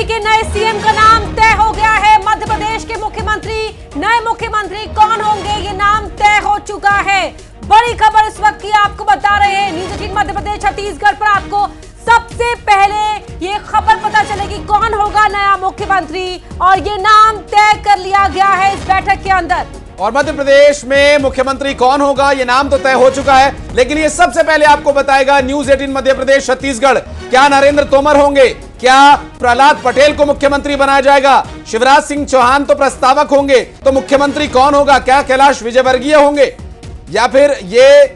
दिल्ली के नए सीएम का नाम तय हो गया है। मध्य प्रदेश के मुख्यमंत्री, नए मुख्यमंत्री कौन होंगे, ये नाम तय हो चुका है। बड़ी खबर इस वक्त की आपको बता रहे हैं। न्यूज़ 18 मध्य प्रदेश छत्तीसगढ़ पर आपको सबसे पहले ये खबर पता चलेगी कौन होगा नया मुख्यमंत्री, और ये नाम तय कर लिया गया है इस बैठक के अंदर। और मध्य प्रदेश में मुख्यमंत्री कौन होगा, ये नाम तो तय हो चुका है, लेकिन ये सबसे पहले आपको बताएगा न्यूज़ 18 मध्य प्रदेश छत्तीसगढ़। क्या नरेंद्र तोमर होंगे? क्या प्रहलाद पटेल को मुख्यमंत्री बनाया जाएगा? शिवराज सिंह चौहान तो प्रस्तावक होंगे, तो मुख्यमंत्री कौन होगा? क्या कैलाश विजयवर्गीय होंगे, या फिर ये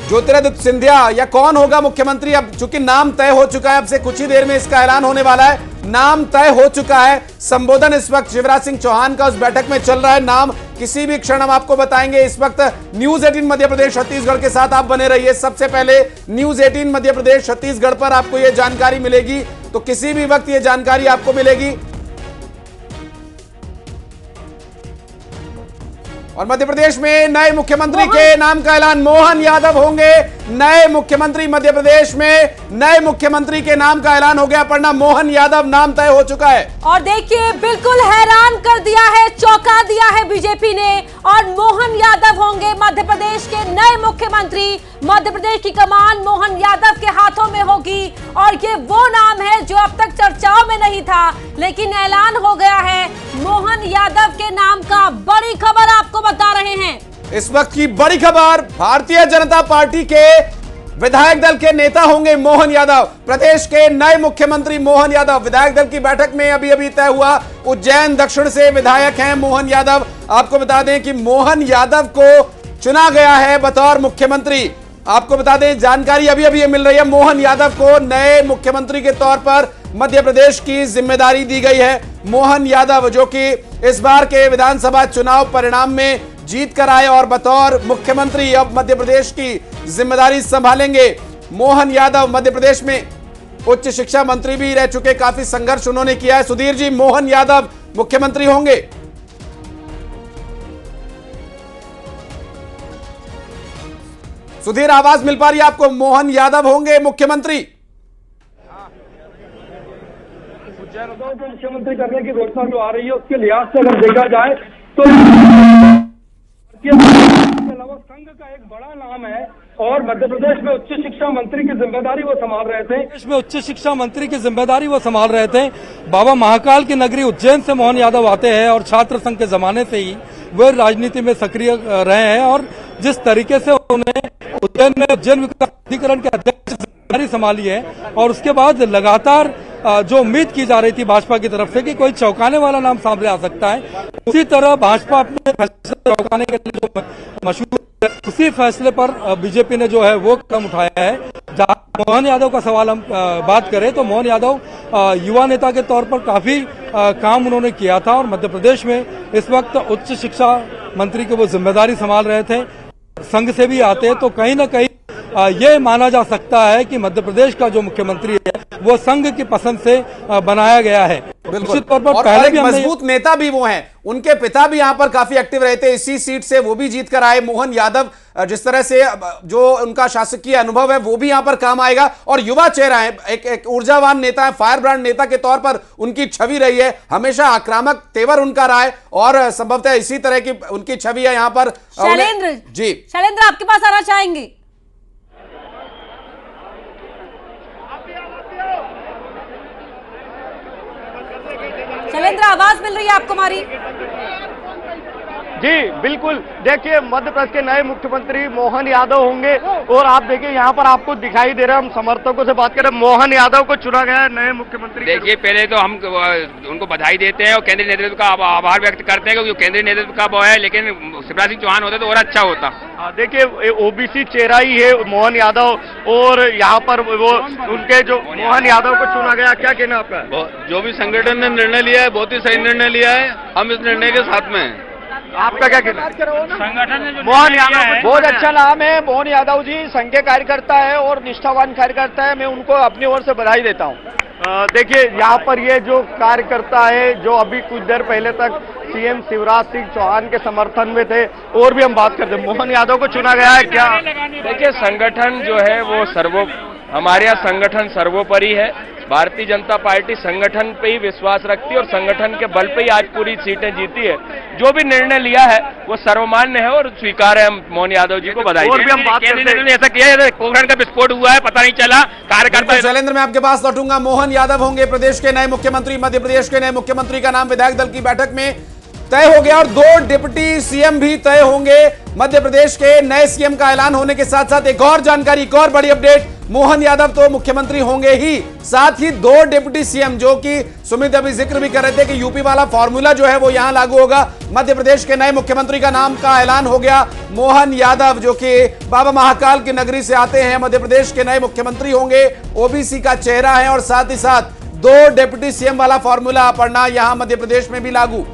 ज्योतिरादित्य सिंधिया, या कौन होगा मुख्यमंत्री? अब चूंकि नाम तय हो चुका है, अब से कुछ ही देर में इसका ऐलान होने वाला है। नाम तय हो चुका है। संबोधन इस वक्त शिवराज सिंह चौहान का उस बैठक में चल रहा है। नाम किसी भी क्षण हम आपको बताएंगे। इस वक्त न्यूज़ 18 मध्य प्रदेश छत्तीसगढ़ के साथ आप बने रहिए। सबसे पहले न्यूज़ 18 मध्य प्रदेश छत्तीसगढ़ पर आपको यह जानकारी मिलेगी, तो किसी भी वक्त यह जानकारी आपको मिलेगी। और मध्य प्रदेश में नए मुख्यमंत्री के नाम का ऐलान, मोहन यादव होंगे नए मुख्यमंत्री। मध्य प्रदेश में नए मुख्यमंत्री के नाम का ऐलान हो गया। पढ़ना, मोहन यादव नाम तय हो चुका है। और देखिए, बिल्कुल हैरान कर दिया है, चौंका दिया है बीजेपी ने, और मोहन यादव होंगे मध्य प्रदेश के नए मुख्यमंत्री। मध्य प्रदेश की कमान मोहन यादव के हाथों में होगी, और ये वो नाम है जो अब तक चर्चाओं में नहीं था, लेकिन ऐलान हो गया है मोहन यादव के नाम का। बड़ी खबर आपको बता रहे हैं। इस वक्त की बड़ी खबर, भारतीय जनता पार्टी के विधायक दल के नेता होंगे मोहन यादव। प्रदेश के नए मुख्यमंत्री मोहन यादव। विधायक दल की बैठक में अभी अभी तय हुआ, उज्जैन दक्षिण से विधायक हैं मोहन यादव। आपको बता दें कि मोहन यादव को चुना गया है बतौर मुख्यमंत्री। आपको बता दें, जानकारी अभी अभी मिल रही है, मोहन यादव को नए मुख्यमंत्री के तौर पर मध्य प्रदेश की जिम्मेदारी दी गई है। मोहन यादव जो कि इस बार के विधानसभा चुनाव परिणाम में जीत कर आए और बतौर मुख्यमंत्री अब मध्य प्रदेश की जिम्मेदारी संभालेंगे। मोहन यादव मध्य प्रदेश में उच्च शिक्षा मंत्री भी रह चुके, काफी संघर्ष उन्होंने किया है। सुधीर जी, मोहन यादव मुख्यमंत्री होंगे? सुधीर, आवाज मिल पा रही है आपको? मोहन यादव होंगे मुख्यमंत्री? जो मुख्यमंत्री करने की घोषणा जो आ रही है, उसके लिहाज से अगर देखा जाए तो इसके अलावा संघ का एक बड़ा नाम है, और मध्य प्रदेश में उच्च शिक्षा मंत्री की जिम्मेदारी वो संभाल रहे थे। प्रदेश में उच्च शिक्षा मंत्री की जिम्मेदारी वो संभाल रहे थे। बाबा महाकाल की नगरी उज्जैन से मोहन यादव आते हैं, और छात्र संघ के जमाने से ही वे राजनीति में सक्रिय रहे हैं, और जिस तरीके से उन्हें उज्जैन में उज्जैन विकास प्राधिकरण के अध्यक्ष जिम्मेदारी संभाली है, और उसके बाद लगातार जो उम्मीद की जा रही थी भाजपा की तरफ से कि कोई चौंकाने वाला नाम सामने आ सकता है, उसी तरह भाजपा अपने फैसले चौंकाने के लिए जो मशहूर है, उसी फैसले पर बीजेपी ने जो है वो कदम उठाया है। मोहन यादव का सवाल हम बात करें तो मोहन यादव युवा नेता के तौर पर काफी काम उन्होंने किया था, और मध्य प्रदेश में इस वक्त उच्च शिक्षा मंत्री की वो जिम्मेदारी संभाल रहे थे। संघ से भी आते हैं, तो कहीं ना कहीं ये माना जा सकता है कि मध्य प्रदेश का जो मुख्यमंत्री है वो संघ की पसंद से बनाया गया है। निश्चित तौर पर पहले भी मजबूत नेता भी वो हैं, उनके पिता भी यहाँ पर काफी एक्टिव रहे थे, इसी सीट से वो भी जीत कर आए। मोहन यादव जिस तरह से जो उनका शासकीय अनुभव है वो भी यहाँ पर काम आएगा, और युवा चेहरा है, एक ऊर्जावान नेता है, फायर ब्रांड नेता के तौर पर उनकी छवि रही है, हमेशा आक्रामक तेवर उनका रहा है, और संभवतः इसी तरह की उनकी छवि है यहाँ पर। शैलेंद्र जी, शैलेंद्र आपके पास आना चाहेंगे? शैलेंद्र, आवाज मिल रही है आपको हमारी? जी बिल्कुल, देखिए मध्य प्रदेश के नए मुख्यमंत्री मोहन यादव होंगे, और आप देखिए यहाँ पर आपको दिखाई दे रहा है, हम समर्थकों से बात करें, मोहन यादव को चुना गया है नए मुख्यमंत्री। देखिए, पहले तो हम उनको बधाई देते हैं और केंद्रीय नेतृत्व का आभार व्यक्त करते हैं, क्योंकि केंद्रीय नेतृत्व का वो है, लेकिन शिवराज सिंह चौहान होता तो और अच्छा होता। देखिए ओबीसी चेहरा ही है मोहन यादव, और यहाँ पर वो उनके जो मोहन यादव को चुना गया, क्या कहना आपका? जो भी संगठन ने निर्णय लिया है बहुत ही सही निर्णय लिया है, हम इस निर्णय के साथ में हैं। आपका क्या कहना? संगठन ने जो मोहन यादव बहुत अच्छा नाम है। मोहन यादव जी संघ के कार्यकर्ता है और निष्ठावान कार्यकर्ता है, मैं उनको अपनी ओर से बधाई देता हूँ। देखिए यहाँ पर ये जो कार्यकर्ता है, जो अभी कुछ देर पहले तक सीएम शिवराज सिंह चौहान के समर्थन में थे, और भी हम बात करते हैं, मोहन यादव को चुना गया है, क्या? देखिए, संगठन जो है वो हमारे यहाँ संगठन सर्वोपरि है, भारतीय जनता पार्टी संगठन पे ही विश्वास रखती है और संगठन के बल पे ही आज पूरी सीटें जीती है। जो भी निर्णय लिया है वो सर्वमान्य है और स्वीकार है। हम मोहन यादव जी को बधाई और भी हम बात करते हैं। ऐसा किया है, पोखरण का विस्फोट हुआ है, पता नहीं चला, कार्यकर्ता। शैलेंद्र, मैं आपके पास लौटूंगा। मोहन यादव होंगे प्रदेश के नए मुख्यमंत्री। मध्य प्रदेश के नए मुख्यमंत्री का नाम विधायक दल की बैठक में तय हो गया और 2 डिप्टी सीएम भी तय होंगे। मध्य प्रदेश के नए सीएम का ऐलान होने के साथ साथ एक और जानकारी, एक और बड़ी अपडेट, मोहन यादव तो मुख्यमंत्री होंगे ही, साथ ही 2 डिप्टी सीएम, जो कि सुमित अभी जिक्र भी कर रहे थे कि यूपी वाला फॉर्मूला जो है वो यहां लागू होगा। मध्य प्रदेश के नए मुख्यमंत्री का नाम का ऐलान हो गया। मोहन यादव, जो कि बाबा महाकाल की नगरी से आते हैं, मध्य प्रदेश के नए मुख्यमंत्री होंगे। ओबीसी का चेहरा है और साथ ही साथ 2 डिप्टी सीएम वाला फॉर्मूला अपना यहां मध्य प्रदेश में भी लागू।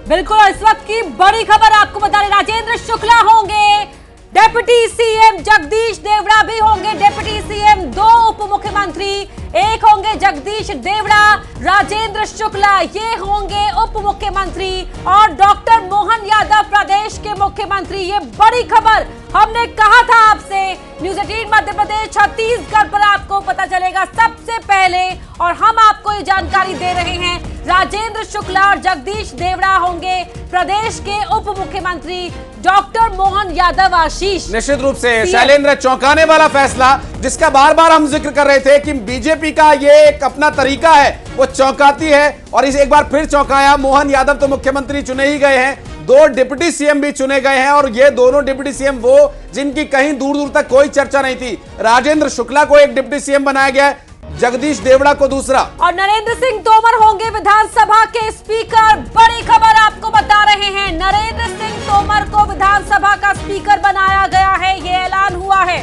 बिल्कुल, इस वक्त की बड़ी खबर आपको बता रहे, राजेंद्र शुक्ला होंगे डिप्टी सीएम, जगदीश देवड़ा भी होंगे डिप्टी सीएम। 2 उप मुख्यमंत्री, एक होंगे जगदीश देवड़ा, राजेंद्र शुक्ला ये होंगे उप मुख्यमंत्री और डॉक्टर मोहन यादव प्रदेश के मुख्यमंत्री। ये बड़ी खबर हमने कहा था आपसे, न्यूज़ 18 मध्य प्रदेश छत्तीसगढ़ पर आपको पता चलेगा सबसे पहले और हम आपको ये जानकारी दे रहे हैं। राजेंद्र शुक्ला और जगदीश देवड़ा होंगे प्रदेश के उप मुख्यमंत्री, डॉक्टर मोहन यादव आशीष। निश्चित रूप से शैलेंद्र, चौंकाने वाला फैसला जिसका बार बार हम जिक्र कर रहे थे कि बीजेपी का ये एक अपना तरीका है, वो चौंकाती है और इसे एक बार फिर चौंकाया। मोहन यादव तो मुख्यमंत्री चुने ही गए हैं, 2 डिप्टी सीएम भी चुने गए हैं और ये दोनों डिप्टी सीएम वो जिनकी कहीं दूर दूर तक कोई चर्चा नहीं थी। राजेंद्र शुक्ला को एक डिप्टी सीएम बनाया गया है, जगदीश देवड़ा को दूसरा। और नरेंद्र सिंह तोमर होंगे विधानसभा के स्पीकर। बड़ी खबर आपको बता रहे हैं, नरेंद्र सिंह तोमर को विधानसभा का स्पीकर बनाया गया है, ये ऐलान हुआ है।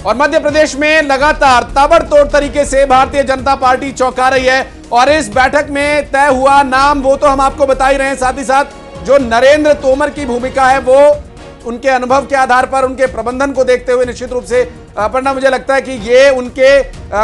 और मध्य प्रदेश में लगातार ताबड़तोड़ तरीके से भारतीय जनता पार्टी चौंका रही है और इस बैठक में तय हुआ नाम वो तो हम आपको बता ही रहे हैं, साथ ही साथ जो नरेंद्र तोमर की भूमिका है वो उनके अनुभव के आधार पर, उनके प्रबंधन को देखते हुए निश्चित रूप से अपर्णा, मुझे लगता है कि ये उनके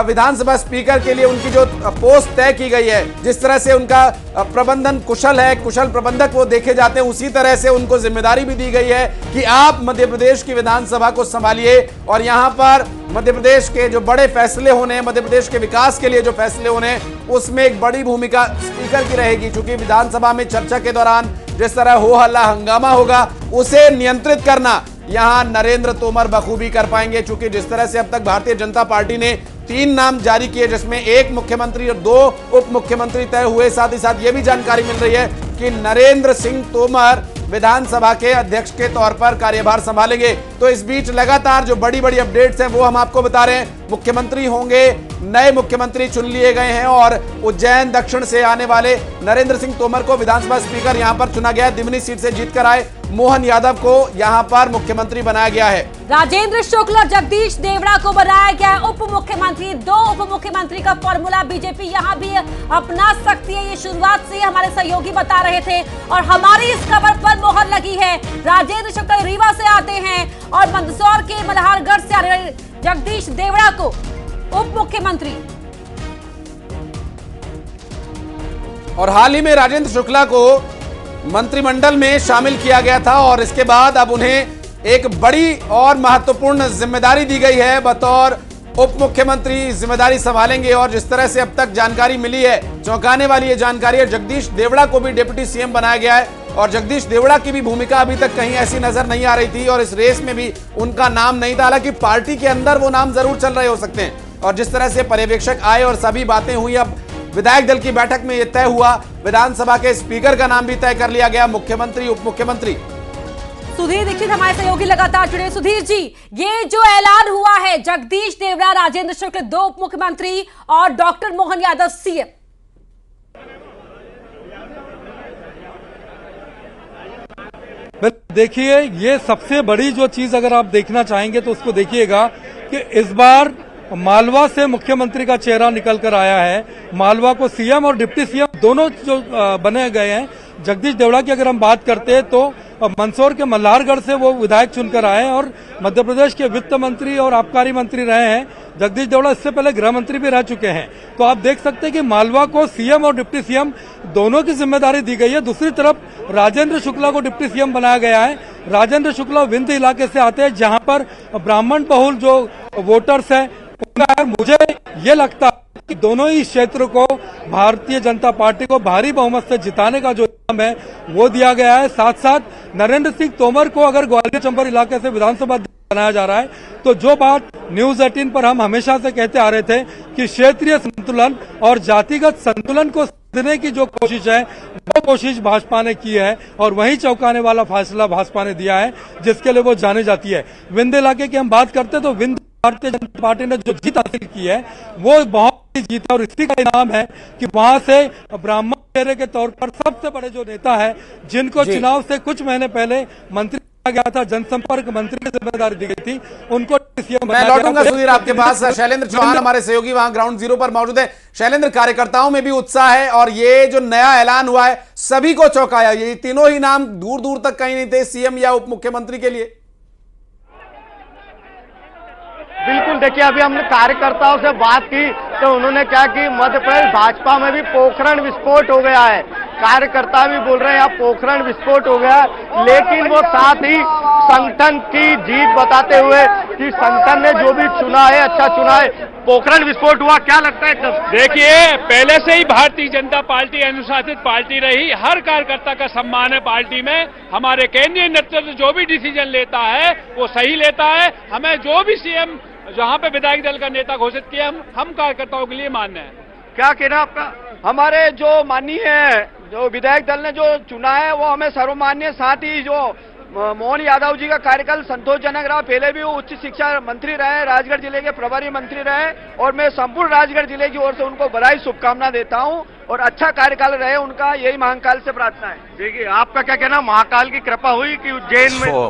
विधानसभा स्पीकर के लिए उनकी जो पोस्ट तय की गई है, जिस तरह से उनका प्रबंधन कुशल है, कुशल प्रबंधक वो देखे जाते हैं, उसी तरह से उनको जिम्मेदारी भी दी गई है कि आप मध्य प्रदेश की विधानसभा को संभालिए और यहाँ पर मध्य प्रदेश के जो बड़े फैसले होने हैं, मध्य प्रदेश के विकास के लिए जो फैसले होने हैं, उसमें एक बड़ी भूमिका स्पीकर की रहेगी। क्योंकि विधानसभा में चर्चा के दौरान जिस तरह हो हल्ला हंगामा होगा, उसे नियंत्रित करना यहां नरेंद्र तोमर बखूबी कर पाएंगे। चूंकि जिस तरह से अब तक भारतीय जनता पार्टी ने 3 नाम जारी किए, जिसमें 1 मुख्यमंत्री और 2 उप मुख्यमंत्री तय हुए, साथ ही साथ ये भी जानकारी मिल रही है कि नरेंद्र सिंह तोमर विधानसभा के अध्यक्ष के तौर पर कार्यभार संभालेंगे। तो इस बीच लगातार जो बड़ी बड़ी अपडेट्स हैं वो हम आपको बता रहे हैं। मुख्यमंत्री होंगे, नए मुख्यमंत्री चुन लिए गए हैं और उज्जैन दक्षिण से आने वाले नरेंद्र सिंह तोमर को विधानसभा स्पीकर यहां पर चुना गया है। दिमनी सीट से जीतकर आए मोहन यादव को यहां पर मुख्यमंत्री बनाया गया है। राजेंद्र शुक्ल और जगदीश देवड़ा को बनाया गया है उप मुख्यमंत्री। 2 उप मुख्यमंत्री का फॉर्मूला बीजेपी यहां भी अपना सकती है, ये शुरुआत से हमारे सहयोगी बता रहे थे और हमारी इस खबर पर मोहर लगी है। राजेंद्र शुक्ल रीवा से आते हैं और मंदसौर के मल्हारगढ़ से आ रहे जगदीश देवड़ा को उप मुख्यमंत्री। और हाल ही में राजेंद्र शुक्ला को मंत्रिमंडल में शामिल किया गया था और इसके बाद अब उन्हें एक बड़ी और महत्वपूर्ण जिम्मेदारी दी गई है। बतौर उप मुख्यमंत्री जिम्मेदारी संभालेंगे और जिस तरह से अब तक जानकारी मिली है, चौंकाने वाली ये जानकारी है, जगदीश देवड़ा को भी डिप्टी सीएम बनाया गया है और जगदीश देवड़ा की भी भूमिका अभी तक कहीं ऐसी नजर नहीं आ रही थी और इस रेस में भी उनका नाम नहीं था। हालांकि पार्टी के अंदर वो नाम जरूर चल रहे हो सकते हैं और जिस तरह से पर्यवेक्षक आए और सभी बातें हुई, अब विधायक दल की बैठक में यह तय हुआ, विधानसभा के स्पीकर का नाम भी तय कर लिया गया, मुख्यमंत्री उप मुख्यमंत्री। सुधीर दीक्षित हमारे सहयोगी लगातार जुड़े। सुधीर जी, ये जो ऐलान हुआ है, जगदीश देवड़ा, राजेंद्र शुक्ल 2 उप मुख्यमंत्री और डॉक्टर मोहन यादव सीएम, देखिए ये सबसे बड़ी जो चीज अगर आप देखना चाहेंगे तो उसको देखिएगा कि इस बार मालवा से मुख्यमंत्री का चेहरा निकल कर आया है। मालवा को सीएम और डिप्टी सीएम दोनों जो बने गए हैं। जगदीश देवड़ा की अगर हम बात करते हैं तो मंदसौर के मल्हारगढ़ से वो विधायक चुनकर आए हैं और मध्य प्रदेश के वित्त मंत्री और आबकारी मंत्री रहे हैं। जगदीश देवड़ा इससे पहले गृह मंत्री भी रह चुके हैं। तो आप देख सकते हैं कि मालवा को सीएम और डिप्टी सीएम दोनों की जिम्मेदारी दी गई है। दूसरी तरफ राजेंद्र शुक्ला को डिप्टी सीएम बनाया गया है। राजेंद्र शुक्ला विंध्य इलाके से आते हैं जहां पर ब्राह्मण बहुल जो वोटर्स हैं, मुझे ये लगता कि दोनों ही क्षेत्र को भारतीय जनता पार्टी को भारी बहुमत से जिताने का जो काम है वो दिया गया है। साथ साथ नरेंद्र सिंह तोमर को अगर ग्वालियर चंबल इलाके से विधानसभा बनाया जा रहा है तो जो बात न्यूज 18 पर हम हमेशा से कहते आ रहे थे कि क्षेत्रीय संतुलन और जातिगत संतुलन को देने की जो कोशिश है वो कोशिश भाजपा ने की है और वही चौंकाने वाला फैसला भाजपा ने दिया है जिसके लिए वो जानी जाती है। विंध्य इलाके की हम बात करते तो विंध्य भारतीय जनता पार्टी ने जो जीत हासिल की है वो बहुत ही जीत है और इसी का इनाम है कि वहां से ब्राह्मण चेहरे के तौर पर सबसे बड़े जो नेता है जिनको चुनाव से कुछ महीने पहले मंत्री गया था, जनसंपर्क मंत्री की जिम्मेदारी दी गई थी, उनको मैं लौटूंगा सुधीर आपके पास। शैलेंद्र चौहान हमारे सहयोगी वहां ग्राउंड जीरो पर मौजूद है। शैलेंद्र, कार्यकर्ताओं में भी उत्साह है और ये जो नया ऐलान हुआ है सभी को चौंकाया। ये तीनों ही नाम दूर दूर तक कहीं नहीं थे सीएम या उप मुख्यमंत्री के लिए। बिल्कुल, देखिए अभी हमने कार्यकर्ताओं से बात की तो उन्होंने क्या कि मध्य प्रदेश भाजपा में भी पोखरण विस्फोट हो गया है। कार्यकर्ता भी बोल रहे हैं यहाँ पोखरण विस्फोट हो गया, लेकिन वो साथ ही संगठन की जीत बताते हुए कि संगठन ने जो भी चुना है अच्छा चुना है। पोखरण विस्फोट हुआ, क्या लगता है? देखिए, पहले से ही भारतीय जनता पार्टी अनुशासित पार्टी रही, हर कार्यकर्ता का सम्मान है पार्टी में। हमारे केंद्रीय नेतृत्व जो भी डिसीजन लेता है वो सही लेता है। हमें जो भी सीएम जहां पे विधायक दल का नेता घोषित किया हम कार्यकर्ताओं के लिए मान्य है। क्या कहना आपका? हमारे जो माननीय जो विधायक दल ने जो चुना है वो हमें सर्वमान्य, साथ ही जो मोहन यादव जी का कार्यकाल संतोषजनक रहा। पहले भी वो उच्च शिक्षा मंत्री रहे, राजगढ़ जिले के प्रभारी मंत्री रहे और मैं संपूर्ण राजगढ़ जिले की ओर से उनको बधाई शुभकामना देता हूं और अच्छा कार्यकाल रहे उनका, यही महाकाल से प्रार्थना है। देखिए आपका क्या कहना, महाकाल की कृपा हुई कि उज्जैन में?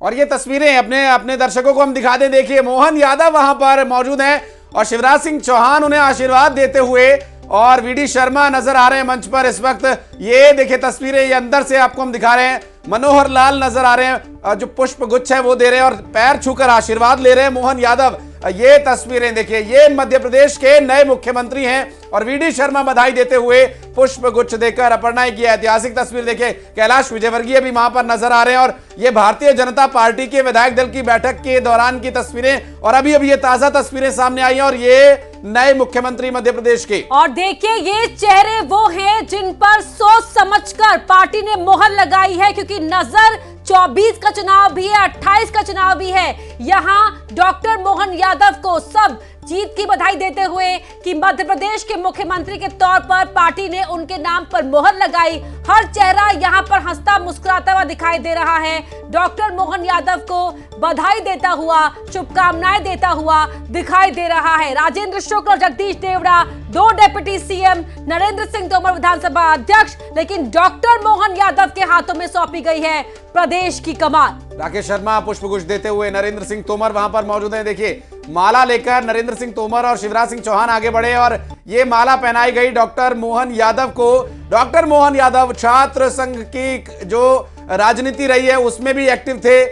और ये तस्वीरें अपने दर्शकों को हम दिखा दें। देखिए मोहन यादव वहां पर मौजूद हैं और शिवराज सिंह चौहान उन्हें आशीर्वाद देते हुए और वीडी शर्मा नजर आ रहे हैं मंच पर इस वक्त। ये देखिए तस्वीरें, ये अंदर से आपको हम दिखा रहे हैं। मनोहर लाल नजर आ रहे हैं, जो पुष्प गुच्छ है वो दे रहे हैं और पैर छूकर आशीर्वाद ले रहे हैं मोहन यादव। ये तस्वीरें देखिए, ये मध्य प्रदेश के नए मुख्यमंत्री हैं और वीडी शर्मा बधाई देते हुए पुष्प गुच्छ देकर। अपर्णा की ऐतिहासिक तस्वीर देखिए, कैलाश विजयवर्गीय भी वहां पर नजर आ रहे हैं और ये भारतीय जनता पार्टी के विधायक दल की बैठक के दौरान की तस्वीरें और अभी ये ताजा तस्वीरें सामने आई हैं और ये नए मुख्यमंत्री मध्य प्रदेश के। और देखिए ये चेहरे वो हैं जिन पर सोच समझकर पार्टी ने मोहर लगाई है, क्योंकि नजर 24 का चुनाव भी है, 28 का चुनाव भी है। यहां डॉक्टर मोहन यादव को सब जीत की बधाई देते हुए कि मध्य प्रदेश के मुख्यमंत्री के तौर पर पार्टी ने उनके नाम पर मोहर लगाई। हर चेहरा यहां पर हंसता मुस्कुराता हुआ दिखाई दे रहा है। डॉक्टर मोहन यादव को बधाई देता हुआ, शुभकामनाएं देता हुआ दिखाई दे रहा है। राजेंद्र शुक्ल और जगदीश देवड़ा, दो डिप्टी सीएम, नरेंद्र सिंह तोमर विधानसभा अध्यक्ष, लेकिन डॉक्टर मोहन यादव के हाथों में सौंपी गई है प्रदेश की कमान। राकेश शर्मा पुष्पगुच्छ देते हुए, नरेंद्र सिंह तोमर वहां पर मौजूद हैं। देखिए माला लेकर नरेंद्र सिंह तोमर और शिवराज सिंह चौहान आगे बढ़े और ये माला पहनाई गई डॉक्टर मोहन यादव को। डॉक्टर मोहन यादव छात्र संघ की जो राजनीति रही है उसमें भी एक्टिव थे,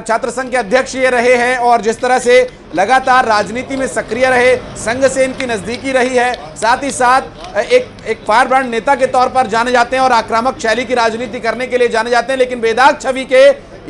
छात्र संघ के अध्यक्ष ये रहे हैं और जिस तरह से लगातार राजनीति में सक्रिय रहे, संघ से इनकी नजदीकी रही है। साथ ही साथ एक फायर ब्रांड नेता के तौर पर जाने जाते हैं और आक्रामक शैली की राजनीति करने के लिए जाने जाते हैं, लेकिन बेदाग छवि के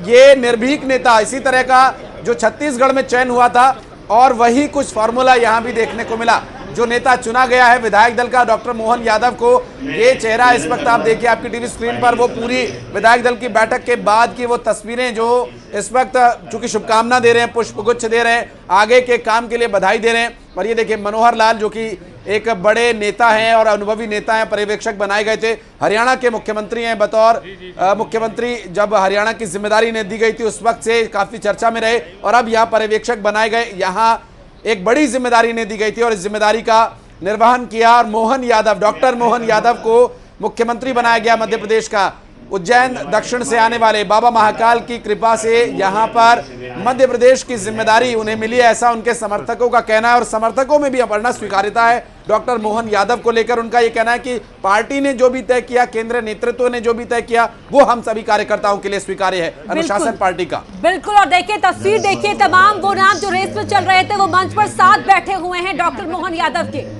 ये निर्भीक नेता। इसी तरह का जो छत्तीसगढ़ में चयन हुआ था और वही कुछ फॉर्मूला यहां भी देखने को मिला। जो नेता चुना गया है विधायक दल का डॉक्टर मोहन यादव को, ये चेहरा इस वक्त आप देखिए आपकी टीवी स्क्रीन पर, वो पूरी विधायक दल की बैठक के बाद की वो तस्वीरें जो इस वक्त चूंकि शुभकामना दे रहे हैं, पुष्पगुच्छ दे रहे हैं, आगे के काम के लिए बधाई दे रहे हैं। और ये देखिए मनोहर लाल जो कि एक बड़े नेता हैं और अनुभवी नेता हैं, पर्यवेक्षक बनाए गए थे, हरियाणा के मुख्यमंत्री हैं। बतौर मुख्यमंत्री जब हरियाणा की जिम्मेदारी ने दी गई थी उस वक्त से काफी चर्चा में रहे और अब यहाँ पर्यवेक्षक बनाए गए। यहाँ एक बड़ी जिम्मेदारी ने दी गई थी और इस जिम्मेदारी का निर्वहन किया और मोहन यादव, डॉक्टर मोहन यादव को मुख्यमंत्री बनाया गया मध्य प्रदेश का। उज्जैन दक्षिण से आने वाले बाबा महाकाल की कृपा से यहाँ पर मध्य प्रदेश की जिम्मेदारी उन्हें मिली है, ऐसा उनके समर्थकों का कहना है। और समर्थकों में भी अपर्णा स्वीकार्यता है डॉक्टर मोहन यादव को लेकर। उनका यह कहना है कि पार्टी ने जो भी तय किया, केंद्रीय नेतृत्व ने जो भी तय किया, वो हम सभी कार्यकर्ताओं के लिए स्वीकार्य है, अनुशासन पार्टी का। बिल्कुल। और देखिए तस्वीर देखिए, तमाम वो नाम जो रेस में चल रहे थे वो मंच पर साथ बैठे हुए हैं डॉक्टर मोहन यादव के।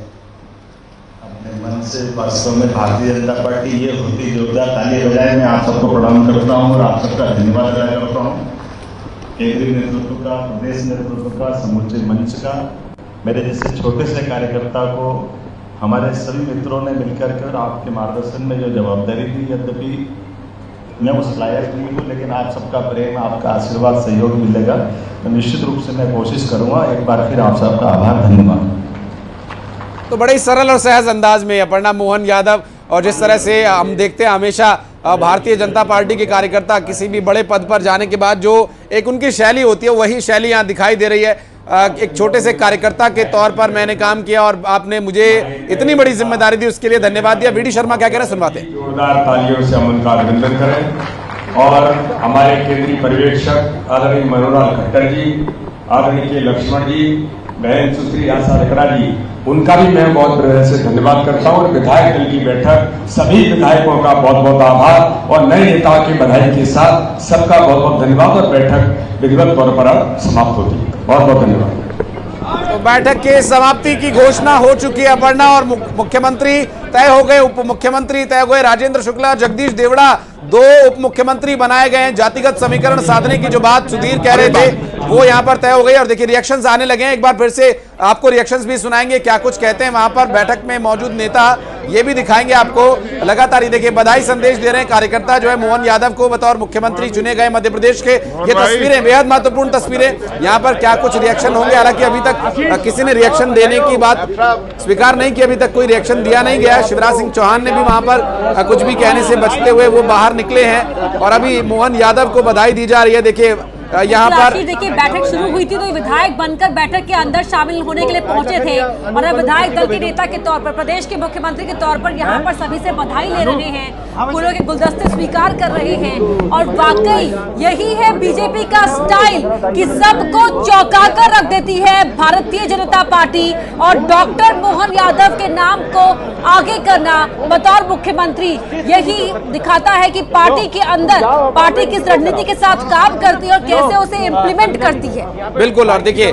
मन से वास्तव में भारतीय जनता पार्टी ये होती जोरदार ताली बजाए। मैं आप सबको प्रणाम करता हूँ और आप सबका धन्यवाद अदा करता हूँ, केंद्रीय नेतृत्व का, प्रदेश नेतृत्व का, समूचे मंच का मेरे जैसे छोटे से कार्यकर्ता को हमारे सभी मित्रों ने मिलकर के आपके मार्गदर्शन में जो जवाबदारी दी, यद्यपि मैं उस लायक नहीं हूँ, लेकिन आप सबका प्रेम, आपका आशीर्वाद, सहयोग मिलेगा तो निश्चित रूप से मैं कोशिश करूँगा। एक बार फिर आप सबका आभार, धन्यवाद। तो बड़े सरल और सहज अंदाज में अपर्णा मोहन यादव, और जिस तरह से हम देखते हैं हमेशा भारतीय जनता पार्टी के कार्यकर्ता किसी भी बड़े पद पर जाने के बाद जो एक उनकी शैली होती है वही शैली यहाँ दिखाई दे रही है। एक छोटे से कार्यकर्ता के तौर पर मैंने काम किया और आपने मुझे इतनी बड़ी जिम्मेदारी दी, उसके लिए धन्यवाद दिया। वीडी शर्मा क्या कह रहे हैं, सुनवाते हैं। जोरदार तालियों से हम उनका अभिनंदन करें। और हमारे केंद्रीय पर्यवेक्षक आदरणीय मनोहर खट्टर जी, आदरणीय लक्ष्मण जी, बहन सुश्री आशा रकड़ा जी, उनका भी मैं बहुत हृदय से धन्यवाद करता हूँ। और विधायक दल की बैठक, सभी विधायकों का बहुत बहुत आभार और नए नेताओं की बधाई के साथ सबका बहुत बहुत धन्यवाद। और बैठक विधिवत तौर पर समाप्त होती है। बहुत बहुत धन्यवाद। तो बैठक के समाप्ति की घोषणा हो चुकी है अपर्णा, और मुख्यमंत्री तय हो गए, उप मुख्यमंत्री तय हो गए। राजेंद्र शुक्ला, जगदीश देवड़ा दो उप मुख्यमंत्री बनाए गए हैं। जातिगत समीकरण साधने की जो बात सुधीर कह रहे थे वो यहां पर तय हो गई। और देखिए रिएक्शंस आने लगे हैं, एक बार फिर से आपको रिएक्शंस भी सुनाएंगे, क्या कुछ कहते हैं वहां पर बैठक में मौजूद नेता, ये भी दिखाएंगे आपको। लगातार देखिए बधाई संदेश दे रहे हैं कार्यकर्ता जो है मोहन यादव को बतौर मुख्यमंत्री चुने गए मध्य प्रदेश के। ये तस्वीरें बेहद महत्वपूर्ण तस्वीरें, यहाँ पर क्या कुछ रिएक्शन होंगे। हालांकि अभी तक किसी ने रिएक्शन देने की बात स्वीकार नहीं की, अभी तक कोई रिएक्शन दिया नहीं गया। शिवराज सिंह चौहान ने भी वहां पर कुछ भी कहने से बचते हुए वो बाहर निकले हैं और अभी मोहन यादव को बधाई दी जा रही है। देखिए यहाँ पर देखिए बैठक शुरू हुई थी तो विधायक बनकर बैठक के अंदर शामिल होने के लिए पहुंचे थे और अब विधायक दल के नेता के तौर पर, प्रदेश के मुख्यमंत्री के तौर पर यहाँ पर सभी से बधाई ले रहे हैं, फूलों के गुलदस्ते स्वीकार कर रहे हैं। और वाकई यही है बीजेपी का स्टाइल कि सबको चौंका कर रख देती है भारतीय जनता पार्टी। और डॉक्टर मोहन यादव के नाम को आगे करना बतौर मुख्यमंत्री यही दिखाता है कि पार्टी के अंदर पार्टी किस रणनीति के साथ काम करती है और कैसे उसे इम्प्लीमेंट करती है। बिल्कुल। और देखिए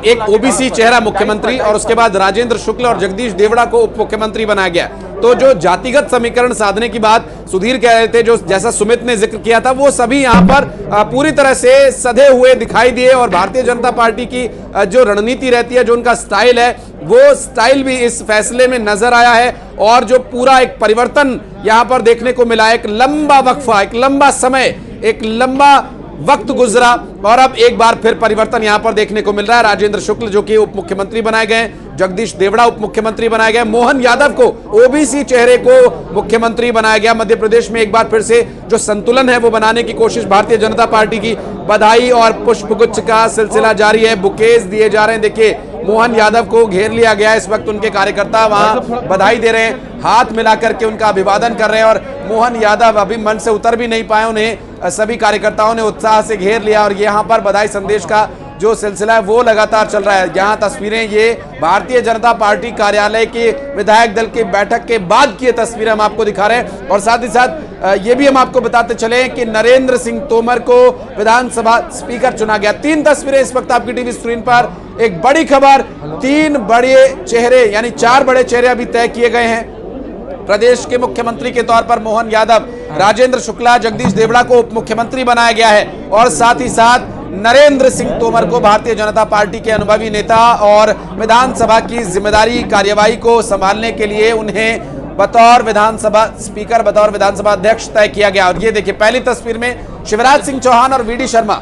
एक ओबीसी चेहरा मुख्यमंत्री और उसके बाद राजेंद्र शुक्ल और जगदीश देवड़ा को उप मुख्यमंत्री बनाया गया। तो जो जातिगत समीकरण साधने की बात सुधीर कह रहे थे, जो जैसा सुमित ने जिक्र किया था, वो सभी यहाँ पर पूरी तरह से सधे हुए दिखाई दिए। और भारतीय जनता पार्टी की जो रणनीति रहती है, जो उनका स्टाइल है, वो स्टाइल भी इस फैसले में नजर आया है। और जो पूरा एक परिवर्तन यहाँ पर देखने को मिला, एक लंबा वक्फा, एक लंबा समय, एक लंबा वक्त गुजरा और अब एक बार फिर परिवर्तन यहां पर देखने को मिल रहा है। राजेंद्र शुक्ल जो कि उप मुख्यमंत्री बनाए गए, जगदीश देवड़ा उप मुख्यमंत्री बनाए गए, मोहन यादव को ओबीसी चेहरे को मुख्यमंत्री बनाया गया। मध्य प्रदेश में एक बार फिर से जो संतुलन है वो बनाने की कोशिश भारतीय जनता पार्टी की। बधाई और पुष्पगुच्छ का सिलसिला जारी है, बुकेज दिए जा रहे हैं। देखिए मोहन यादव को घेर लिया गया, इस वक्त उनके कार्यकर्ता वहां बधाई दे रहे हैं, हाथ मिलाकर के उनका अभिवादन कर रहे हैं। और मोहन यादव अभी मन से उतर भी नहीं पाए, उन्हें सभी कार्यकर्ताओं ने उत्साह से घेर लिया और यहाँ पर बधाई संदेश का जो सिलसिला है वो लगातार चल रहा है। यहाँ तस्वीरें ये भारतीय जनता पार्टी कार्यालय के विधायक दल की बैठक के बाद की तस्वीरें हम आपको दिखा रहे हैं। और साथ ही साथ ये भी हम आपको बताते चले कि नरेंद्र सिंह तोमर को विधानसभा स्पीकर चुना गया। 3 तस्वीरें इस वक्त आपकी टीवी स्क्रीन पर। एक बड़ी खबर, 3 बड़े चेहरे यानी 4 बड़े चेहरे अभी तय किए गए हैं। प्रदेश के मुख्यमंत्री के तौर पर मोहन यादव, राजेंद्र शुक्ला, जगदीश देवड़ा को उप मुख्यमंत्री बनाया गया है। और साथ ही साथ नरेंद्र सिंह तोमर को भारतीय जनता पार्टी के अनुभवी नेता और विधानसभा की जिम्मेदारी कार्यवाही को संभालने के लिए उन्हें बतौर विधानसभा स्पीकर, बतौर विधानसभा अध्यक्ष तय किया गया। और ये देखिए पहली तस्वीर में शिवराज सिंह चौहान और वीडी शर्मा।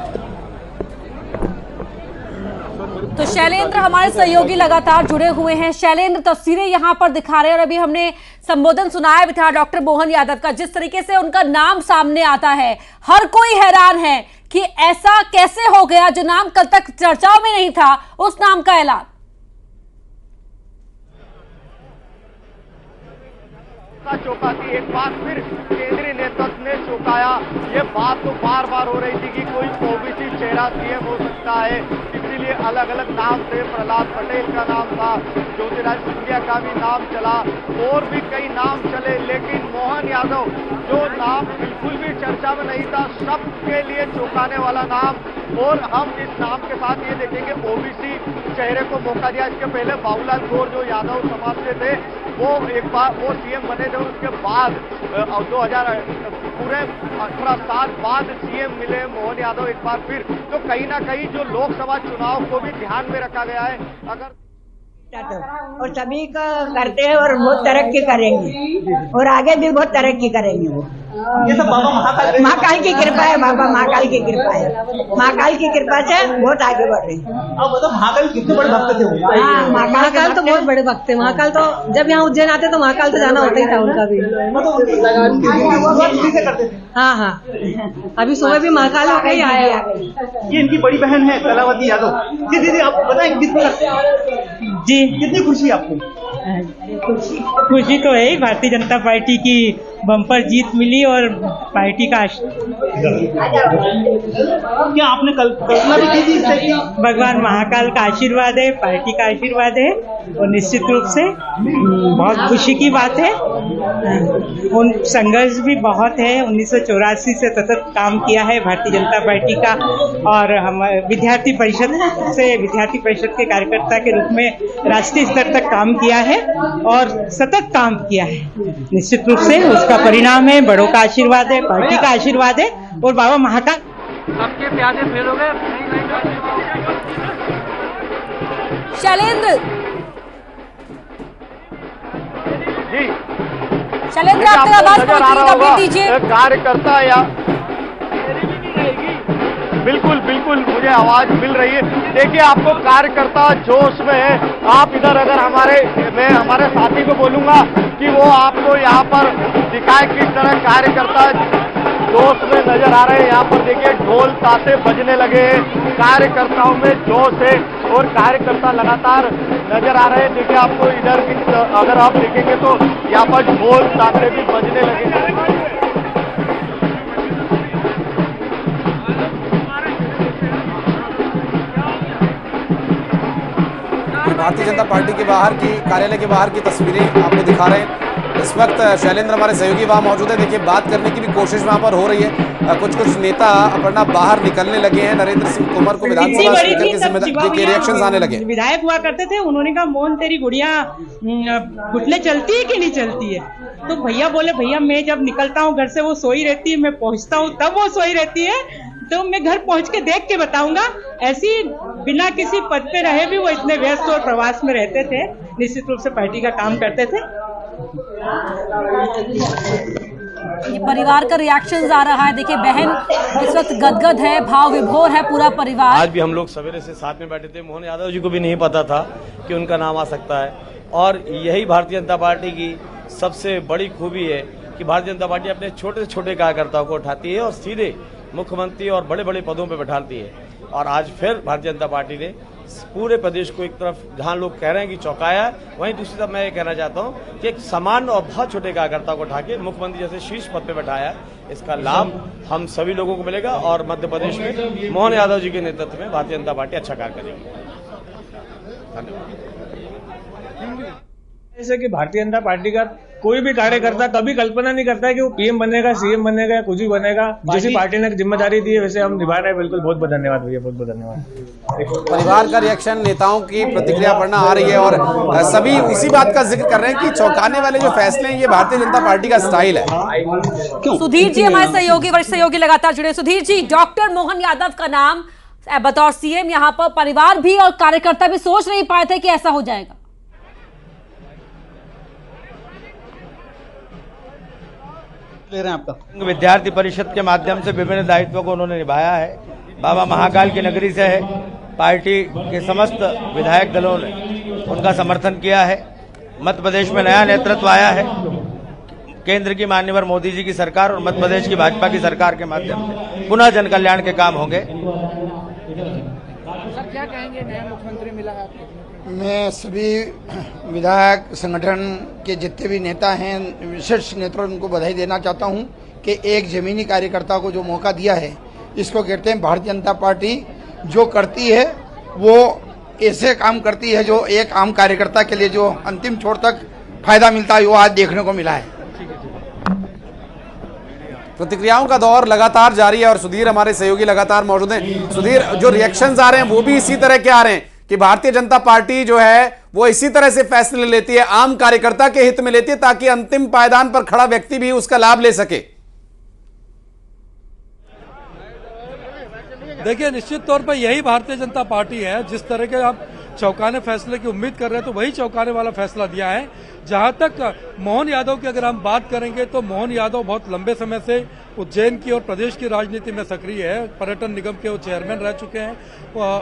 तो शैलेंद्र हमारे सहयोगी लगातार जुड़े हुए हैं। शैलेंद्र, तस्वीरें यहाँ पर दिखा रहे हैं और अभी हमने संबोधन सुनाया भी था डॉक्टर मोहन यादव का, जिस तरीके से उनका नाम सामने आता है, हर कोई हैरान है कि ऐसा कैसे हो गया जो नाम कल तक चर्चाओं में नहीं था, उस नाम का ऐलान। चौंका थी, एक बार फिर केंद्रीय नेतृत्व ने चौंकाया। ये बात तो बार बार हो रही थी कि कोई ओबीसी चेहरा सीएम हो सकता है, इसीलिए अलग अलग नाम थे। प्रहलाद पटेल का नाम था, ज्योतिरादित्य सिंधिया का भी नाम चला, और भी कई नाम चले, लेकिन मोहन यादव जो नाम बिल्कुल भी चर्चा में नहीं था, सबके लिए चौंकाने वाला नाम। और हम इस नाम के साथ ये देखेंगे ओबीसी चेहरे को मौका दिया। इसके पहले बाबूलाल गौर जो यादव समाज से थे, वो एक बार वो सीएम बने थे, उसके बाद 2000 पूरे 18 साल बाद सीएम मिले मोहन यादव एक बार फिर। तो कहीं ना कहीं जो लोकसभा चुनाव को भी ध्यान में रखा गया है। अगर और सभी का करते हैं और बहुत तरक्की करेंगे और आगे भी बहुत तरक्की करेंगे वो। ये सब बाबा महाकाल की कृपा है, बाबा महाकाल की कृपा है, महाकाल की कृपा से बहुत आगे बढ़ रहे हैं। अब मतलब महाकाल कितने बड़े भक्त थे वो? हाँ, महाकाल तो बहुत बड़े भक्त थे। महाकाल तो जब यहाँ उज्जैन आते तो महाकाल तो जाना होता ही था उनका भी। हाँ हाँ, अभी सुबह भी महाकाल होकर ही आया। ये इनकी बड़ी बहन है कलावती यादव। जी दीदी आपको पता है कितनी जी कितनी खुशी आपको? खुशी तो है ही, भारतीय जनता पार्टी की बम्पर जीत मिली और पार्टी का क्या आपने कल्पना भी की थी इससे? भगवान महाकाल का आशीर्वाद है, पार्टी का आशीर्वाद है और निश्चित रूप से बहुत खुशी की बात है। उन संघर्ष भी बहुत है, 1984 से सतत काम किया है भारतीय जनता पार्टी का और हम विद्यार्थी परिषद के कार्यकर्ता के रूप में राष्ट्रीय स्तर तक काम किया है और सतत काम किया है। निश्चित रूप से उसका परिणाम है, बड़ों का आशीर्वाद है, पार्टी का आशीर्वाद है और बाबा महाकाल आपके प्यादे फेरोगे। शैलेंद्र जी शैलेंद्र आपकी आवाज नजर आ रहा होगा दीजिए। कार्यकर्ता या बिल्कुल बिल्कुल मुझे आवाज मिल रही है। देखिए आपको कार्यकर्ता जोश में है। आप इधर अगर मैं हमारे साथी को बोलूंगा कि वो आपको यहाँ पर दिखाए किस तरह कार्यकर्ता जोश में नजर आ रहे हैं। यहाँ पर देखिए ढोल ताशे बजने लगे हैं, कार्यकर्ताओं में जोश है और कार्यकर्ता लगातार नजर आ रहे हैं। देखिए आपको इधर अगर आप देखेंगे तो यहाँ पर ढोल ताशे भी बजने लगे। भारतीय जनता पार्टी के बाहर की कार्यालय के बाहर की तस्वीरें आपको दिखा रहे हैं। इस वक्त शैलेंद्र हमारे सहयोगी वहां मौजूद है। देखिए बात करने की भी कोशिश वहां पर हो रही है। कुछ नेता अपना बाहर निकलने लगे हैं। नरेंद्र सिंह तोमर को विधानसभा स्पीकर की जिम्मेदारी के रिएक्शंस आने लगे। विधायक हुआ करते थे, उन्होंने कहा मोहन तेरी गुड़िया घुटने चलती है कि नहीं चलती है? तो भैया बोले भैया मैं जब निकलता हूँ घर से वो सोई रहती है, मैं पहुंचता हूँ तब वो सोई रहती है, तो मैं घर पहुंच के देख के बताऊंगा। ऐसी बिना किसी पद पे रहे भी वो इतने व्यस्त और प्रवास में रहते थे, निश्चित रूप से पार्टी का काम करते थे। ये परिवार का रिएक्शन आ रहा है। देखिए बहन इस वक्त गदगद है, भाव विभोर है पूरा परिवार। आज भी हम लोग सवेरे से साथ में बैठे थे। मोहन यादव जी को भी नहीं पता था कि उनका नाम आ सकता है और यही भारतीय जनता पार्टी की सबसे बड़ी खूबी है कि भारतीय जनता पार्टी अपने छोटे से छोटे कार्यकर्ताओं को उठाती है और सीधे मुख्यमंत्री और बड़े बड़े पदों पर बैठाती है। और आज फिर भारतीय जनता पार्टी ने पूरे प्रदेश को एक तरफ जहां लोग कह रहे हैं कि चौंकाया है, वहीं दूसरी तरफ मैं ये कहना चाहता हूं कि एक सामान्य और बहुत छोटे कार्यकर्ता को उठा के मुख्यमंत्री जैसे शीर्ष पद पे बैठाया, इसका लाभ हम सभी लोगों को मिलेगा और मध्य प्रदेश में मोहन यादव जी के नेतृत्व में भारतीय जनता पार्टी अच्छा कार्य करेगी। धन्यवाद। जैसे कि भारतीय जनता पार्टी का कोई भी कार्यकर्ता कभी कल्पना नहीं करता है कि वो पीएम बनेगा, सीएम बनेगा या कुछ भी बनेगा। जैसी पार्टी ने जिम्मेदारी दी है वैसे हम निभा रहे हैं। बिल्कुल, बहुत बहुत धन्यवाद भैया, बहुत बहुत धन्यवाद। परिवार का रिएक्शन, नेताओं की प्रतिक्रिया पढ़ना आ रही है और सभी उसी बात का जिक्र कर रहे हैं कि चौंकाने वाले जो फैसले हैं ये भारतीय जनता पार्टी का स्टाइल है। सुधीर जी हमारे सहयोगी, वरिष्ठ सहयोगी लगातार जुड़े। सुधीर जी, डॉक्टर मोहन यादव का नाम बतौर सीएम यहाँ पर परिवार भी और कार्यकर्ता भी सोच नहीं पाए थे कि ऐसा हो जाएगा। ले रहे हैं आपका विद्यार्थी परिषद के माध्यम से विभिन्न दायित्वों को उन्होंने निभाया है। बाबा महाकाल की नगरी से है, पार्टी के समस्त विधायक दलों ने उनका समर्थन किया है। मध्य प्रदेश में नया नेतृत्व आया है। केंद्र की माननीय मोदी जी की सरकार और मध्य प्रदेश की भाजपा की सरकार के माध्यम से पुनः जन कल्याण के काम होंगे। सर क्या कहेंगे, नया मुख्यमंत्री मिला है? मैं सभी विधायक संगठन के जितने भी नेता हैं, विशिष्ट नेताओं उनको बधाई देना चाहता हूं कि एक जमीनी कार्यकर्ता को जो मौका दिया है, इसको कहते हैं भारतीय जनता पार्टी जो करती है वो ऐसे काम करती है जो एक आम कार्यकर्ता के लिए जो अंतिम छोर तक फायदा मिलता है वो आज देखने को मिला है। प्रतिक्रियाओं का दौर लगातार जारी है और सुधीर हमारे सहयोगी लगातार मौजूद हैं। सुधीर, जो रिएक्शंस आ रहे हैं वो भी इसी तरह के आ रहे हैं कि भारतीय जनता पार्टी जो है वो इसी तरह से फैसले लेती है, आम कार्यकर्ता के हित में लेती है ताकि अंतिम पायदान पर खड़ा व्यक्ति भी उसका लाभ ले सके। देखिए निश्चित तौर पर यही भारतीय जनता पार्टी है। जिस तरह के आप चौंकाने फैसले की उम्मीद कर रहे हैं तो वही चौंकाने वाला फैसला दिया है। जहां तक मोहन यादव की अगर हम बात करेंगे तो मोहन यादव बहुत लंबे समय से उज्जैन की और प्रदेश की राजनीति में सक्रिय है। पर्यटन निगम के वो चेयरमैन रह चुके हैं,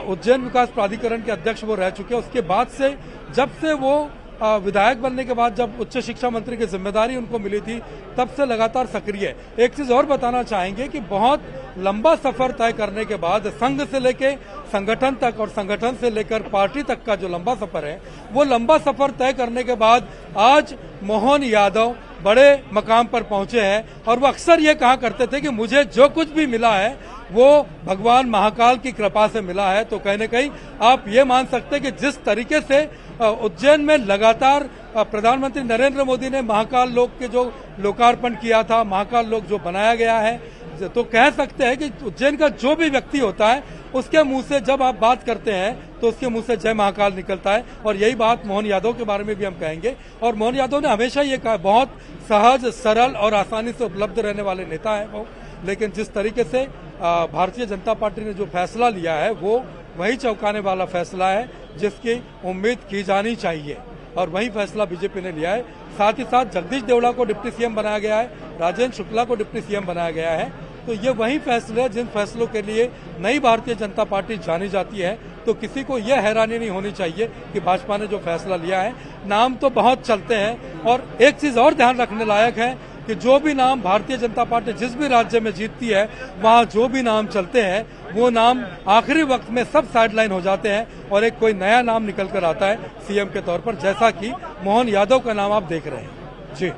उज्जैन विकास प्राधिकरण के अध्यक्ष वो रह चुके हैं। उसके बाद से जब से वो विधायक बनने के बाद जब उच्च शिक्षा मंत्री की जिम्मेदारी उनको मिली थी तब से लगातार सक्रिय है। एक चीज और बताना चाहेंगे कि बहुत लंबा सफर तय करने के बाद संघ से लेकर संगठन तक और संगठन से लेकर पार्टी तक का जो लंबा सफर है वो लंबा सफर तय करने के बाद आज मोहन यादव बड़े मकाम पर पहुंचे हैं। और वो अक्सर ये कहा करते थे कि मुझे जो कुछ भी मिला है वो भगवान महाकाल की कृपा से मिला है। तो कहीं न कहीं आप ये मान सकते हैं कि जिस तरीके से उज्जैन में लगातार प्रधानमंत्री नरेंद्र मोदी ने महाकाल लोक के जो लोकार्पण किया था, महाकाल लोक जो बनाया गया है, तो कह सकते हैं कि उज्जैन का जो भी व्यक्ति होता है उसके मुंह से जब आप बात करते हैं तो उसके मुंह से जय महाकाल निकलता है। और यही बात मोहन यादव के बारे में भी हम कहेंगे। और मोहन यादव ने हमेशा ये कहा बहुत सहज, सरल और आसानी से उपलब्ध रहने वाले नेता है वो। लेकिन जिस तरीके से भारतीय जनता पार्टी ने जो फैसला लिया है वो वही चौंकाने वाला फैसला है जिसकी उम्मीद की जानी चाहिए, और वही फैसला बीजेपी ने लिया है। साथ ही साथ जगदीश देवड़ा को डिप्टी सीएम बनाया गया है, राजेंद्र शुक्ला को डिप्टी सीएम बनाया गया है। तो ये वही फैसले हैं जिन फैसलों के लिए नई भारतीय जनता पार्टी जानी जाती है। तो किसी को यह हैरानी नहीं होनी चाहिए कि भाजपा ने जो फैसला लिया है। नाम तो बहुत चलते हैं, और एक चीज और ध्यान रखने लायक है कि जो भी नाम भारतीय जनता पार्टी जिस भी राज्य में जीतती है वहां जो भी नाम चलते हैं वो नाम आखिरी वक्त में सब साइडलाइन हो जाते हैं और एक कोई नया नाम निकल कर आता है सीएम के तौर पर, जैसा कि मोहन यादव का नाम आप देख रहे हैं। जी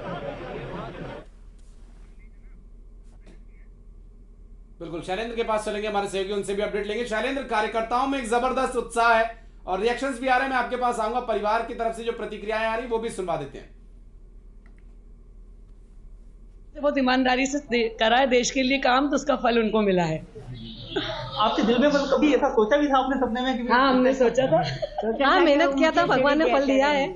बिल्कुल, शैलेंद्र के पास चलेंगे, हमारे सहयोगी उनसे भी अपडेट लेंगे। शैलेंद्र, कार्यकर्ताओं में एक जबरदस्त उत्साह है और रिएक्शंस भी आ रहे हैं। मैं आपके पास आऊंगा, परिवार की तरफ से जो प्रतिक्रियाएं आ रही वो भी सुनवा देते हैं। बहुत ईमानदारी से करा है देश के लिए काम, तो उसका फल उनको मिला है। आपके दिल में मतलब कभी ऐसा सोचा भी था अपने सपने में कि हाँ, हमने सोचा था। हाँ, मेहनत किया था, भगवान ने फल दिया है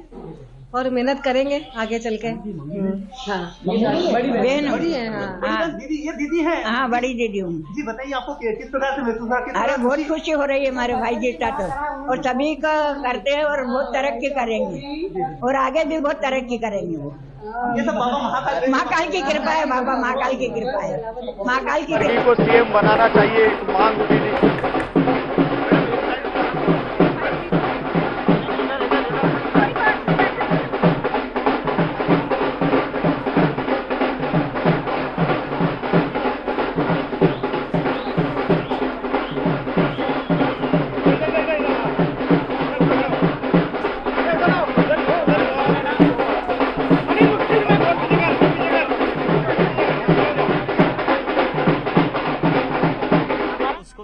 और मेहनत करेंगे आगे चल के। हाँ, बड़ी बहन है। हाँ, दीदी, ये दीदी है। हाँ, बड़ी दीदी हूँ। जी बताइए, आपको किस प्रकार से महसूस हुआ? अरे बहुत खुशी हो रही है हमारे भाई जीता तो, और सभी का करते हैं और बहुत तरक्की करेंगे और आगे भी बहुत तरक्की करेंगे वो। ये सब बाबा महाकाल की कृपा है, बाबा महाकाल की कृपा है, महाकाल की कृपा को सीएम बनाना चाहिए, मांग उठी।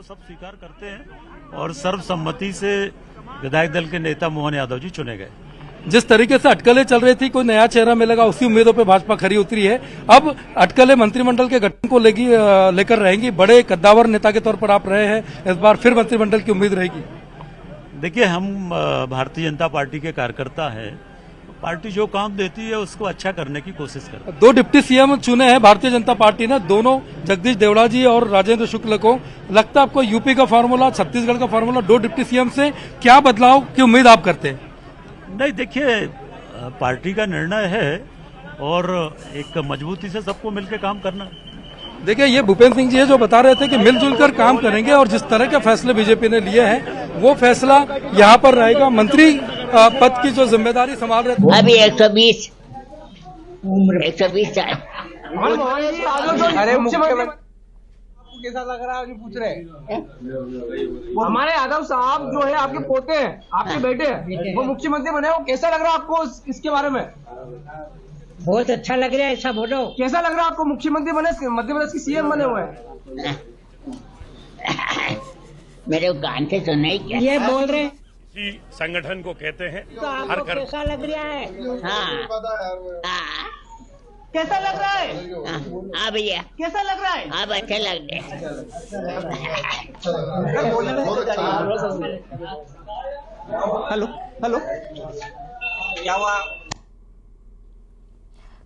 सब स्वीकार करते हैं और सर्वसम्मति से विधायक दल के नेता मोहन यादव जी चुने गए। जिस तरीके से अटकलें चल रही थी कोई नया चेहरा मिलेगा उसी उम्मीदों पे भाजपा खरी उतरी है। अब अटकलें मंत्रिमंडल के गठन को लेकर रहेंगी। बड़े कद्दावर नेता के तौर पर आप रहे हैं, इस बार फिर मंत्रिमंडल की उम्मीद रहेगी। देखिए, हम भारतीय जनता पार्टी के कार्यकर्ता हैं, पार्टी जो काम देती है उसको अच्छा करने की कोशिश करती है। 2 डिप्टी सीएम चुने हैं भारतीय जनता पार्टी ने, दोनों जगदीश देवड़ा जी और राजेंद्र शुक्ल को। लगता है आपको यूपी का फार्मूला, छत्तीसगढ़ का फार्मूला, 2 डिप्टी सीएम से क्या बदलाव की उम्मीद आप करते हैं? नहीं, देखिए, पार्टी का निर्णय है और एक मजबूती से सबको मिलकर काम करना। देखिए, ये भूपेंद्र सिंह जी है जो बता रहे थे कि मिलजुल कर काम करेंगे और जिस तरह के फैसले बीजेपी ने लिए हैं वो फैसला यहाँ पर रहेगा। मंत्री पद की जो जिम्मेदारी संभाल रहे थे अभी 120 साल। अरे मुख्यमंत्री कैसा लग रहा है जो पूछ रहे हैं? हमारे यादव साहब जो है आपके पोते हैं, आपके बेटे हैं, वो मुख्यमंत्री बने, वो कैसा लग रहा है आपको इसके बारे में? बहुत अच्छा लग रहा है, ऐसा बोलो। कैसा लग रहा है आपको मुख्यमंत्री बने, मध्य प्रदेश की सीएम बने हुए हैं? मेरे कान से सुना ही क्या ये बोल रहे हैं? संगठन को कहते हैं तो आपको कैसा लग रहा है? हाँ, कैसा लग रहा है? हाँ भैया, कैसा लग रहा है? अब अच्छा लग रहा है। हेलो, क्या हुआ?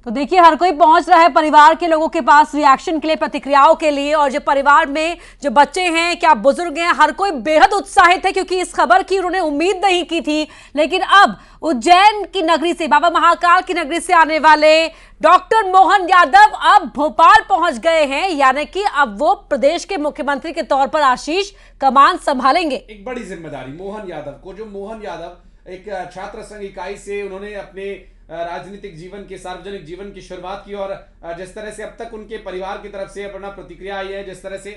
तो देखिए हर कोई पहुंच रहा है परिवार के लोगों के पास रिएक्शन के लिए, प्रतिक्रियाओं के लिए। और जो परिवार में जो बच्चे हैं, क्या बुजुर्ग हैं, हर कोई बेहद उत्साहित है क्योंकि इस खबर की उन्होंने उम्मीद नहीं की थी। लेकिन अब उज्जैन की नगरी से, बाबा महाकाल की नगरी से आने वाले डॉक्टर मोहन यादव अब भोपाल पहुंच गए हैं, यानी कि अब वो प्रदेश के मुख्यमंत्री के तौर पर आशीष कमान संभालेंगे। एक बड़ी जिम्मेदारी मोहन यादव को, जो मोहन यादव एक छात्र संघ इकाई से उन्होंने अपने राजनीतिक जीवन के, सार्वजनिक जीवन की शुरुआत की और जिस तरह से अब तक उनके परिवार की तरफ से अपना प्रतिक्रिया आई है, जिस तरह से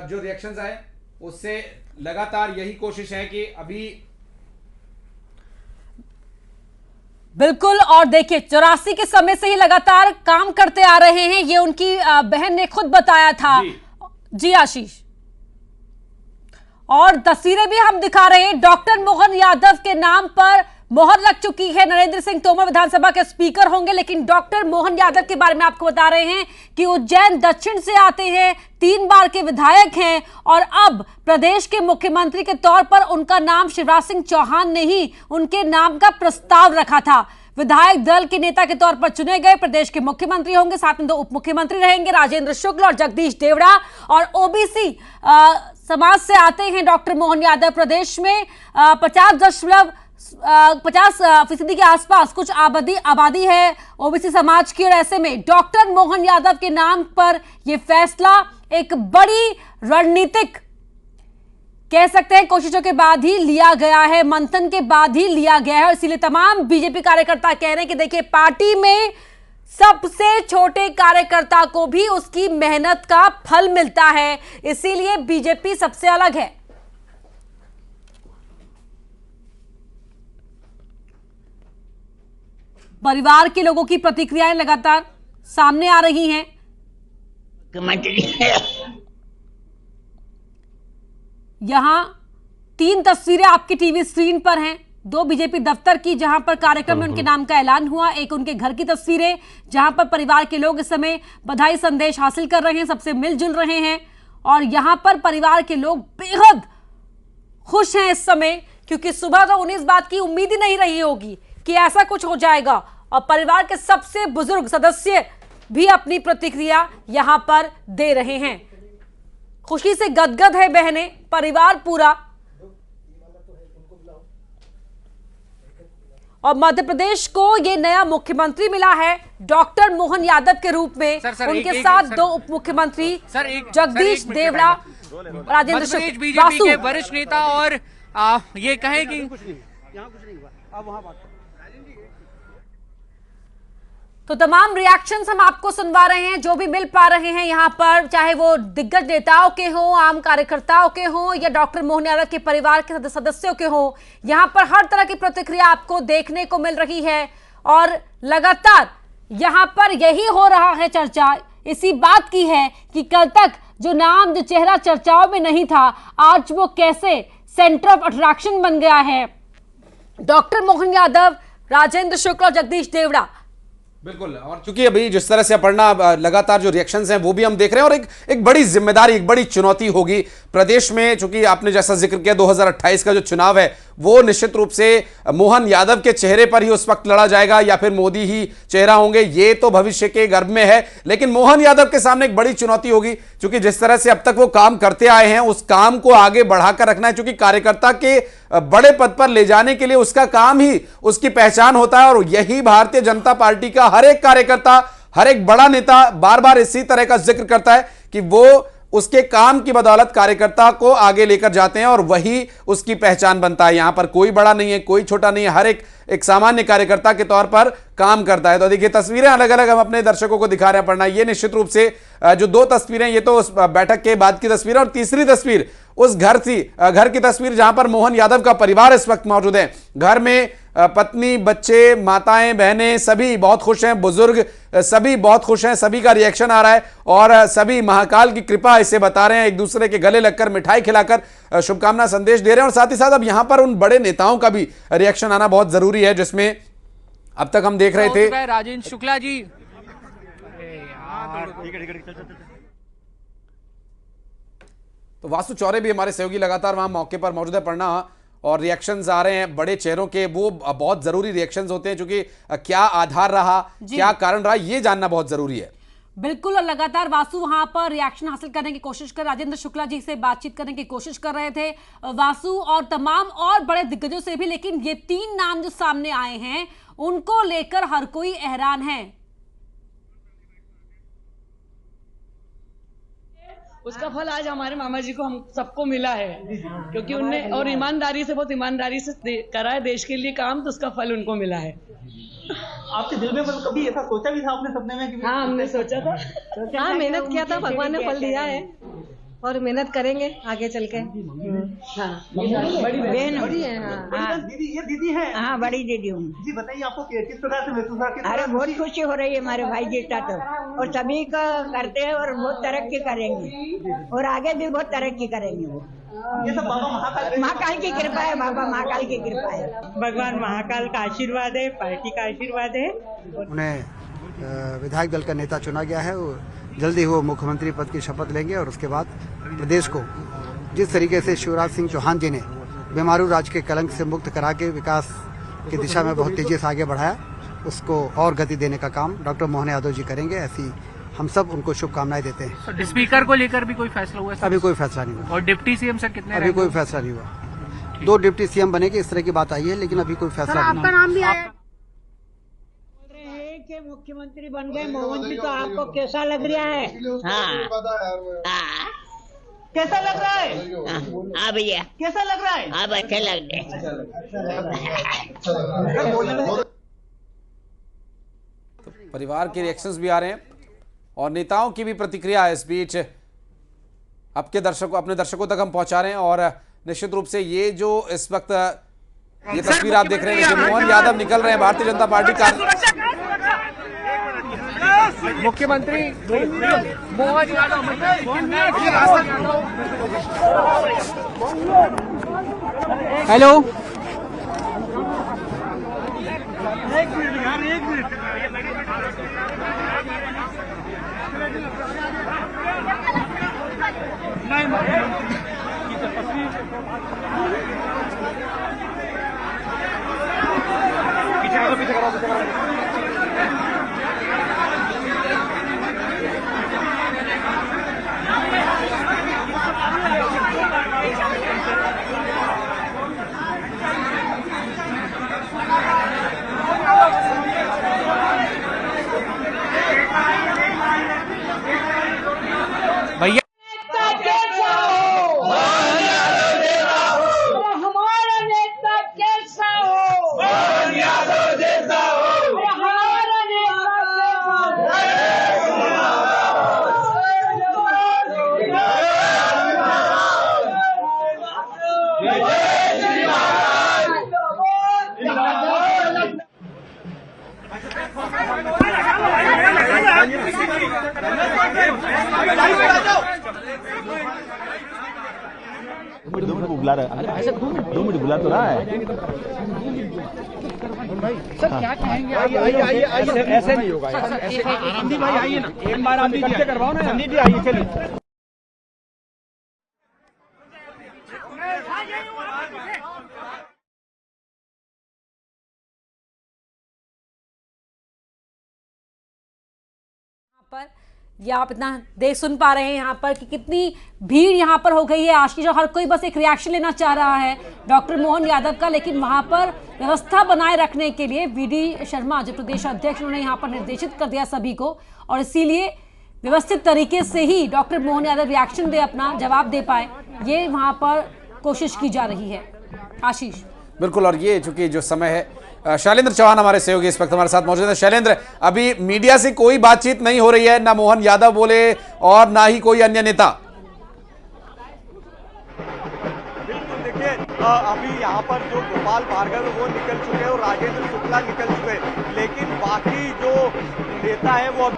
जो रिएक्शंस आए, उससे लगातार यही कोशिश है कि अभी बिल्कुल। और देखिए 84 के समय से ही लगातार काम करते आ रहे हैं, ये उनकी बहन ने खुद बताया था। जी आशीष, और तस्वीरें भी हम दिखा रहे हैं। डॉक्टर मोहन यादव के नाम पर मोहर लग चुकी है। नरेंद्र सिंह तोमर विधानसभा के स्पीकर होंगे, लेकिन डॉक्टर मोहन यादव के बारे में आपको बता रहे हैं कि उज्जैन दक्षिण से आते हैं, 3 बार के विधायक हैं और अब प्रदेश के मुख्यमंत्री के तौर पर उनका नाम शिवराज सिंह चौहान ने ही उनके नाम का प्रस्ताव रखा था। विधायक दल के नेता के तौर पर चुने गए, प्रदेश के मुख्यमंत्री होंगे, साथ में 2 उप मुख्यमंत्री रहेंगे, राजेंद्र शुक्ल और जगदीश देवड़ा। और ओबीसी समाज से आते हैं डॉक्टर मोहन यादव। प्रदेश में 50% के आसपास कुछ आबादी है ओबीसी समाज की, और ऐसे में डॉक्टर मोहन यादव के नाम पर यह फैसला एक बड़ी रणनीतिक, कह सकते हैं कोशिशों के बाद ही लिया गया है, मंथन के बाद ही लिया गया है। और इसीलिए तमाम बीजेपी कार्यकर्ता कह रहे हैं कि देखिए पार्टी में सबसे छोटे कार्यकर्ता को भी उसकी मेहनत का फल मिलता है, इसीलिए बीजेपी सबसे अलग है। परिवार के लोगों की प्रतिक्रियाएं लगातार सामने आ रही हैं। यहां 3 तस्वीरें आपकी टीवी स्क्रीन पर हैं, 2 बीजेपी दफ्तर की जहां पर कार्यक्रम में उनके नाम का ऐलान हुआ, एक उनके घर की तस्वीरें जहां पर परिवार के लोग इस समय बधाई संदेश हासिल कर रहे हैं, सबसे मिलजुल रहे हैं। और यहां पर परिवार के लोग बेहद खुश हैं इस समय, क्योंकि सुबह तो उन्हें इस बात की उम्मीद ही नहीं रही होगी कि ऐसा कुछ हो जाएगा। और परिवार के सबसे बुजुर्ग सदस्य भी अपनी प्रतिक्रिया यहां पर दे रहे हैं। खुशी से गदगद है बहनें, परिवार पूरा। और मध्य प्रदेश को ये नया मुख्यमंत्री मिला है डॉक्टर मोहन यादव के रूप में। उनके साथ 2 उप मुख्यमंत्री जगदीश देवड़ा, राजेंद्र शुक्ल, बीजेपी के वरिष्ठ नेता। और ये कहें कि तो तमाम रिएक्शंस हम आपको सुनवा रहे हैं, जो भी मिल पा रहे हैं यहाँ पर, चाहे वो दिग्गज नेताओं के हों, आम कार्यकर्ताओं के हों या डॉक्टर मोहन यादव के परिवार के सदस्यों के हों। यहाँ पर हर तरह की प्रतिक्रिया आपको देखने को मिल रही है। और लगातार यहाँ पर यही हो रहा है, चर्चा इसी बात की है कि कल तक जो नाम, जो चेहरा चर्चाओं में नहीं था, आज वो कैसे सेंटर ऑफ अट्रैक्शन बन गया है। डॉक्टर मोहन यादव, राजेंद्र शुक्ल और जगदीश देवड़ा। बिल्कुल। और चूंकि अभी जिस तरह से अपर्णा लगातार जो रिएक्शंस हैं वो भी हम देख रहे हैं, और एक बड़ी जिम्मेदारी, एक बड़ी चुनौती होगी प्रदेश में। चूंकि आपने जैसा जिक्र किया 2028 का जो चुनाव है वो निश्चित रूप से मोहन यादव के चेहरे पर ही उस वक्त लड़ा जाएगा या फिर मोदी ही चेहरा होंगे, ये तो भविष्य के गर्भ में है। लेकिन मोहन यादव के सामने एक बड़ी चुनौती होगी, क्योंकि जिस तरह से अब तक वो काम करते आए हैं उस काम को आगे बढ़ाकर रखना है। क्योंकि कार्यकर्ता के बड़े पद पर ले जाने के लिए उसका काम ही उसकी पहचान होता है, और यही भारतीय जनता पार्टी का हर एक कार्यकर्ता, हर एक बड़ा नेता बार बार इसी तरह का जिक्र करता है कि वो उसके काम की बदौलत कार्यकर्ता को आगे लेकर जाते हैं और वही उसकी पहचान बनता है। यहां पर कोई बड़ा नहीं है, कोई छोटा नहीं है, हर एक सामान्य कार्यकर्ता के तौर पर काम करता है। तो देखिए तस्वीरें अलग अलग हम अपने दर्शकों को दिखा रहे हैं पढ़ना। ये निश्चित रूप से जो 2 तस्वीरें, ये तो उस बैठक के बाद की तस्वीर है, और तीसरी तस्वीर उस घर की तस्वीर जहां पर मोहन यादव का परिवार इस वक्त मौजूद है। घर में पत्नी, बच्चे, माताएं, बहनें सभी बहुत खुश हैं, बुजुर्ग सभी बहुत खुश हैं, सभी का रिएक्शन आ रहा है और सभी महाकाल की कृपा इसे बता रहे हैं, एक दूसरे के गले लगकर मिठाई खिलाकर शुभकामना संदेश दे रहे हैं। और साथ ही साथ अब यहां पर उन बड़े नेताओं का भी रिएक्शन आना बहुत जरूरी है, जिसमें अब तक हम देख रहे थे राजेंद्र शुक्ला जी। तो वासु चौरे भी हमारे सहयोगी लगातार वहां मौके पर मौजूद है पढ़ना, और रिएक्शंस आ रहे हैं बड़े चेहरों के, वो बहुत जरूरी रिएक्शंस होते हैं, क्योंकि क्या आधार रहा, क्या कारण रहा, ये जानना बहुत जरूरी है। बिल्कुल, और लगातार वासु वहां पर रिएक्शन हासिल करने की कोशिश कर, राजेंद्र शुक्ला जी से बातचीत करने की कोशिश कर रहे थे वासु, और तमाम और बड़े दिग्गजों से भी, लेकिन ये 3 नाम जो सामने आए हैं उनको लेकर हर कोई हैरान है। उसका फल आज हमारे मामा जी को हम सबको मिला है, क्योंकि उनने और ईमानदारी से, बहुत ईमानदारी से करा है देश के लिए काम, तो उसका फल उनको मिला है। आपके दिल में मतलब कभी ऐसा सोचा भी था आपने सपने में कि? हाँ, हमने सोचा था। हाँ, मेहनत किया था, भगवान ने फल दिया है और मेहनत करेंगे आगे चल के। हाँ, बहन है। हाँ, दीदी, ये दीदी है? हाँ, बड़ी दीदी हूँ। जी बताइए, आपको किस प्रकार से महसूस हुआ? अरे बहुत खुशी हो रही है हमारे भाई जीता तो, और सभी का करते हैं और बहुत तरक्की करेंगे और आगे भी बहुत तरक्की करेंगे वो। ये सब बाबा महाकाल की कृपा है, बाबा महाकाल की कृपा है। भगवान महाकाल का आशीर्वाद है, पार्टी का आशीर्वाद है। उन्हें विधायक दल का नेता चुना गया है, जल्दी वो मुख्यमंत्री पद की शपथ लेंगे और उसके बाद प्रदेश को जिस तरीके से शिवराज सिंह चौहान जी ने बेमारू राज के कलंक से मुक्त करा के विकास की दिशा में बहुत तेजी से आगे बढ़ाया, उसको और गति देने का काम डॉक्टर मोहन यादव जी करेंगे, ऐसी हम सब उनको शुभकामनाएं देते हैं। स्पीकर को लेकर भी कोई फैसला हुआ है? अभी कोई फैसला नहीं हुआ। और डिप्टी सीएम सर कितने? अभी कोई फैसला नहीं हुआ। 2 डिप्टी सीएम बनेंगे, इस तरह की बात आई है, लेकिन अभी कोई फैसला नहीं। आपका नाम भी आया के मुख्यमंत्री बन गए मोहन जी, तो आपको कैसा लग रहा है? कैसा लग रहा है? हाँ भैया, कैसा लग रहा है? हाँ, अच्छे लग रहे। परिवार के रिएक्शंस भी आ रहे हैं और नेताओं की भी प्रतिक्रिया है। इस बीच अपने दर्शकों तक हम पहुंचा रहे हैं, और निश्चित रूप से ये जो इस वक्त ये तस्वीर आप देख रहे हैं, मोहन यादव निकल रहे हैं भारतीय जनता पार्टी का मुख्यमंत्री मोहन यादव। हेलो, भैया हमारा नेता कैसा हो? हमारा नेता दो मिनट बुला रहा है, 2 मिनट बुला तो रहा है। सर क्या कहेंगे? आइए, ऐसे नहीं होगा यार, ऐसे आरामदी भाई आइए ना, एक बार आप इकट्ठे करवाओ ना। संदीप जी आइए, चलिए। पर ये आप इतना देख सुन पा रहे हैं यहाँ पर कि कितनी भीड़ यहाँ पर हो गई है आशीष, और हर कोई बस एक रिएक्शन लेना चाह रहा है डॉक्टर मोहन यादव का, लेकिन वहाँ पर व्यवस्था बनाए रखने के लिए वीडी शर्मा जो प्रदेश अध्यक्ष, उन्होंने यहाँ पर निर्देशित कर दिया सभी को, और इसीलिए व्यवस्थित तरीके से ही डॉक्टर मोहन यादव रिएक्शन दे, अपना जवाब दे पाए, ये वहाँ पर कोशिश की जा रही है। आशीष बिल्कुल, और ये चूंकि जो समय है, शैलेंद्र चौहान हमारे सहयोगी इस वक्त हमारे साथ मौजूद है। शैलेंद्र, अभी मीडिया से कोई बातचीत नहीं हो रही है, ना मोहन यादव बोले और ना ही कोई अन्य नेता। बिल्कुल, देखिए अभी यहाँ पर जो गोपाल भार्गव वो निकल चुके हैं और राजेंद्र शुक्ला निकल चुके हैं, लेकिन बाकी जो नेता है वो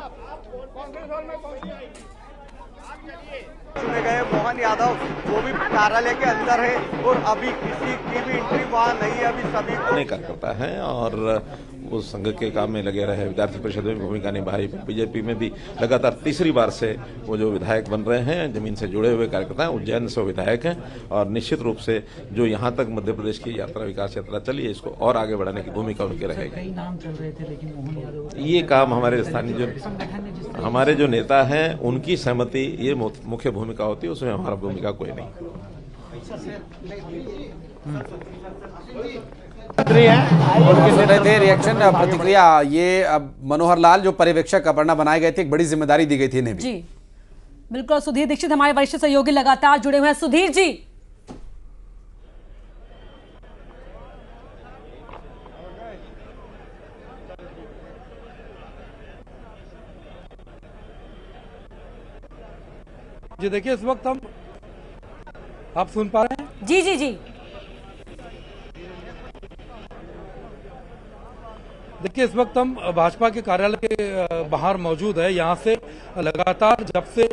चुने गए। मोहन यादव वो भी कार्यालय के अंदर है और अभी किसी की भी एंट्री वहाँ नहीं है, अभी सभी को कार्यकर्ता है और उस संघ के काम में लगे रहे, विद्यार्थी परिषद में भूमिका निभाई, बीजेपी में भी लगातार तीसरी बार से वो जो विधायक बन रहे हैं, जमीन से जुड़े हुए कार्यकर्ता हैं, उज्जैन से विधायक हैं और निश्चित रूप से जो यहाँ तक मध्य प्रदेश की यात्रा, विकास यात्रा चली है, इसको और आगे बढ़ाने की भूमिका उनकी रहेगी। कई नाम चल रहे थे लेकिन मोहन यादव ये काम हमारे स्थानीय हमारे जो नेता हैं उनकी सहमति ये मुख्य भूमिका होती है, उसमें हमारा भूमिका कोई नहीं। रिएक्शन प्रतिक्रिया ये अब मनोहर लाल जो पर्यवेक्षक अपर्णा बनाए गए थे, एक बड़ी जिम्मेदारी दी गई थी इन्हें भी। जी बिल्कुल। सुधीर दीक्षित हमारे वरिष्ठ सहयोगी लगातार जुड़े हुए हैं। सुधीर जी, जी देखिए, इस वक्त हम आप सुन पा रहे हैं? जी जी जी। देखिए, इस वक्त हम भाजपा के कार्यालय के बाहर मौजूद है। यहाँ से लगातार जब से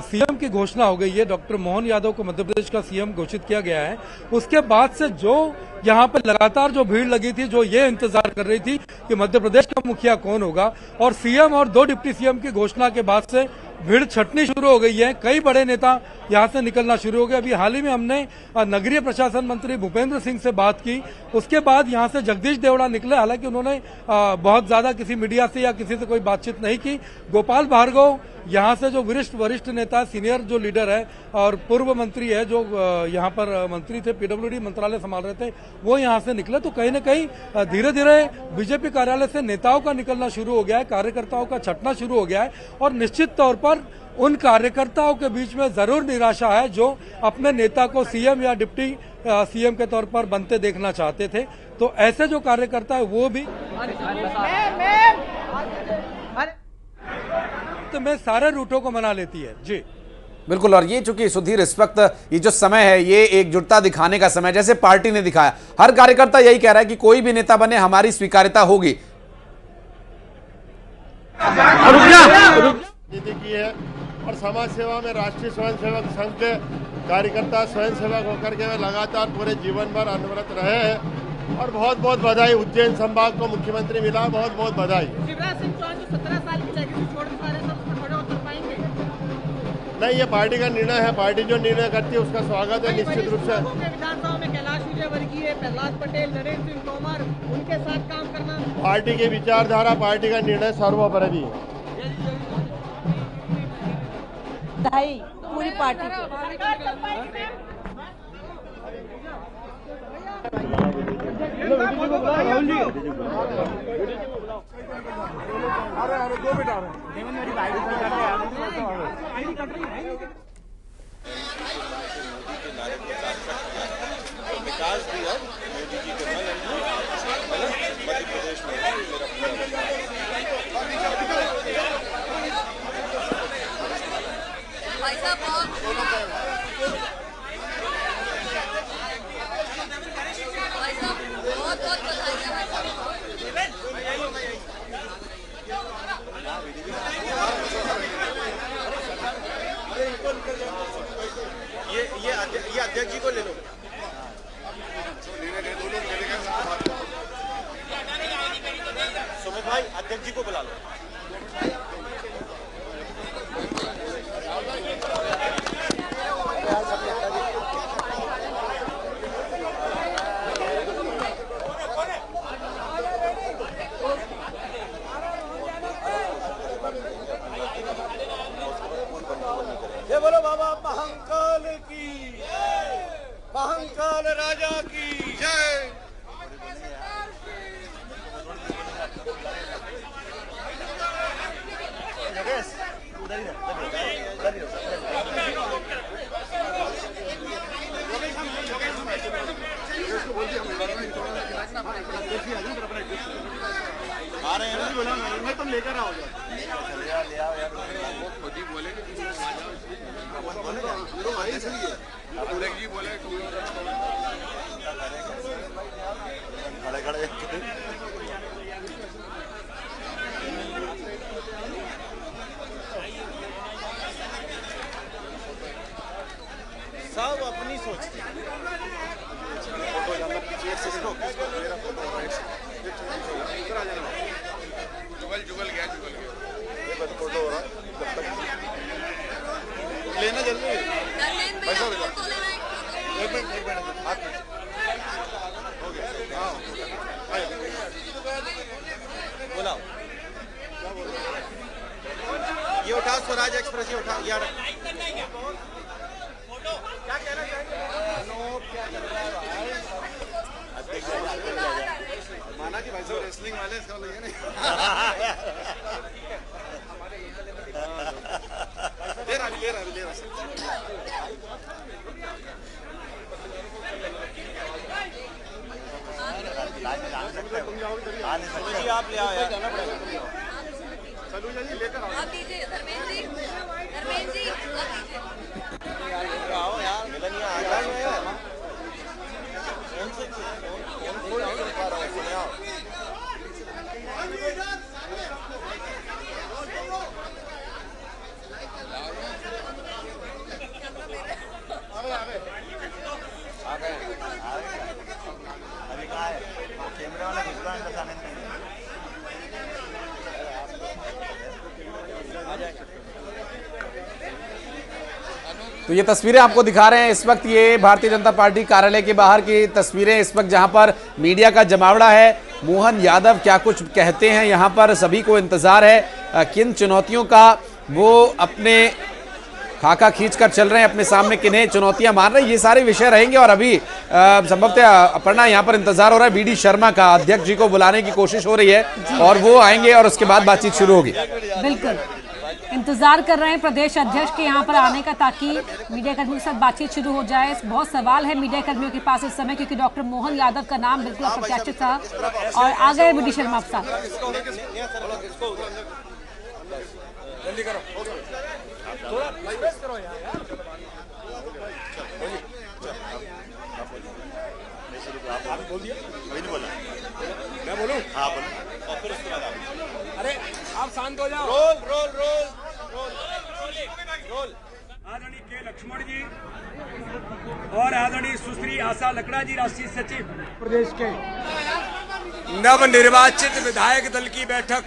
सीएम की घोषणा हो गई है, डॉक्टर मोहन यादव को मध्य प्रदेश का सीएम घोषित किया गया है, उसके बाद से जो यहाँ पर लगातार जो भीड़ लगी थी, जो ये इंतजार कर रही थी कि मध्य प्रदेश का मुखिया कौन होगा, और सीएम और 2 डिप्टी सीएम की घोषणा के बाद से भीड़ छटनी शुरू हो गई है। कई बड़े नेता यहाँ से निकलना शुरू हो गए। अभी हाल ही में हमने नगरीय प्रशासन मंत्री भूपेंद्र सिंह से बात की, उसके बाद यहाँ से जगदीश देवड़ा निकले। हालांकि उन्होंने बहुत ज्यादा किसी मीडिया से या किसी से कोई बातचीत नहीं की। गोपाल भार्गव यहाँ से जो वरिष्ठ नेता, सीनियर जो लीडर है और पूर्व मंत्री है, जो यहाँ पर मंत्री थे, पीडब्ल्यूडी मंत्रालय संभाल रहे थे, वो यहाँ से निकले। तो कहीं न कहीं धीरे धीरे बीजेपी कार्यालय से नेताओं का निकलना शुरू हो गया है, कार्यकर्ताओं का छटना शुरू हो गया है। और निश्चित तौर पर उन कार्यकर्ताओं के बीच में जरूर निराशा है जो अपने नेता को सीएम या डिप्टी सीएम के तौर पर बनते देखना चाहते थे। तो ऐसे जो कार्यकर्ता है वो भी तो मैं सारे रूटों को मना लेती है। जी बिल्कुल। और ये चूंकि सुधीर इस वक्त ये जो समय है, ये एकजुटता दिखाने का समय, जैसे पार्टी ने दिखाया, हर कार्यकर्ता यही कह रहा है कि कोई भी नेता बने, हमारी स्वीकार्यता होगी। की है और समाज सेवा में राष्ट्रीय स्वयंसेवक संघ के कार्यकर्ता स्वयंसेवक होकर के लगातार पूरे जीवन भर अनवरत रहे हैं और बहुत बहुत बधाई। उज्जैन संभाग को मुख्यमंत्री मिला, बहुत बहुत बधाई। शिवराज सिंह चौहान जो 17 साल की लेगेसी छोड़ पा रहे हैं, तो थोड़े उतर पाएंगे? नहीं, ये पार्टी का निर्णय है, पार्टी जो निर्णय करती है उसका स्वागत है निश्चित रूप से। विधानसभा में कैलाश विजयवर्गीय, प्रहलाद पटेल, नरेंद्र सिंह तोमर, उनके साथ काम करना, पार्टी की विचारधारा, पार्टी का निर्णय सर्वोपरि है। पूरी पार्टी को विकास भी है मोदी जी के मध्य प्रदेश में ये अध्यक्ष जी को ले लो। सुमित भाई, अध्यक्ष जी को बुला लो। ये बोलो बाबा महाकाल की, महाकाल राजा की जय। आ रहे हैं, मैं तुम लेकर आओ। ले आओ यार, वो खुद ही बोले कि तुम आ जाओ, जी बोले खड़े खड़े। सब अपनी सोचते हैं। जुगल गया फोटो हो रहा लेना जल्दी पैसा एक मिनट हाथ में हो गया। हाँ बोला ये उठा स्वराज एक्सप्रेस ये उठा यार क्या कहना माना कि भाई साहब रेसलिंग वाले इसका लगे नहीं ले रहा आप ले आओ यार जी लेकर आओ धर्मेंद्र जी आओ यार मिलन आ जाए अभी कहाँ है कैमरे वाला भिजवा बताने तो ये तस्वीरें आपको दिखा रहे हैं इस वक्त, ये भारतीय जनता पार्टी कार्यालय के बाहर की तस्वीरें इस वक्त, जहां पर मीडिया का जमावड़ा है। मोहन यादव क्या कुछ कहते हैं, यहां पर सभी को इंतजार है किन चुनौतियों का वो अपने खाका खींचकर चल रहे हैं, अपने सामने किन्हें चुनौतियां मान रहे हैं, ये सारे विषय रहेंगे। और अभी संभवतः अपर्णा यहाँ पर इंतजार हो रहा है बीडी शर्मा का, अध्यक्ष जी को बुलाने की कोशिश हो रही है और वो आएंगे और उसके बाद बातचीत शुरू होगी। बिल्कुल इंतजार कर रहे हैं प्रदेश अध्यक्ष के यहाँ पर आने का, ताकि मीडिया कर्मियों के साथ बातचीत शुरू हो जाए। बहुत सवाल है मीडिया कर्मियों के पास इस समय, क्योंकि डॉक्टर मोहन यादव का नाम बिल्कुल अप्रत्याशित था और आ गए बीडी शर्मा के साथ। मैं बोलूं? हाँ बोलो। और फिर उसके बाद अरे आप शांत हो जाओ। रोल रोल रोल रोल रोल। आदरणीय के लक्ष्मण जी और आदरणीय सुश्री आशा लकड़ा जी, राष्ट्रीय सचिव प्रदेश के नवनिर्वाचित विधायक दल की बैठक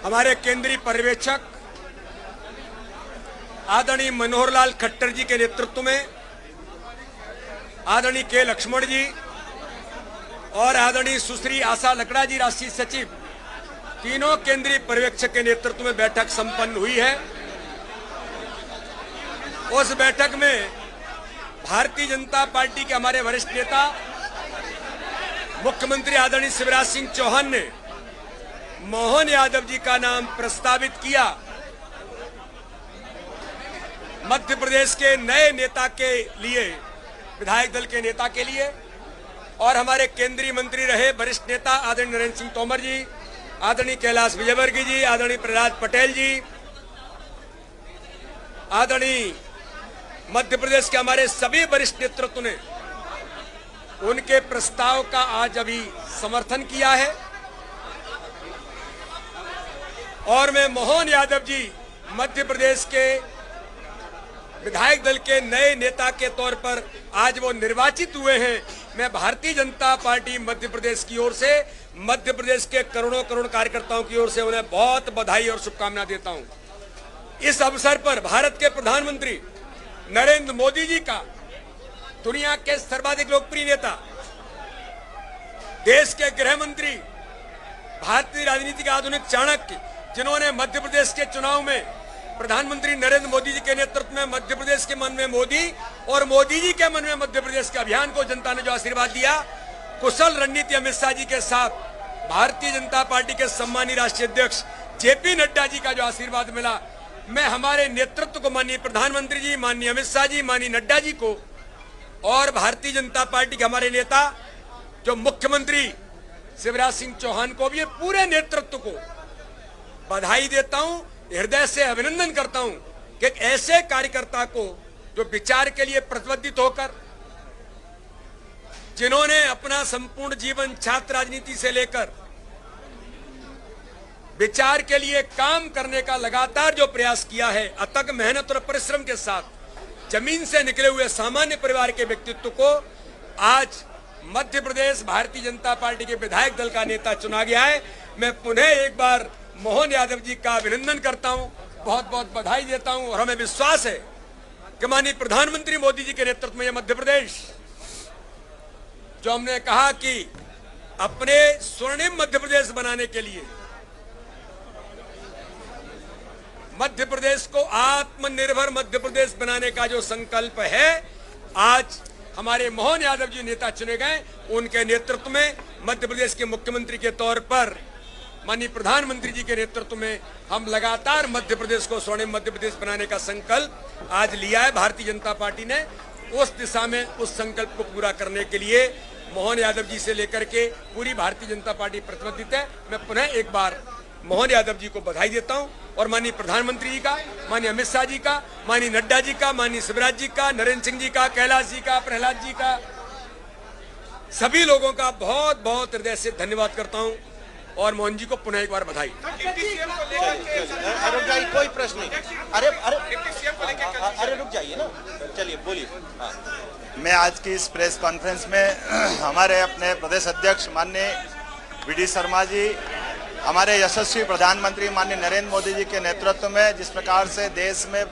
हमारे केंद्रीय पर्यवेक्षक आदरणीय मनोहर लाल खट्टर जी के नेतृत्व में आदरणीय के लक्ष्मण जी और आदरणीय सुश्री आशा लकड़ा जी, राष्ट्रीय सचिव, तीनों केंद्रीय पर्यवेक्षक के नेतृत्व में बैठक संपन्न हुई है। उस बैठक में भारतीय जनता पार्टी के हमारे वरिष्ठ नेता मुख्यमंत्री आदरणीय शिवराज सिंह चौहान ने मोहन यादव जी का नाम प्रस्तावित किया मध्य प्रदेश के नए नेता के लिए, विधायक दल के नेता के लिए। और हमारे केंद्रीय मंत्री रहे वरिष्ठ नेता आदरणीय नरेंद्र सिंह तोमर जी, आदरणीय कैलाश विजयवर्गीय जी, आदरणीय प्रहलाद पटेल जी, आदरणीय मध्य प्रदेश के हमारे सभी वरिष्ठ नेतृत्व ने उनके प्रस्ताव का आज अभी समर्थन किया है। और मैं मोहन यादव जी मध्य प्रदेश के विधायक दल के नए नेता के तौर पर आज वो निर्वाचित हुए हैं। मैं भारतीय जनता पार्टी मध्य प्रदेश की ओर से, मध्य प्रदेश के करोड़ों करोड़ कार्यकर्ताओं की ओर से उन्हें बहुत बधाई और शुभकामना देता हूं। इस अवसर पर भारत के प्रधानमंत्री नरेंद्र मोदी जी का, दुनिया के सर्वाधिक लोकप्रिय नेता, देश के गृह मंत्री, भारतीय राजनीति के आधुनिक चाणक्य, जिन्होंने मध्य प्रदेश के चुनाव में प्रधानमंत्री नरेंद्र मोदी जी के नेतृत्व में मध्य प्रदेश के मन में मोदी और मोदी जी के मन में मध्य प्रदेश के अभियान को जनता ने जो आशीर्वाद दिया, कुशल रणनीति अमित शाह जी के साथ भारतीय जनता पार्टी के सम्मानीय राष्ट्रीय अध्यक्ष जेपी नड्डा जी का जो आशीर्वाद मिला, मैं हमारे नेतृत्व को, माननीय प्रधानमंत्री जी, माननीय अमित शाह जी, माननीय नड्डा जी को और भारतीय जनता पार्टी के हमारे नेता जो मुख्यमंत्री शिवराज सिंह चौहान को भी, पूरे नेतृत्व को बधाई देता हूं, हृदय से अभिनंदन करता हूं कि एक ऐसे कार्यकर्ता को जो विचार के लिए प्रतिबद्ध होकर, जिन्होंने अपना संपूर्ण जीवन छात्र राजनीति से लेकर विचार के लिए काम करने का लगातार जो प्रयास किया है, अथक मेहनत और परिश्रम के साथ जमीन से निकले हुए सामान्य परिवार के व्यक्तित्व को आज मध्य प्रदेश भारतीय जनता पार्टी के विधायक दल का नेता चुना गया है। मैं पुनः एक बार मोहन यादव जी का अभिनंदन करता हूं, बहुत बहुत बधाई देता हूं और हमें विश्वास है कि माननीय प्रधानमंत्री मोदी जी के नेतृत्व में यह मध्य प्रदेश, जो हमने कहा कि अपने स्वर्णिम मध्य प्रदेश बनाने के लिए, मध्य प्रदेश को आत्मनिर्भर मध्य प्रदेश बनाने का जो संकल्प है, आज हमारे मोहन यादव जी नेता चुने गए। उनके नेतृत्व में मध्य प्रदेश के मुख्यमंत्री के तौर पर माननीय प्रधानमंत्री जी के नेतृत्व में हम लगातार मध्य प्रदेश को स्वर्णिम मध्य प्रदेश बनाने का संकल्प आज लिया है भारतीय जनता पार्टी ने। उस दिशा में उस संकल्प को पूरा करने के लिए मोहन यादव जी से लेकर के पूरी भारतीय जनता पार्टी प्रतिबद्ध है। मैं पुनः एक बार मोहन यादव जी को बधाई देता हूं और माननीय प्रधानमंत्री जी का, माननीय अमित शाह जी का, माननीय नड्डा जी का, माननीय शिवराज जी का, नरेंद्र सिंह जी का, कैलाश जी का, प्रहलाद जी का, सभी लोगों का बहुत बहुत हृदय से धन्यवाद करता हूं और मोहन जी को पुनः एक बार बधाई। रुक जाइए, कोई प्रश्न नहीं। अरे रुक जाइए ना, चलिए बोलिए। मैं आज की इस प्रेस कॉन्फ्रेंस में हमारे अपने प्रदेश अध्यक्ष माननीय वी.डी. शर्मा जी, हमारे यशस्वी प्रधानमंत्री माननीय नरेंद्र मोदी जी के नेतृत्व में जिस प्रकार से देश में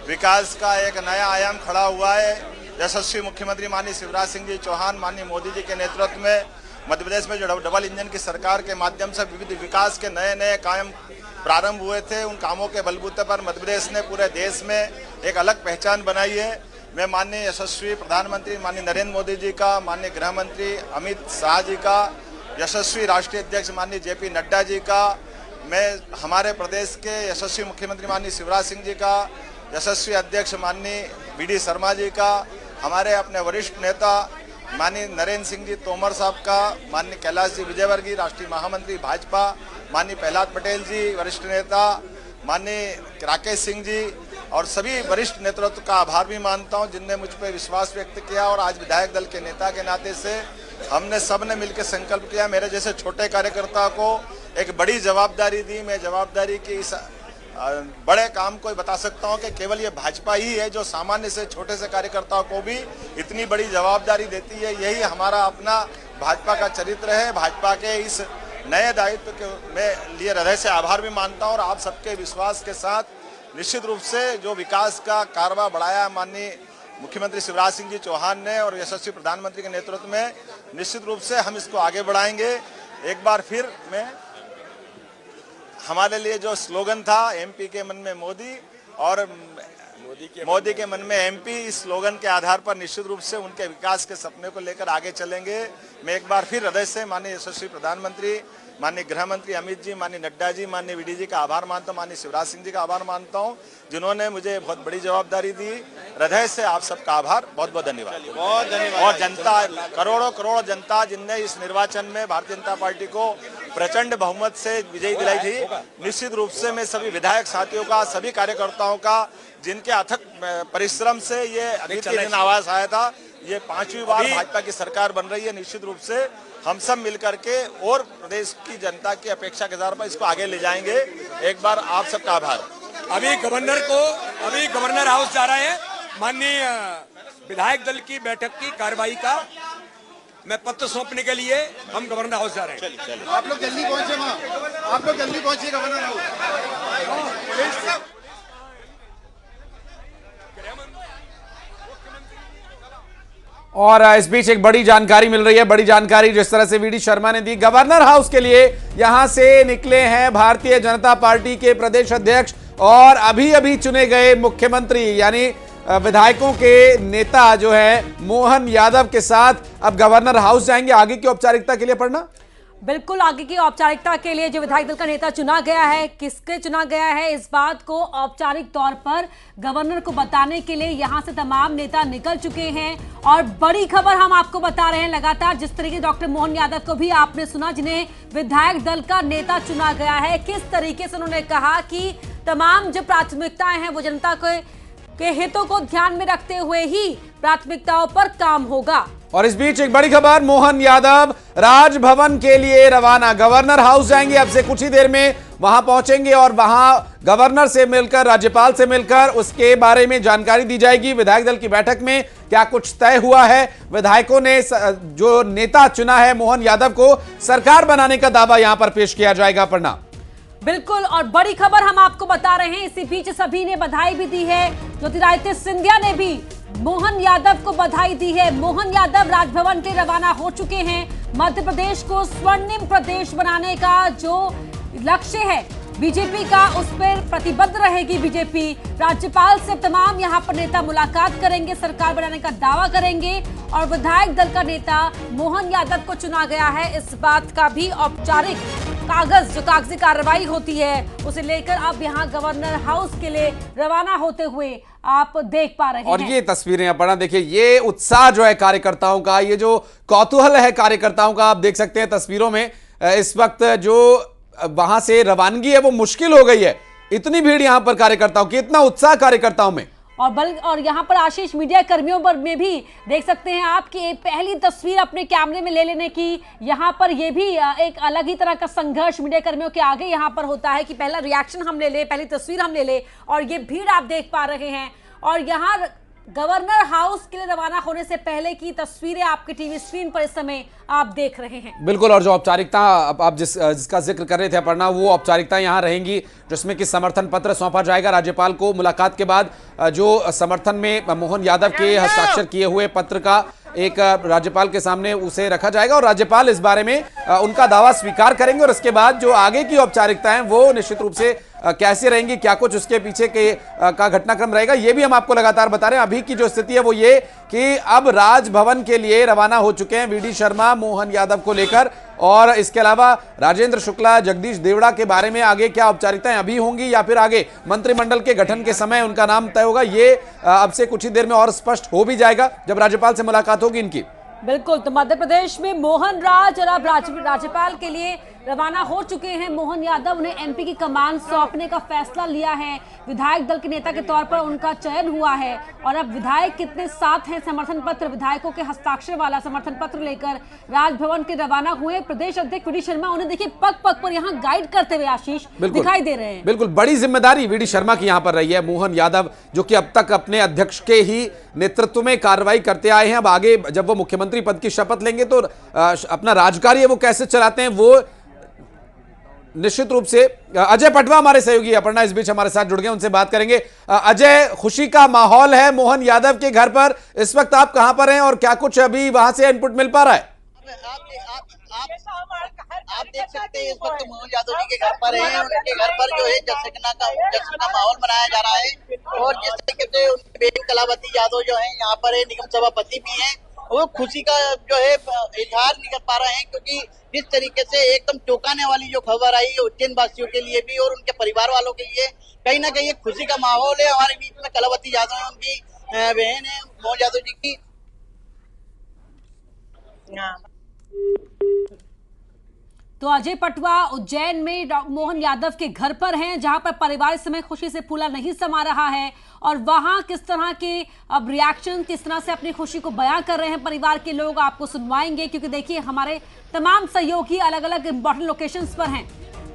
विकास का एक नया आयाम खड़ा हुआ है, यशस्वी मुख्यमंत्री माननीय शिवराज सिंह जी चौहान माननीय मोदी जी के नेतृत्व में मध्य प्रदेश में जो डबल इंजन की सरकार के माध्यम से विविध विकास के नए नए काम प्रारंभ हुए थे, उन कामों के बलबूते पर मध्य प्रदेश ने पूरे देश में एक अलग पहचान बनाई है। मैं माननीय यशस्वी प्रधानमंत्री माननीय नरेंद्र मोदी जी का, माननीय गृह मंत्री अमित शाह जी का, यशस्वी राष्ट्रीय अध्यक्ष माननीय जे.पी. नड्डा जी का, मैं हमारे प्रदेश के यशस्वी मुख्यमंत्री माननीय शिवराज सिंह जी का, यशस्वी अध्यक्ष माननीय वी.डी. शर्मा जी का, हमारे अपने वरिष्ठ नेता माननीय नरेंद्र सिंह जी तोमर साहब का, माननीय कैलाश जी विजयवर्गीय राष्ट्रीय महामंत्री भाजपा, माननीय प्रहलाद पटेल जी वरिष्ठ नेता, माननीय राकेश सिंह जी और सभी वरिष्ठ नेतृत्व का आभार भी मानता हूं, जिनने मुझ पर विश्वास व्यक्त किया और आज विधायक दल के नेता के नाते से हमने सबने मिलकर संकल्प किया, मेरे जैसे छोटे कार्यकर्ता को एक बड़ी जवाबदारी दी। मैं जवाबदारी की इस बड़े काम को बता सकता हूं कि केवल ये भाजपा ही है जो सामान्य से छोटे से कार्यकर्ताओं को भी इतनी बड़ी जवाबदारी देती है। यही हमारा अपना भाजपा का चरित्र है। भाजपा के इस नए दायित्व के मैं लिए हृदय से आभार भी मानता हूं और आप सबके विश्वास के साथ निश्चित रूप से जो विकास का कारवा बढ़ाया माननीय मुख्यमंत्री शिवराज सिंह जी चौहान ने और यशस्वी प्रधानमंत्री के नेतृत्व में, निश्चित रूप से हम इसको आगे बढ़ाएंगे। एक बार फिर मैं हमारे लिए जो स्लोगन था एमपी के मन में मोदी और मोदी के मन में एमपी, इस स्लोगन के आधार पर निश्चित रूप से उनके विकास के सपने को लेकर आगे चलेंगे। मैं एक बार फिर हृदय से माननीय यशस्वी प्रधानमंत्री माननीय गृह मंत्री अमित जी, माननीय नड्डा जी, माननीय वी.डी. जी का आभार मानता हूँ, माननीय शिवराज सिंह जी का आभार मानता हूँ, जिन्होंने मुझे बहुत बड़ी जवाबदारी दी। हृदय से आप सबका आभार, बहुत बहुत धन्यवाद। बहुत धन्यवाद। और जनता, करोड़ों करोड़ जनता जिनने इस निर्वाचन में भारतीय जनता पार्टी को प्रचंड बहुमत से विजयी दिलाई थी, निश्चित रूप से मैं सभी विधायक साथियों का, सभी कार्यकर्ताओं का, जिनके अथक परिश्रम से ये नित्य आवाज आया था, ये 5वीं बार भाजपा की सरकार बन रही है। निश्चित रूप से हम सब मिलकर के और प्रदेश की जनता की अपेक्षा के आधार पर इसको आगे ले जाएंगे। एक बार आप सबका आभार। अभी गवर्नर हाउस जा रहे हैं, माननीय विधायक दल की बैठक की कार्रवाई का मैं पत्र सौंपने के लिए हम गवर्नर हाउस जा रहे हैं। चलिए आप लोग जल्दी पहुंचे वहाँ, आप लोग जल्दी पहुंचिए गवर्नर हाउस। और इस बीच एक बड़ी जानकारी मिल रही है, बड़ी जानकारी जिस तरह से वी.डी. शर्मा ने दी। गवर्नर हाउस के लिए यहां से निकले हैं भारतीय जनता पार्टी के प्रदेश अध्यक्ष और अभी अभी चुने गए मुख्यमंत्री यानी विधायकों के नेता जो है मोहन यादव के साथ अब गवर्नर हाउस जाएंगे आगे की औपचारिकता के लिए। पढ़ना बिल्कुल आगे की औपचारिकता के लिए जो विधायक दल का नेता चुना गया है, किसके चुना गया है, इस बात को औपचारिक तौर पर गवर्नर को बताने के लिए यहां से तमाम नेता निकल चुके हैं। और बड़ी खबर हम आपको बता रहे हैं लगातार, जिस तरीके डॉक्टर मोहन यादव को भी आपने सुना, जिन्हें विधायक दल का नेता चुना गया है, किस तरीके से उन्होंने कहा कि तमाम जो प्राथमिकताएं हैं वो जनता के हितों को ध्यान में रखते हुए ही प्राथमिकताओं पर काम होगा। और इस बीच एक बड़ी खबर, मोहन यादव राजभवन के लिए रवाना। गवर्नर हाउस जाएंगे, अब से कुछ ही देर में वहां पहुंचेंगे और वहां गवर्नर से मिलकर, राज्यपाल से मिलकर उसके बारे में जानकारी दी जाएगी। विधायक दल की बैठक में क्या कुछ तय हुआ है, विधायकों ने जो नेता चुना है मोहन यादव को, सरकार बनाने का दावा यहां पर पेश किया जाएगा। अपर्णा, बिल्कुल, और बड़ी खबर हम आपको बता रहे हैं, इसी बीच सभी ने बधाई भी दी है। ज्योतिरादित्य सिंधिया ने भी मोहन यादव को बधाई दी है। मोहन यादव राजभवन के रवाना हो चुके हैं। मध्य प्रदेश को स्वर्णिम प्रदेश बनाने का जो लक्ष्य है बीजेपी का, उस पर प्रतिबद्ध रहेगी बीजेपी। राज्यपाल से तमाम यहां पर नेता मुलाकात करेंगे, सरकार बनाने का दावा करेंगे और विधायक दल का नेता मोहन यादव को चुना गया है, इस बात का भी औपचारिक कागज, जो कागजी कार्रवाई होती है, उसे लेकर अब यहां गवर्नर हाउस के लिए रवाना होते हुए आप देख पा रहे हैं। और ये तस्वीरें अपना देखिए, ये उत्साह जो है कार्यकर्ताओं का, ये जो कौतूहल है कार्यकर्ताओं का, आप देख सकते हैं तस्वीरों में। इस वक्त जो वहां से रवानगी है वो मुश्किल हो गई है, इतनी भीड़ यहां पर कार्यकर्ताओं की, इतना उत्साह कार्यकर्ताओं में। और यहाँ पर आशीष, मीडिया कर्मियों पर में भी देख सकते हैं आपकी पहली तस्वीर अपने कैमरे में ले लेने की। यहाँ पर ये भी एक अलग ही तरह का संघर्ष मीडिया कर्मियों के आगे यहाँ पर होता है कि पहला रिएक्शन हम ले ले, पहली तस्वीर हम ले ले, और ये भीड़ आप देख पा रहे हैं। और यहाँ गवर्नर हाउस के लिए रवाना होने से पहले की तस्वीरें आपके टीवी स्क्रीन पर इस समय आप देख रहे हैं। बिल्कुल, और जो औपचारिकता आप जिसका जिक्र कर रहे थे अपर्णा, वो औपचारिकता यहाँ रहेंगी, जिसमें कि समर्थन पत्र सौंपा जाएगा राज्यपाल को। मुलाकात के बाद जो समर्थन में मोहन यादव के हस्ताक्षर किए हुए पत्र का एक राज्यपाल के सामने उसे रखा जाएगा और राज्यपाल इस बारे में उनका दावा स्वीकार करेंगे। और इसके बाद जो आगे की औपचारिकताएं वो निश्चित रूप से कैसे रहेंगी, क्या कुछ उसके पीछे का घटनाक्रम रहेगा, ये भी हम आपको लगातार बता रहे हैं। अभी की जो स्थिति है वो ये कि अब राजभवन के लिए रवाना हो चुके हैं वी.डी. शर्मा मोहन यादव को लेकर, और इसके अलावा राजेंद्र शुक्ला, जगदीश देवड़ा के बारे में आगे क्या औपचारिकताएं अभी होंगी या फिर आगे मंत्रिमंडल के गठन के समय उनका नाम तय होगा, ये अब से कुछ ही देर में और स्पष्ट हो भी जाएगा जब राज्यपाल से मुलाकात होगी इनकी। बिल्कुल, तो मध्य प्रदेश में मोहन राज और अब राज्यपाल के लिए रवाना हो चुके हैं मोहन यादव। उन्हें एमपी की कमान सौंपने का फैसला लिया है। विधायक दल के नेता के तौर पर उनका चयन हुआ है और अब विधायक कितने साथ हैं, समर्थन पत्र, विधायकों के हस्ताक्षर वाला समर्थन पत्र लेकर राजभवन के रवाना हुए। प्रदेश अध्यक्ष वी.डी. शर्मा उन्हें देखिए पग पग पर यहाँ गाइड करते हुए आशीष दिखाई दे रहे हैं। बिल्कुल, बड़ी जिम्मेदारी वी.डी. शर्मा की यहाँ पर रही है। मोहन यादव जो कि अब तक अपने अध्यक्ष के ही नेतृत्व में कार्रवाई करते आए हैं, अब आगे जब वो मुख्यमंत्री पद की शपथ लेंगे तो अपना राजकार्य वो कैसे चलाते हैं, वो निश्चित रूप से। अजय पटवा हमारे सहयोगी अपर्णा इस बीच हमारे साथ जुड़ गए, उनसे बात करेंगे। अजय, खुशी का माहौल है मोहन यादव के घर पर, इस वक्त आप कहां पर हैं और क्या कुछ अभी वहां से इनपुट मिल पा रहा है? आप देख सकते हैं इस वक्त मोहन यादव जी के घर पर हैं। उनके घर पर जो है जश्न का माहौल मनाया जा रहा है और जिस तरीके से उनकी बेटी कलावती यादव जो है यहाँ पर निगम सभापति भी हैं, वो खुशी का जो है इजहार नहीं कर पा रहे हैं, क्योंकि जिस तरीके से एकदम चौंकाने वाली जो खबर आई है उज्जैन वासियों के लिए भी और उनके परिवार वालों के लिए, कहीं ना कहीं एक खुशी का माहौल है। हमारे बीच में कलावती यादव है, उनकी बहन है मोहन यादव जी की। तो अजय पटवा उज्जैन में मोहन यादव के घर पर हैं, जहां पर परिवार इस समय खुशी से फूला नहीं समा रहा है और वहां किस तरह के अब रिएक्शन, किस तरह से अपनी खुशी को बयां कर रहे हैं परिवार के लोग, आपको सुनवाएंगे, क्योंकि देखिए हमारे तमाम सहयोगी अलग अलग इंपॉर्टेंट लोकेशंस पर हैं।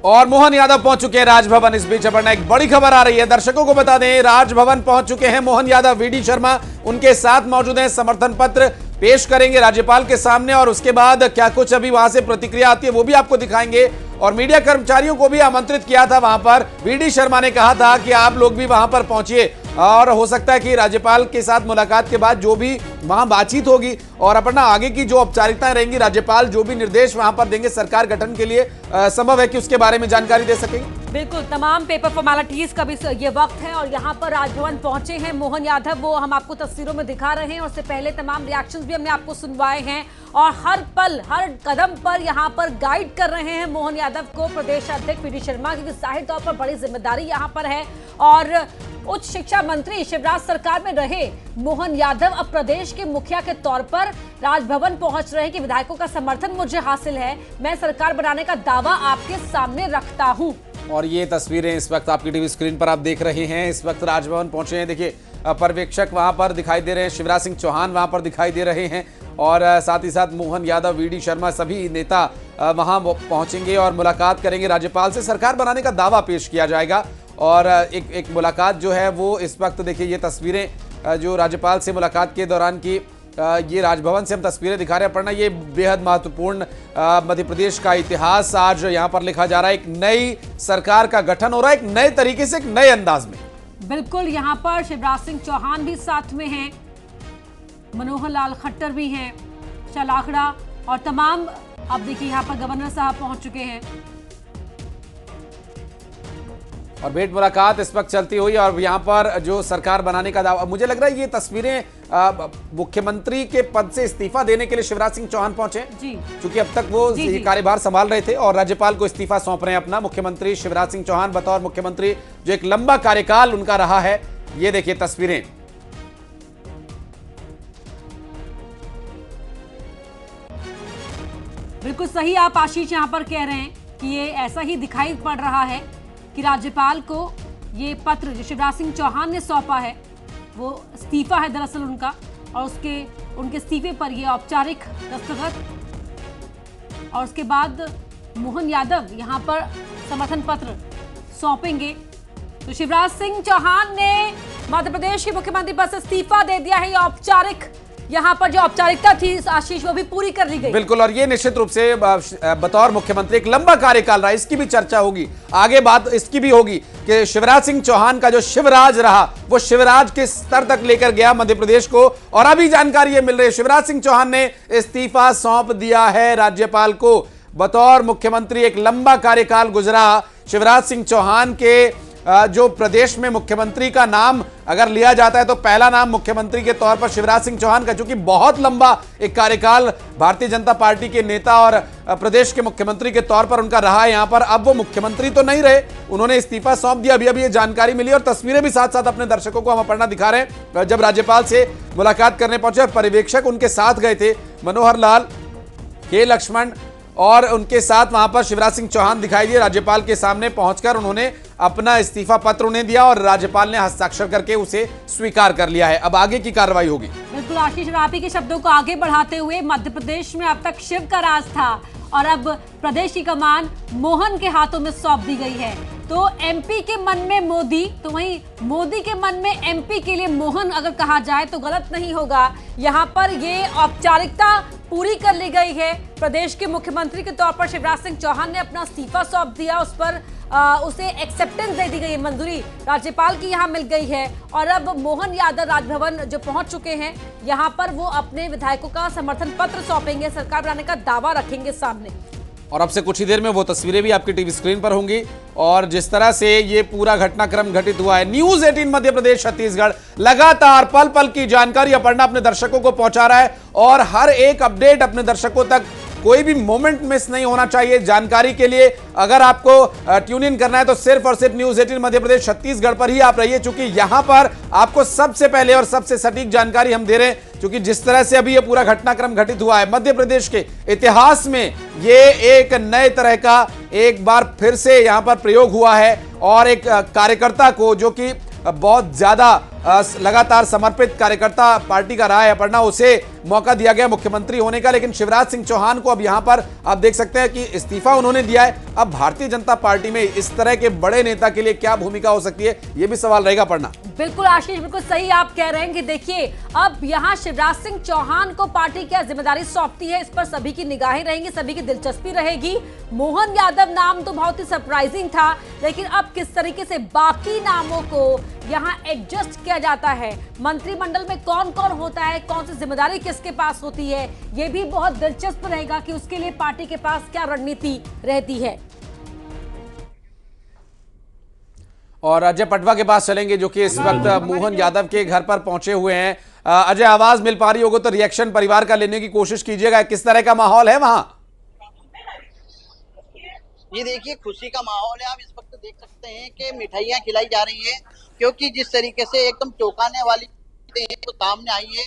और मोहन यादव पहुंच चुके हैं राजभवन। इस बीच अपर्णा एक बड़ी खबर आ रही है, दर्शकों को बता दें, राजभवन पहुंच चुके हैं मोहन यादव। वी.डी. शर्मा उनके साथ मौजूद हैं, समर्थन पत्र पेश करेंगे राज्यपाल के सामने और उसके बाद क्या कुछ अभी वहां से प्रतिक्रिया आती है वो भी आपको दिखाएंगे। और मीडिया कर्मचारियों को भी आमंत्रित किया था वहां पर, वी.डी. शर्मा ने कहा था कि आप लोग भी वहां पर पहुंचिए और हो सकता है कि राज्यपाल के साथ मुलाकात के बाद जो भी वहां बातचीत होगी और अपना आगे की जो औपचारिकताएं रहेंगी, राज्यपाल जो भी निर्देश वहां पर देंगे सरकार गठन के लिए, संभव है कि उसके बारे में जानकारी दे सकेंगे। बिल्कुल, तमाम पेपर फॉर्मेलिटीज का भी ये वक्त है और यहाँ पर राजभवन पहुंचे हैं मोहन यादव, वो हम आपको तस्वीरों में दिखा रहे हैं। और उससे पहले तमाम रिएक्शंस भी हमने आपको सुनवाए हैं और हर पल हर कदम पर यहाँ पर गाइड कर रहे हैं मोहन यादव को प्रदेश अध्यक्ष वी.डी. शर्मा, क्योंकि जाहिर तौर पर बड़ी जिम्मेदारी यहाँ पर है। और उच्च शिक्षा मंत्री शिवराज सरकार में रहे मोहन यादव अब प्रदेश के मुखिया के तौर पर राजभवन पहुंच रहे हैं कि विधायकों का समर्थन मुझे हासिल है, मैं सरकार बनाने का दावा आपके सामने रखता हूं। और ये तस्वीरें इस वक्त आपकी टीवी स्क्रीन पर आप देख रहे हैं, इस वक्त राजभवन पहुंचे हैं। देखिए पर्यवेक्षक वहां पर दिखाई दे रहे हैं, शिवराज सिंह चौहान वहां पर दिखाई दे रहे हैं और साथ ही साथ मोहन यादव, वीडी शर्मा, सभी नेता वहां पहुंचेंगे और मुलाकात करेंगे राज्यपाल से। सरकार बनाने का दावा पेश किया जाएगा और एक मुलाकात जो है वो इस वक्त देखिए ये तस्वीरें जो राज्यपाल से मुलाकात के दौरान की ये राजभवन से हम तस्वीरें दिखा रहे हैं। पढ़ना ये बेहद महत्वपूर्ण मध्य प्रदेश का इतिहास आज यहाँ पर लिखा जा रहा है। एक नई सरकार का गठन हो रहा है, एक नए तरीके से, एक नए अंदाज में। बिल्कुल, यहाँ पर शिवराज सिंह चौहान भी साथ में हैं, मनोहर लाल खट्टर भी हैं, शलाखड़ा और तमाम, अब देखिए यहाँ पर गवर्नर साहब पहुंच चुके हैं और भेंट मुलाकात इस वक्त चलती हुई और यहाँ पर जो सरकार बनाने का दावा, मुझे लग रहा है ये तस्वीरें मुख्यमंत्री के पद से इस्तीफा देने के लिए शिवराज सिंह चौहान पहुंचे जी, क्योंकि अब तक वो कार्यभार संभाल रहे थे और राज्यपाल को इस्तीफा सौंप रहे हैं अपना। मुख्यमंत्री शिवराज सिंह चौहान बतौर मुख्यमंत्री, जो एक लंबा कार्यकाल उनका रहा है, ये देखिए तस्वीरें। बिल्कुल सही आप आशीष यहाँ पर कह रहे हैं कि ये ऐसा ही दिखाई पड़ रहा है कि राज्यपाल को ये पत्र जो शिवराज सिंह चौहान ने सौंपा है वो इस्तीफा है दरअसल उनका, और उनके इस्तीफे पर ये औपचारिक दस्तखत और उसके बाद मोहन यादव यहाँ पर समर्थन पत्र सौंपेंगे। तो शिवराज सिंह चौहान ने मध्य प्रदेश के मुख्यमंत्री पद से इस्तीफा दे दिया है। ये औपचारिक, यहाँ पर जो औपचारिकता थी आशीष वो भी पूरी कर ली गई। बिल्कुल, और ये निश्चित रूप से बतौर मुख्यमंत्री एक लंबा कार्यकाल रहा, इसकी भी चर्चा होगी आगे। बात इसकी भी होगी कि शिवराज सिंह चौहान का जो शिवराज रहा वो शिवराज किस स्तर तक लेकर गया मध्य प्रदेश को। और अभी जानकारी ये मिल रही है शिवराज सिंह चौहान ने इस्तीफा सौंप दिया है राज्यपाल को। बतौर मुख्यमंत्री एक लंबा कार्यकाल गुजरा शिवराज सिंह चौहान के। जो प्रदेश में मुख्यमंत्री का नाम अगर लिया जाता है तो पहला नाम मुख्यमंत्री के तौर पर शिवराज सिंह चौहान का, क्योंकि बहुत लंबा एक कार्यकाल भारतीय जनता पार्टी के नेता और प्रदेश के मुख्यमंत्री के तौर पर उनका रहा है। यहाँ पर अब वो मुख्यमंत्री तो नहीं रहे, उन्होंने इस्तीफा सौंप दिया। अभी ये जानकारी मिली और तस्वीरें भी साथ साथ अपने दर्शकों को हम पढ़ना दिखा रहे हैं। जब राज्यपाल से मुलाकात करने पहुंचे और पर्यवेक्षक उनके साथ गए थे, मनोहर लाल, के लक्ष्मण, और उनके साथ वहां पर शिवराज सिंह चौहान दिखाई दिए। राज्यपाल के सामने पहुंचकर उन्होंने अपना इस्तीफा पत्र उन्हें दिया और राज्यपाल ने हस्ताक्षर करके उसे स्वीकार कर लिया है। अब आगे की कार्रवाई होगी। बिल्कुल आशीष, आप ही के शब्दों को आगे बढ़ाते हुए, मध्य प्रदेश में अब तक शिव का राज था और अब प्रदेश की कमान मोहन के हाथों में सौंप दी गई है। तो एमपी के मन में मोदी, तो वहीं मोदी के मन में एमपी के लिए मोहन अगर कहा जाए तो गलत नहीं होगा। यहाँ पर ये औपचारिकता पूरी कर ली गई है। प्रदेश के मुख्यमंत्री के तौर पर शिवराज सिंह चौहान ने अपना इस्तीफा सौंप दिया, उस पर उसे एक्सेप्टेंस दे दी गई है, मंजूरी राज्यपाल की यहाँ मिल गई है। और अब मोहन यादव राजभवन जो पहुंच चुके हैं, यहाँ पर वो अपने विधायकों का समर्थन पत्र सौंपेंगे, सरकार बनाने का दावा रखेंगे सामने। और अब से कुछ ही देर में वो तस्वीरें भी आपकी टीवी स्क्रीन पर होंगी। और जिस तरह से ये पूरा घटनाक्रम घटित हुआ है, न्यूज 18 मध्य प्रदेश छत्तीसगढ़ लगातार पल पल की जानकारी अपर्णा अपने दर्शकों को पहुंचा रहा है और हर एक अपडेट अपने दर्शकों तक, कोई भी मोमेंट मिस नहीं होना चाहिए जानकारी के लिए। अगर आपको ट्यून इन करना है तो सिर्फ और सिर्फ न्यूज 18 मध्य प्रदेश छत्तीसगढ़ पर ही आप रहिए, क्योंकि यहां पर आपको सबसे पहले और सबसे सटीक जानकारी हम दे रहे हैं। क्योंकि जिस तरह से अभी ये पूरा घटनाक्रम घटित हुआ है, मध्य प्रदेश के इतिहास में ये एक नए तरह का एक बार फिर से यहां पर प्रयोग हुआ है और एक कार्यकर्ता को, जो कि बहुत ज्यादा लगातार समर्पित कार्यकर्ता पार्टी का रहा है अपर्णा, उसे मौका दिया गया मुख्यमंत्री होने का। लेकिन शिवराज सिंह चौहान को अब यहां पर आप देख सकते हैं कि इस्तीफा उन्होंने दिया है। अब भारतीय जनता पार्टी में इस तरह के बड़े नेता के लिए क्या भूमिका हो सकती है, यह भी सवाल रहेगा अपर्णा। बिल्कुल आशीष, बिल्कुल सही आप कह रहे हैं कि देखिए अब यहाँ शिवराज सिंह चौहान को पार्टी क्या जिम्मेदारी सौंपती है, इस पर सभी की निगाहें रहेंगी, सभी की दिलचस्पी रहेगी। मोहन यादव नाम तो बहुत ही सरप्राइजिंग था, लेकिन अब किस तरीके से बाकी नामों को यहाँ एडजस्ट किया जाता है, मंत्रिमंडल में कौन कौन होता है, कौन सी जिम्मेदारी किसके पास होती है, ये भी बहुत दिलचस्प रहेगा कि उसके लिए पार्टी के पास क्या रणनीति रहती है। और अजय पटवा के पास चलेंगे, जो कि इस वक्त मोहन यादव के घर पर पहुंचे हुए हैं। अजय, आवाज मिल पा रही होगी तो रिएक्शन परिवार का लेने की कोशिश कीजिएगा, किस तरह का माहौल है वहां? ये देखिए खुशी का माहौल है। आप इस वक्त देख सकते हैं कि मिठाइयाँ खिलाई जा रही हैं, क्योंकि जिस तरीके से एकदम चौंकाने वाली तो सामने आई है।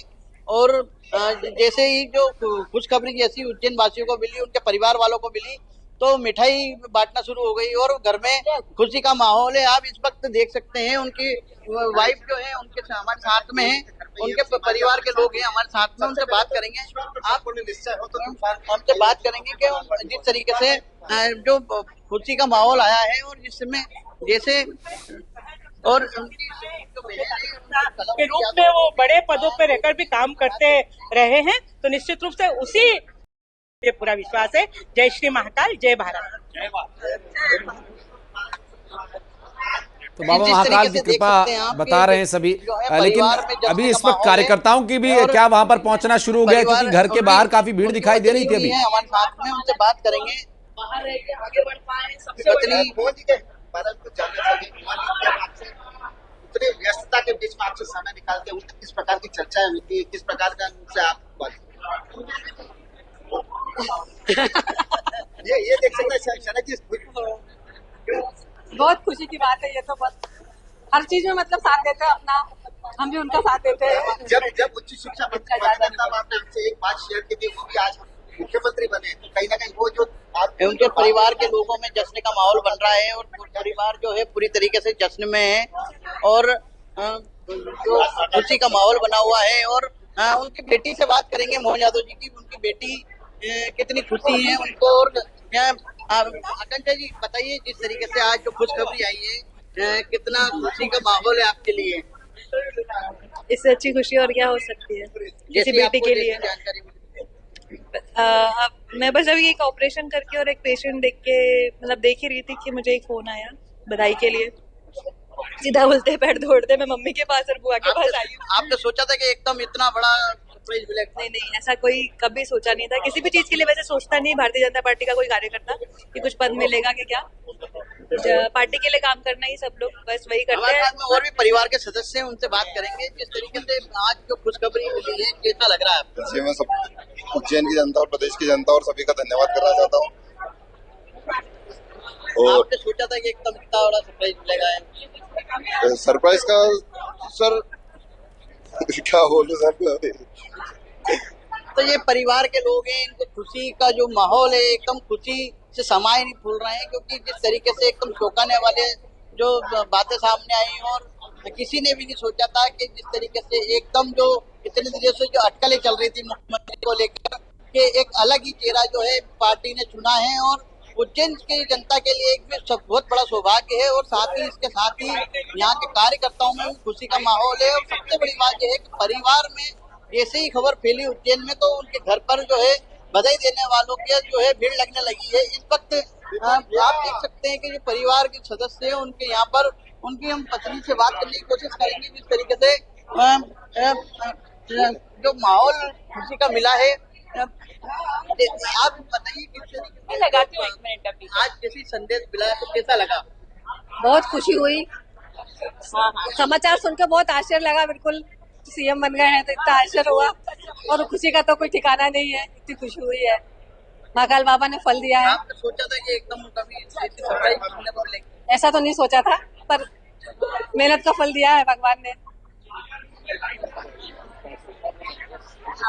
और जैसे ही जो खुशखबरी जैसी उज्जैन वासियों को मिली, उनके परिवार वालों को मिली, तो मिठाई बांटना शुरू हो गई और घर में खुशी का माहौल है। आप इस वक्त देख सकते हैं उनकी वाइफ जो है उनके हमारे साथ में है, उनके परिवार के लोग हैं हमारे साथ में, उनसे बात करेंगे। आप उनसे बात करेंगे कि जिस तरीके से जो खुशी का माहौल आया है और जिसमें जैसे और उनकी के रूप में वो बड़े पदों पर रहकर भी काम करते रहे हैं, तो निश्चित रूप से उसी ये पूरा विश्वास है। जय श्री महाकाल, जय भारत। तो बाबा महाकाल की कृपा बता रहे हैं सभी, लेकिन अभी इस वक्त कार्यकर्ताओं की भी क्या वहां पर पहुंचना शुरू हो गया, क्योंकि घर के बाहर काफी भीड़ दिखाई दे रही थी। अभी हमारे साथ में उनसे बात करेंगे। उतनी व्यस्तता के बीच में आपसे समय निकाल के उनकी किस प्रकार की चर्चाएं होती है, किस प्रकार का उनसे आप ये देख सकते हैं शरद जी, बहुत खुशी की बात है ये तो। बस हर चीज में मतलब साथ देते हैं अपना, हम भी उनका साथ देते हैं। जब उच्च शिक्षा मंत्री बने तब आपने हमसे एक बात शेयर की थी, वो भी आज मुख्यमंत्री बने, तो कहीं ना कहीं वो जो उनके परिवार के लोगों में जश्न का माहौल बन रहा है और परिवार जो है पूरी तरीके से जश्न में है और जो खुशी का माहौल बना हुआ है। और उनकी बेटी से बात करेंगे, मोहन यादव जी की, उनकी बेटी कितनी खुशी है उनको। और आकांक्षा जी बताइए, जिस तरीके से आज जो खुशखबरी आई है, कितना खुशी का माहौल है आपके लिए? इससे अच्छी खुशी और क्या हो सकती है किसी बेटी के लिए। मैं बस अभी एक ऑपरेशन करके और एक पेशेंट देख के मतलब देख ही रही थी कि मुझे एक फोन आया बधाई के लिए। सीधा उल्टे पैर दौड़ते मैं मम्मी के पास और बुआ के पास आई। आपने सोचा था कि एकदम इतना बड़ा सरप्राइज मिलेगा? नहीं, ऐसा कोई कभी सोचा नहीं था। किसी भी चीज के लिए वैसे सोचता नहीं भारतीय जनता पार्टी का कोई कार्यकर्ता कि कुछ पद मिलेगा कि क्या। पार्टी के लिए काम करना ही सब लोग बस वही करते हैं। और भी परिवार के सदस्य हैं, उनसे बात करेंगे। जिस तरीके से आज जो खुशखबरी मिली है, कैसा लग रहा है आपको? मैं सब उज्जैन की जनता और प्रदेश की जनता और सभी का धन्यवाद करना चाहता हूँ। आपने सोचा था कि एकदम इतना बड़ा सरप्राइज मिलेगा? सरप्राइज का सर क्या बोलूं सर। तो ये परिवार के लोग हैं, इनको खुशी का जो माहौल है एकदम खुशी से समाये नहीं फूल रहे हैं, क्योंकि जिस तरीके से एकदम चौंकाने वाले जो बातें सामने आई और किसी ने भी नहीं सोचा था कि जिस तरीके से एकदम जो इतने दिनों से जो अटकलें चल रही थी मुख्यमंत्री को लेकर के एक अलग ही चेहरा जो है पार्टी ने चुना है। और उज्जैन की जनता के लिए एक बहुत बड़ा सौभाग्य है और साथ ही इसके साथ ही यहाँ के कार्यकर्ताओं में खुशी का माहौल है। और सबसे बड़ी बात यह है कि परिवार में ऐसे ही खबर फैली उज्जैन में, तो उनके घर पर जो है बधाई देने वालों की जो है भीड़ लगने लगी है। इस वक्त आप देख सकते हैं कि जो परिवार के सदस्य हैं उनके यहाँ पर उनकी हम पत्नी से बात करने की कोशिश करेंगे। जिस तरीके से जो माहौल खुशी का मिला है, आप बताइए किस तरीके से लगाती हूँ। 1 मिनट अभी। आज जैसी संदेश मिला तो कैसा लगा? बहुत खुशी हुई। समाचार सुनकर बहुत आश्चर्य लगा। बिल्कुल सीएम बन गए हैं तो इतना आश्चर्य हुआ और खुशी का तो कोई ठिकाना नहीं है, इतनी खुशी हुई है। महाकाल बाबा ने फल दिया है। आपने सोचा था कि एकदम कभी सरप्राइज मिलने को मिलेगा? ऐसा तो नहीं सोचा था, पर मेहनत का फल दिया है भगवान ने।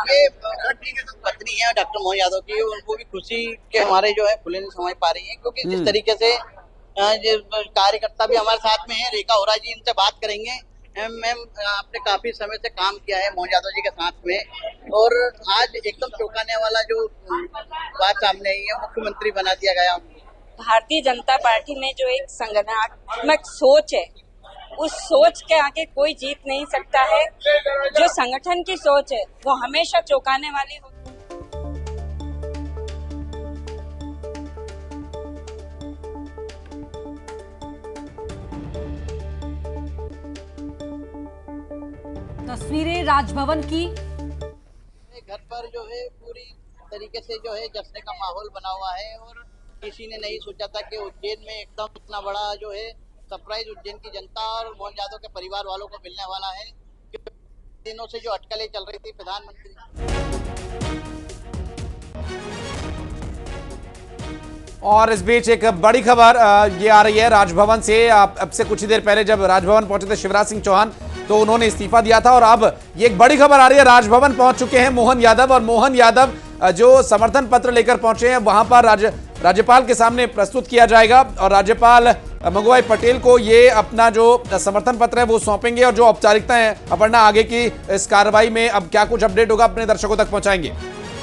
ये पत्नी है डॉक्टर मोहन यादव की, उनको भी खुशी के हमारे जो है फूले नहीं समझ पा रही है, क्योंकि जिस तरीके से कार्यकर्ता भी हमारे साथ में है, रेखा ओरा जी, इनसे बात करेंगे। मैम, आपने काफी समय से काम किया है मोहन यादव जी के साथ में और आज एकदम चौंकाने वाला जो बात सामने आई है, मुख्यमंत्री बना दिया गया। भारतीय जनता पार्टी में जो एक संगठनात्मक सोच है, उस सोच के आगे कोई जीत नहीं सकता है। जो संगठन की सोच है वो हमेशा चौंकाने वाली होती है। तस्वीरें राजभवन की। घर पर जो है पूरी तरीके से जो है जश्न का माहौल बना हुआ है और किसी ने नहीं सोचा था कि उज्जैन में एकदम इतना बड़ा जो है सरप्राइज उज्जैन की जनता और मोहन यादव के परिवार वालों को मिलने वाला है। दिनों से जो अटकलें चल रही थी प्रधानमंत्री, और इस बीच एक बड़ी खबर ये आ रही है राजभवन से। अब से कुछ ही देर पहले जब राजभवन पहुंचे थे शिवराज सिंह चौहान, तो उन्होंने इस्तीफा दिया था और अब ये एक बड़ी खबर आ रही है, राजभवन पहुंच चुके हैं मोहन यादव। और मोहन यादव जो समर्थन पत्र लेकर पहुंचे हैं, वहां पर राज्यपाल के सामने प्रस्तुत किया जाएगा और राज्यपाल मंगूभाई पटेल को ये अपना जो समर्थन पत्र है वो सौंपेंगे और जो औपचारिकता है अपर्णा आगे की इस कार्रवाई में अब क्या कुछ अपडेट होगा अपने दर्शकों तक पहुंचाएंगे।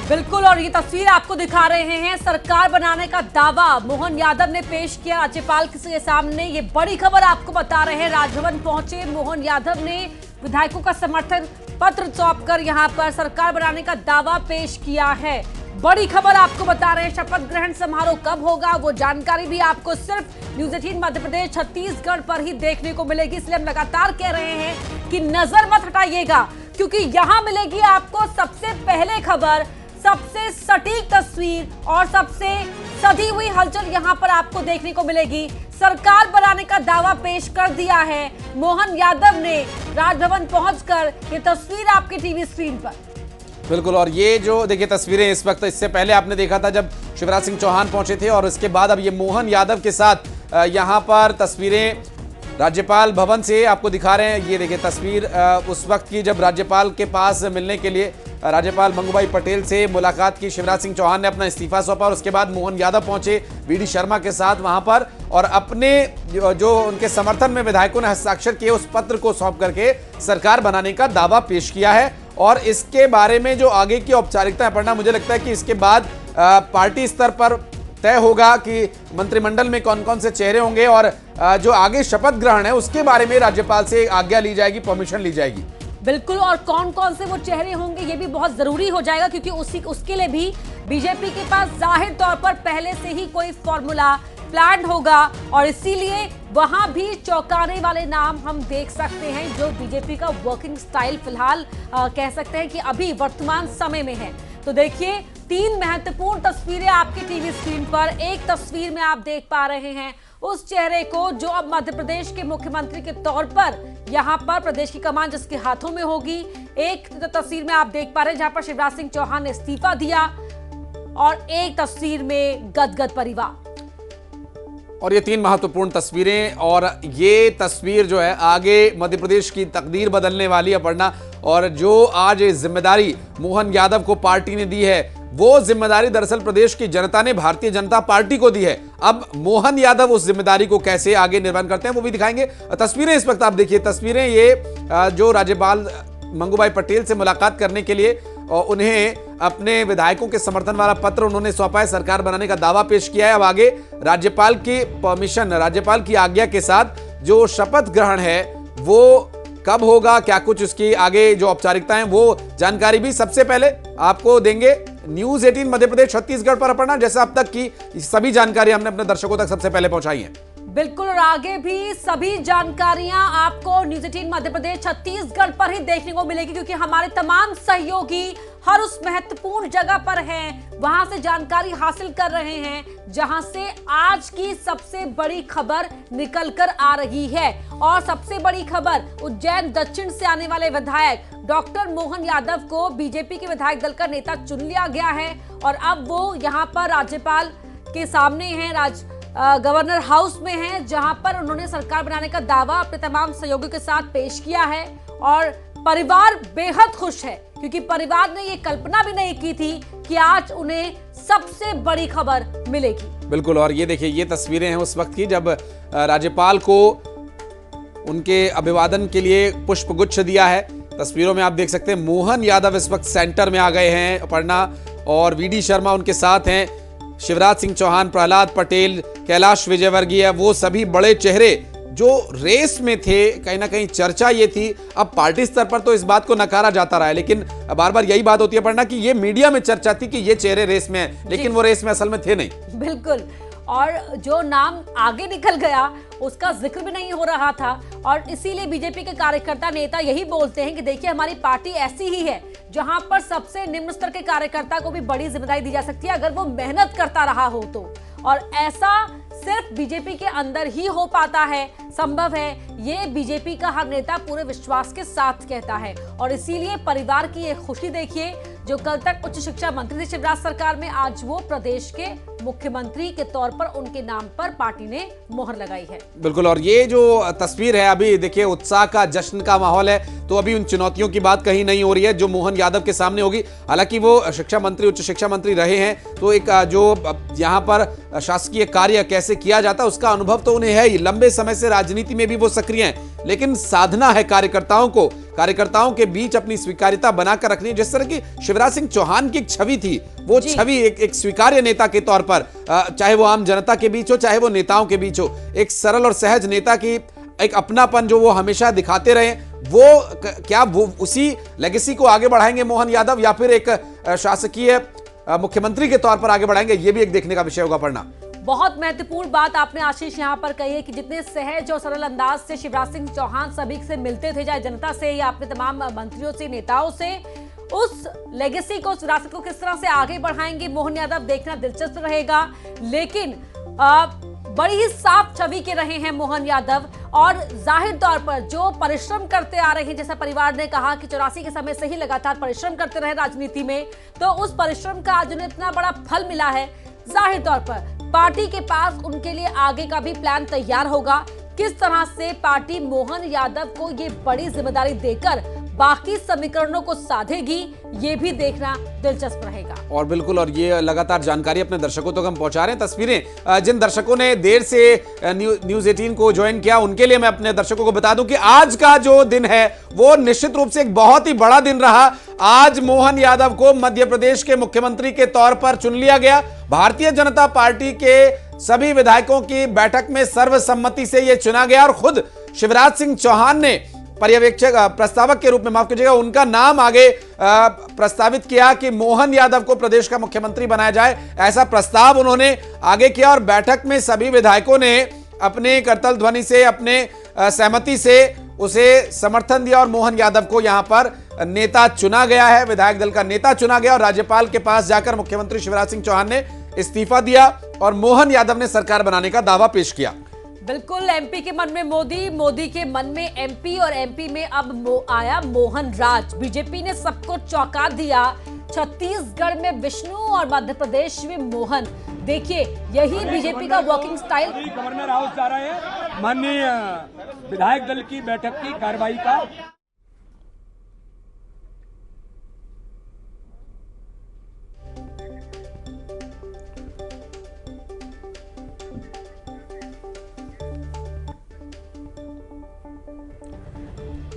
बिल्कुल, और ये तस्वीर आपको दिखा रहे हैं, सरकार बनाने का दावा मोहन यादव ने पेश किया राज्यपाल के सामने। ये बड़ी खबर आपको बता रहे हैं, राजभवन पहुंचे मोहन यादव ने विधायकों का समर्थन पत्र सौंपकर यहां पर सरकार बनाने का दावा पेश किया है। बड़ी खबर आपको बता रहे हैं, शपथ ग्रहण समारोह कब होगा वो जानकारी भी आपको सिर्फ न्यूज़ 18 मध्य प्रदेश छत्तीसगढ़ पर ही देखने को मिलेगी। इसलिए हम लगातार कह रहे हैं कि नजर मत हटाइएगा, क्योंकि यहां मिलेगी आपको सबसे पहले खबर, सबसे सटीक तस्वीर और सबसे सधी हुई हलचल यहां पर आपको देखने को मिलेगी। सरकार बनाने का दावा पेश कर दिया है मोहन यादव ने राजभवन पहुंचकर। ये तस्वीर आपकी टीवी स्क्रीन पर। बिल्कुल, और ये जो देखिए तस्वीरें इस वक्त, इससे पहले आपने देखा था जब शिवराज सिंह चौहान पहुंचे थे और इसके बाद अब ये मोहन यादव के साथ यहां पर तस्वीरें राज्यपाल भवन से आपको दिखा रहे हैं। ये देखिए तस्वीर उस वक्त की जब राज्यपाल के पास मिलने के लिए राज्यपाल मंगूभाई पटेल से मुलाकात की शिवराज सिंह चौहान ने अपना इस्तीफा सौंपा और उसके बाद मोहन यादव पहुंचे वीडी शर्मा के साथ वहां पर और अपने जो उनके समर्थन में विधायकों ने हस्ताक्षर किए उस पत्र को सौंप करके सरकार बनाने का दावा पेश किया है। और इसके बारे में जो आगे की औपचारिकता है पढ़ना, मुझे लगता है कि इसके बाद पार्टी स्तर पर तय होगा कि मंत्रिमंडल में कौन कौन से चेहरे होंगे और जो आगे शपथ ग्रहण है उसके बारे में राज्यपाल से आज्ञा ली जाएगी, परमिशन ली जाएगी। बिल्कुल, और कौन कौन से वो चेहरे होंगे ये भी बहुत जरूरी हो जाएगा, क्योंकि उसके लिए भी बीजेपी के पास जाहिर तौर पर पहले से ही कोई फॉर्मूला प्लान होगा और इसीलिए वहां भी चौंकाने वाले नाम हम देख सकते हैं जो बीजेपी का वर्किंग स्टाइल फिलहाल कह सकते हैं कि अभी वर्तमान समय में है। तो देखिए 3 महत्वपूर्ण तस्वीरें आपकी टीवी स्क्रीन पर। एक तस्वीर में आप देख पा रहे हैं उस चेहरे को जो अब मध्य प्रदेश के मुख्यमंत्री के तौर पर यहां पर प्रदेश की कमान जिसके हाथों में होगी। एक तस्वीर में आप देख पा रहे हैं जहां पर शिवराज सिंह चौहान ने इस्तीफा दिया और एक तस्वीर में गदगद परिवार। और ये 3 महत्वपूर्ण तस्वीरें और ये तस्वीर जो है आगे मध्य प्रदेश की तकदीर बदलने वाली है पढ़ना। और जो आज जिम्मेदारी मोहन यादव को पार्टी ने दी है वो जिम्मेदारी दरअसल प्रदेश की जनता ने भारतीय जनता पार्टी को दी है। अब मोहन यादव उस जिम्मेदारी को कैसे आगे निर्वहन करते हैं वो भी दिखाएंगे। तस्वीरें इस वक्त आप देखिए, तस्वीरें ये जो राज्यपाल मंगूभाई पटेल से मुलाकात करने के लिए और उन्हें अपने विधायकों के समर्थन वाला पत्र उन्होंने सौंपा है, सरकार बनाने का दावा पेश किया है। अब आगे राज्यपाल की परमिशन, राज्यपाल की आज्ञा के साथ जो शपथ ग्रहण है वो कब होगा, क्या कुछ उसकी आगे जो औपचारिकताएं वो जानकारी भी सबसे पहले आपको देंगे न्यूज़ 18 मध्य प्रदेश छत्तीसगढ़ पर अपना, जैसे अब तक की सभी जानकारी हमने अपने दर्शकों तक सबसे पहले पहुंचाई है। बिल्कुल, और आगे भी सभी जानकारियां आपको न्यूज़ 18 मध्य प्रदेश छत्तीसगढ़ पर ही देखने को मिलेगी, क्योंकि हमारे तमाम सहयोगी हर उस महत्वपूर्ण जगह पर हैं, वहां से जानकारी हासिल कर रहे हैं जहां से आज की सबसे बड़ी खबर निकल कर आ रही है। और सबसे बड़ी खबर, उज्जैन दक्षिण से आने वाले विधायक डॉक्टर मोहन यादव को बीजेपी के विधायक दल का नेता चुन लिया गया है और अब वो यहाँ पर राज्यपाल के सामने हैं, गवर्नर हाउस में हैं, जहां पर उन्होंने सरकार बनाने का दावा अपने तमाम सहयोगियों के साथ पेश किया है। और परिवार बेहद खुश है, क्योंकि परिवार ने ये कल्पना भी नहीं की थी कि आज उन्हें सबसे बड़ी खबर मिलेगी। बिल्कुल, और ये देखिए ये तस्वीरें हैं उस वक्त की जब राज्यपाल को उनके अभिवादन के लिए पुष्पगुच्छ दिया है। तस्वीरों में आप देख सकते हैं मोहन यादव इस वक्त सेंटर में आ गए हैं पढ़ना और वीडी शर्मा उनके साथ हैं, शिवराज सिंह चौहान, प्रहलाद पटेल, कैलाश विजयवर्गीय, वो सभी बड़े चेहरे जो रेस में थे। कहीं ना कहीं चर्चा ये थी, अब पार्टी स्तर पर तो इस बात को नकारा जाता रहा है, लेकिन बार बार यही बात होती है पढ़ना कि ये मीडिया में चर्चा थी कि ये चेहरे रेस में हैं, लेकिन वो रेस में असल में थे नहीं। बिल्कुल, और जो नाम आगे निकल गया उसका जिक्र भी नहीं हो रहा था। और इसीलिए बीजेपी के कार्यकर्ता नेता यही बोलते हैं कि देखिए हमारी पार्टी ऐसी ही है जहां पर सबसे निम्न स्तर के कार्यकर्ता को भी बड़ी जिम्मेदारी दी जा सकती है अगर वो मेहनत करता रहा हो तो। और ऐसा सिर्फ बीजेपी के अंदर ही हो पाता है, संभव है। ये बीजेपी का हर नेता पूरे विश्वास के साथ कहता है। और इसीलिए परिवार की ये खुशी देखिए, जो कल तक उच्च शिक्षा मंत्री थे शिवराज सरकार में, आज वो प्रदेश के मुख्यमंत्री के तौर पर उनके नाम पर पार्टी ने मोहर लगाई है। बिल्कुल, और ये जो तस्वीर है अभी देखिए, उत्साह का, जश्न का माहौल है। तो अभी उन चुनौतियों की बात कहीं नहीं हो रही है जो मोहन यादव के सामने होगी। हालांकि वो शिक्षा मंत्री, उच्च शिक्षा मंत्री रहे हैं, तो एक जो यहाँ पर शासकीय कार्य कैसे किया जाता है उसका अनुभव तो उन्हें है ही। लंबे समय से राजनीति में भी वो सक्रिय हैं, लेकिन साधना है कार्यकर्ताओं के बीच अपनी स्वीकार्यता बनाकर रखनी। जिस तरह की शिवराज सिंह चौहान की एक छवि थी, वो छवि एक स्वीकार्य नेता के तौर पर, चाहे वो आम जनता के बीच हो, चाहे वो नेताओं के बीच हो, एक सरल और सहज नेता की एक अपनापन जो वो हमेशा दिखाते रहे, क्या वो उसी लेगेसी को आगे बढ़ाएंगे मोहन यादव, या फिर एक शासकीय मुख्यमंत्री के तौर पर आगे बढ़ाएंगे? ये भी एक देखने का विषय होगा। पढ़ना बहुत महत्वपूर्ण बात आपने आशीष यहाँ पर कही है कि जितने सहज और सरल अंदाज से शिवराज सिंह चौहान सभी से मिलते थे, चाहे जनता से या अपने तमाम मंत्रियों से, नेताओं से, उस लेगेसी को, उस विरासत को किस तरह से आगे बढ़ाएंगे मोहन यादव, देखना दिलचस्प रहेगा। लेकिन बड़ी ही साफ छवि के रहे हैं मोहन यादव, और जाहिर तौर पर जो परिश्रम करते आ रहे हैं, जैसा परिवार ने कहा कि 84 के समय से ही लगातार परिश्रम करते रहे राजनीति में, तो उस परिश्रम का आज उन्हें इतना बड़ा फल मिला है। जाहिर तौर पर पार्टी के पास उनके लिए आगे का भी प्लान तैयार होगा। किस तरह से पार्टी मोहन यादव को ये बड़ी जिम्मेदारी देकर बाकी समीकरणों को साधेगी, ये भी देखना दिलचस्प रहेगा। और बिल्कुल, और ये लगातार जानकारी अपने दर्शकों तक हम पहुंचा रहे हैं। तस्वीरें जिन दर्शकों ने देर से न्यूज़ 18 को ज्वाइन किया, उनके लिए मैं अपने दर्शकों को बता दूं कि आज का जो दिन है वो निश्चित रूप से एक बहुत ही बड़ा दिन रहा। आज मोहन यादव को मध्य प्रदेश के मुख्यमंत्री के तौर पर चुन लिया गया। भारतीय जनता पार्टी के सभी विधायकों की बैठक में सर्वसम्मति से यह चुना गया, और खुद शिवराज सिंह चौहान ने पर्यवेक्षक, प्रस्तावक के रूप में, माफ कीजिएगा, उनका नाम आगे प्रस्तावित किया कि मोहन यादव को प्रदेश का मुख्यमंत्री बनाया जाए। ऐसा प्रस्ताव उन्होंने आगे किया, और बैठक में सभी विधायकों ने अपने करतल ध्वनि से, अपने सहमति से उसे समर्थन दिया, और मोहन यादव को यहां पर नेता चुना गया है, विधायक दल का नेता चुना गया। और राज्यपाल के पास जाकर मुख्यमंत्री शिवराज सिंह चौहान ने इस्तीफा दिया, और मोहन यादव ने सरकार बनाने का दावा पेश किया। बिल्कुल, एमपी के मन में मोदी, मोदी के मन में एमपी, और एमपी में अब आया मोहन राज। बीजेपी ने सबको चौंका दिया। छत्तीसगढ़ में विष्णु और मध्य प्रदेश में मोहन। देखिए, यही बीजेपी का वर्किंग स्टाइल। गवर्नर हाउस जा रहे हैं माननीय विधायक दल की बैठक की कार्रवाई का।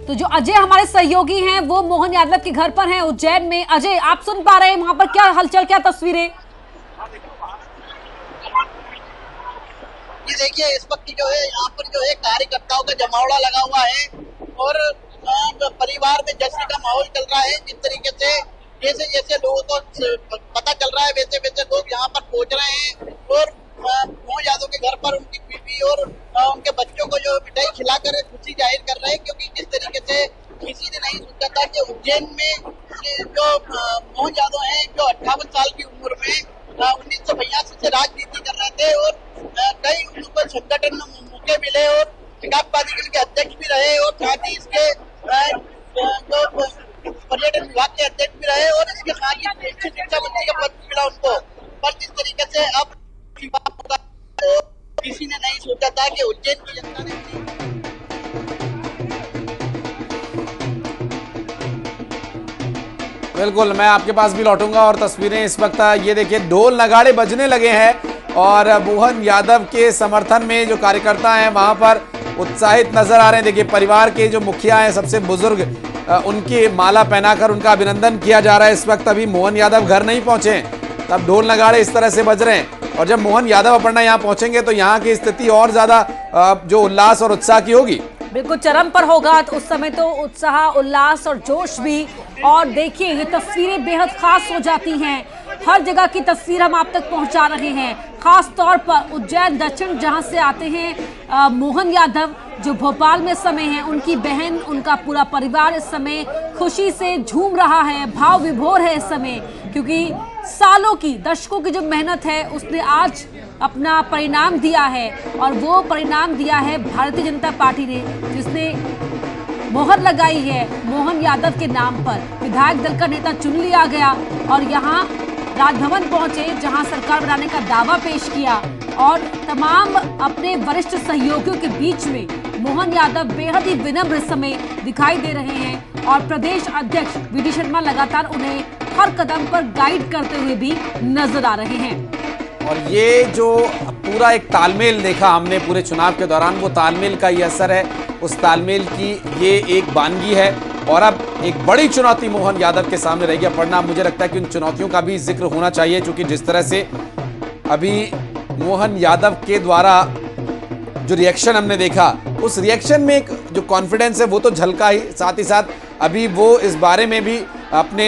तो जो अजय हमारे सहयोगी हैं वो मोहन यादव के घर पर हैं उज्जैन में। अजय, आप सुन पा रहे हैं वहां पर क्या हलचल, क्या तस्वीरें? ये देखिए, इस वक्त जो है यहाँ पर जो है कार्यकर्ताओं का जमावड़ा लगा हुआ है, और परिवार में जश्न का माहौल चल रहा है। जिस तरीके से जैसे जैसे लोगों को पता चल रहा है, वैसे वैसे लोग यहाँ पर पहुंच रहे हैं, और मोहन यादव के घर पर उनकी बीवी और उनके बच्चों को जो मिठाई खिलाकर खुशी जाहिर कर रहे हैं। क्योंकि जिस तरीके से किसी ने नहीं सोचा था कि उज्जैन में जो मोहन यादव हैं, जो 58 साल की उम्र में 1982 से राजनीति कर रहे थे, और कई उनको संगठन में मौके मिले, और विकास प्राधिकरण के अध्यक्ष भी रहे, और साथ ही इसके जो पर्यटन विभाग के अध्यक्ष भी रहे, और इसके साथ ही शिक्षा मंत्री का पद मिला उनको। पर जिस तरीके से अब तो किसी ने नहीं सोचा था कि उज्जैन की जनता ने। बिल्कुल, मैं आपके पास भी लौटूंगा, और तस्वीरें इस वक्त ये देखिए, ढोल नगाड़े बजने लगे हैं, और मोहन यादव के समर्थन में जो कार्यकर्ता हैं वहां पर उत्साहित नजर आ रहे हैं। देखिए, परिवार के जो मुखिया हैं, सबसे बुजुर्ग, उनकी माला पहनाकर उनका अभिनंदन किया जा रहा है। इस वक्त अभी मोहन यादव घर नहीं पहुंचे, तब ढोल नगाड़े इस तरह से बज रहे हैं, और जब मोहन यादव अपर्णा यहाँ पहुंचेंगे तो यहाँ की स्थिति और ज्यादा जो उल्लास और उत्साह की होगी, बिल्कुल चरम पर होगा। तो उस समय तो उत्साह, उल्लास और जोश भी। और देखिए, ये तस्वीरें बेहद खास हो जाती हैं। हर जगह की तस्वीर हम आप तक पहुंचा रहे हैं, खास तौर पर उज्जैन दक्षिण जहां से आते हैं मोहन यादव, जो भोपाल में समय है। उनकी बहन, उनका पूरा परिवार इस समय खुशी से झूम रहा है, भाव विभोर है इस समय, क्योंकि सालों की, दशकों की जो मेहनत है उसने आज अपना परिणाम दिया है, और वो परिणाम दिया है भारतीय जनता पार्टी ने, जिसने मोहर लगाई है मोहन यादव के नाम पर। विधायक दल का नेता चुन लिया गया और यहाँ राजभवन पहुंचे, जहां सरकार बनाने का दावा पेश किया, और तमाम अपने वरिष्ठ सहयोगियों के बीच में मोहन यादव बेहद ही विनम्र इस समय दिखाई दे रहे हैं, और प्रदेश अध्यक्ष वी.डी. शर्मा लगातार उन्हें हर कदम पर गाइड करते हुए भी नजर आ रहे हैं। और ये जो पूरा एक तालमेल देखा हमने पूरे चुनाव के दौरान, वो तालमेल का ये असर है, उस तालमेल की ये एक बानगी है। और अब एक बड़ी चुनौती मोहन यादव के सामने रहेगी। अपर्णा, मुझे लगता है कि उन चुनौतियों का भी जिक्र होना चाहिए, क्योंकि जिस तरह से अभी मोहन यादव के द्वारा जो रिएक्शन हमने देखा, उस रिएक्शन में एक जो कॉन्फिडेंस है वो तो झलका ही, साथ ही साथ अभी वो इस बारे में भी अपने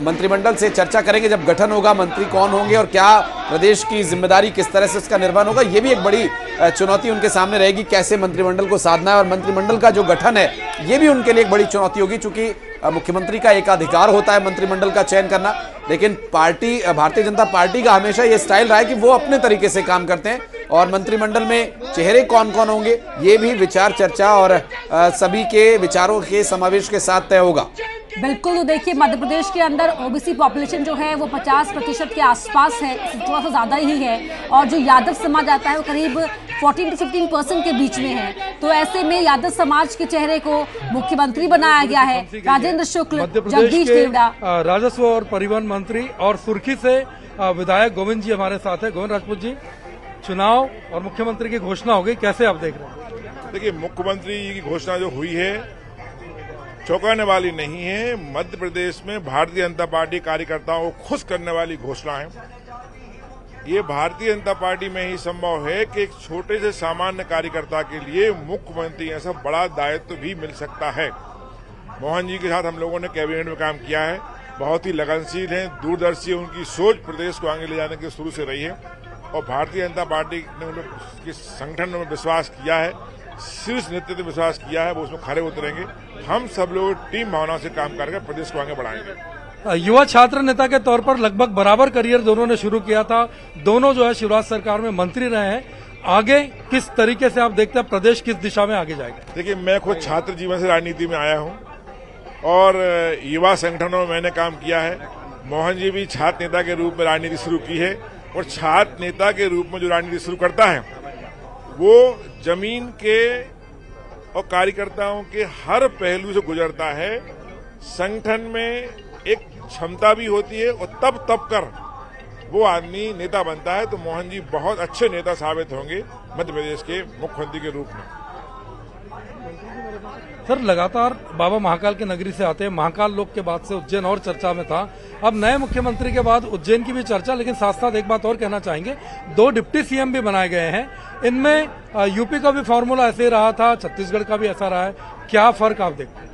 मंत्रिमंडल से चर्चा करेंगे। जब गठन होगा, मंत्री कौन होंगे और क्या प्रदेश की जिम्मेदारी किस तरह से उसका निर्वहन होगा, ये भी एक बड़ी चुनौती उनके सामने रहेगी। कैसे मंत्रिमंडल को साधना है, और मंत्रिमंडल का जो गठन है ये भी उनके लिए एक बड़ी चुनौती होगी, चूंकि मुख्यमंत्री का एक अधिकार होता है मंत्रिमंडल का चयन करना, लेकिन पार्टी भारतीय जनता पार्टी का हमेशा ये स्टाइल रहा है कि वो अपने तरीके से काम करते हैं, और मंत्रिमंडल में चेहरे कौन कौन होंगे ये भी विचार चर्चा और सभी के विचारों के समावेश के साथ तय होगा। बिल्कुल, तो देखिए मध्य प्रदेश के अंदर ओबीसी पॉपुलेशन जो है वो 50% के आसपास है, थोड़ा सा ज़्यादा ही है, और जो यादव समाज आता है वो करीब 14 से 15% के बीच में है। तो ऐसे में यादव समाज के चेहरे को मुख्यमंत्री बनाया गया है। राजेंद्र शुक्ल, जगदीश देवड़ा, राजस्व और परिवहन मंत्री, और सुर्खी से विधायक गोविंद जी हमारे साथ है। गोविंद राजपूत जी, चुनाव और मुख्यमंत्री की घोषणा हो गई, कैसे आप देख रहे हैं? देखिए, मुख्यमंत्री की घोषणा जो हुई है चौंकाने वाली नहीं है। मध्य प्रदेश में भारतीय जनता पार्टी कार्यकर्ताओं को खुश करने वाली घोषणा है। ये भारतीय जनता पार्टी में ही संभव है कि एक छोटे से सामान्य कार्यकर्ता के लिए मुख्यमंत्री ऐसा बड़ा दायित्व भी मिल सकता है। मोहन जी के साथ हम लोगों ने कैबिनेट में काम किया है, बहुत ही लगनशील हैं, दूरदर्शी, उनकी सोच प्रदेश को आगे ले जाने की शुरू से रही है, और भारतीय जनता पार्टी ने उनके संगठन में विश्वास किया है, शीर्ष नेतृत्व विश्वास किया है, वो उसमें खड़े उतरेंगे। हम सब लोग टीम भावना से काम करके प्रदेश को आगे बढ़ाएंगे। युवा छात्र नेता के तौर पर लगभग बराबर करियर दोनों ने शुरू किया था, दोनों जो है शिवराज सरकार में मंत्री रहे हैं। आगे किस तरीके से आप देखते हैं प्रदेश किस दिशा में आगे जाएगा? देखिए, मैं खुद छात्र जीवन से राजनीति में आया हूं और युवा संगठनों में मैंने काम किया है। मोहन जी भी छात्र नेता के रूप में राजनीति शुरू की है, और छात्र नेता के रूप में जो राजनीति शुरू करता है वो जमीन के और कार्यकर्ताओं के हर पहलू से गुजरता है। संगठन में एक क्षमता भी होती है, और तब कर वो आदमी नेता बनता है। तो मोहन जी बहुत अच्छे नेता साबित होंगे मध्य प्रदेश के मुख्यमंत्री के रूप में। सर, लगातार बाबा महाकाल के नगरी से आते हैं, महाकाल लोक के बाद से उज्जैन और चर्चा में था। अब नए मुख्यमंत्री के बाद उज्जैन की भी चर्चा, लेकिन साथ साथ एक बात और कहना चाहेंगे, 2 डिप्टी सीएम भी बनाए गए हैं। इनमें यूपी का भी फॉर्मूला ऐसे ही रहा था, छत्तीसगढ़ का भी ऐसा रहा है, क्या फर्क आप देखते हैं?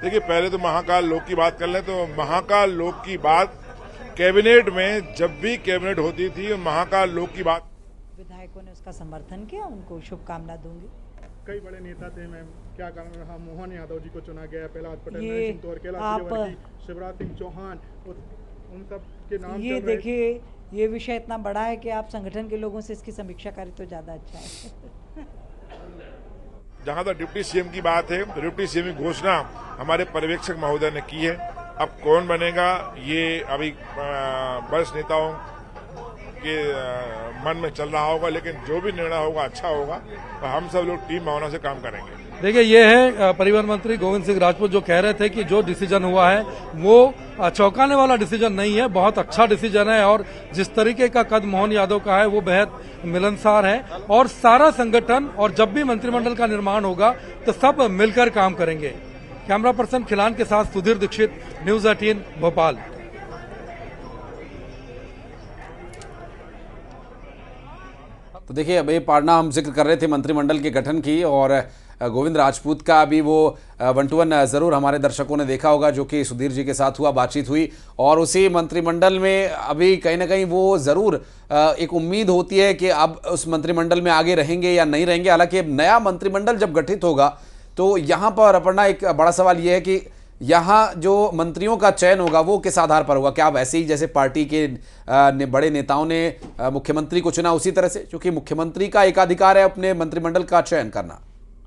देखिए, पहले तो महाकाल लोक की बात कर लें तो महाकाल लोक की बात कैबिनेट में जब भी कैबिनेट होती थी, महाकाल लोक की बात विधायकों ने उसका समर्थन किया, उनको शुभकामना दूंगी। कई बड़े नेता थे मैम, क्या कारण रहा मोहन यादव जी को चुना गया, प्रहलाद पटेल, शिवराज सिंह चौहान, उन सब के नाम? ये देखिए, ये विषय इतना बड़ा है कि आप संगठन के लोगों से इसकी समीक्षा करें तो ज्यादा अच्छा है। जहां तक डिप्टी सीएम की बात है, डिप्टी सीएम की घोषणा हमारे पर्यवेक्षक महोदय ने की है। अब कौन बनेगा ये अभी वरिष्ठ नेताओं के मन में चल रहा होगा, लेकिन जो भी निर्णय होगा अच्छा होगा, और हम सब लोग टीम भावना से काम करेंगे। देखिए, ये है परिवहन मंत्री गोविंद सिंह राजपूत जो कह रहे थे कि जो डिसीजन हुआ है वो चौंकाने वाला डिसीजन नहीं है, बहुत अच्छा डिसीजन है, और जिस तरीके का कद मोहन यादव का है वो बेहद मिलनसार है, और सारा संगठन, और जब भी मंत्रिमंडल का निर्माण होगा तो सब मिलकर काम करेंगे। कैमरा पर्सन खिलान के साथ सुधीर दीक्षित, न्यूज 18 भोपाल। तो देखिए, अब ये पाड़ना हम जिक्र कर रहे थे मंत्रिमंडल के गठन की, और गोविंद राजपूत का भी वो 1-to-1 जरूर हमारे दर्शकों ने देखा होगा, जो कि सुधीर जी के साथ हुआ, बातचीत हुई, और उसी मंत्रिमंडल में अभी कहीं ना कहीं वो जरूर एक उम्मीद होती है कि अब उस मंत्रिमंडल में आगे रहेंगे या नहीं रहेंगे। हालांकि अब नया मंत्रिमंडल जब गठित होगा तो यहाँ पर अपर्णा एक बड़ा सवाल ये है कि यहाँ जो मंत्रियों का चयन होगा वो किस आधार पर होगा? क्या वैसे ही जैसे पार्टी के बड़े नेताओं ने मुख्यमंत्री को चुना उसी तरह से, क्योंकि मुख्यमंत्री का एकाधिकार है अपने मंत्रिमंडल का चयन करना।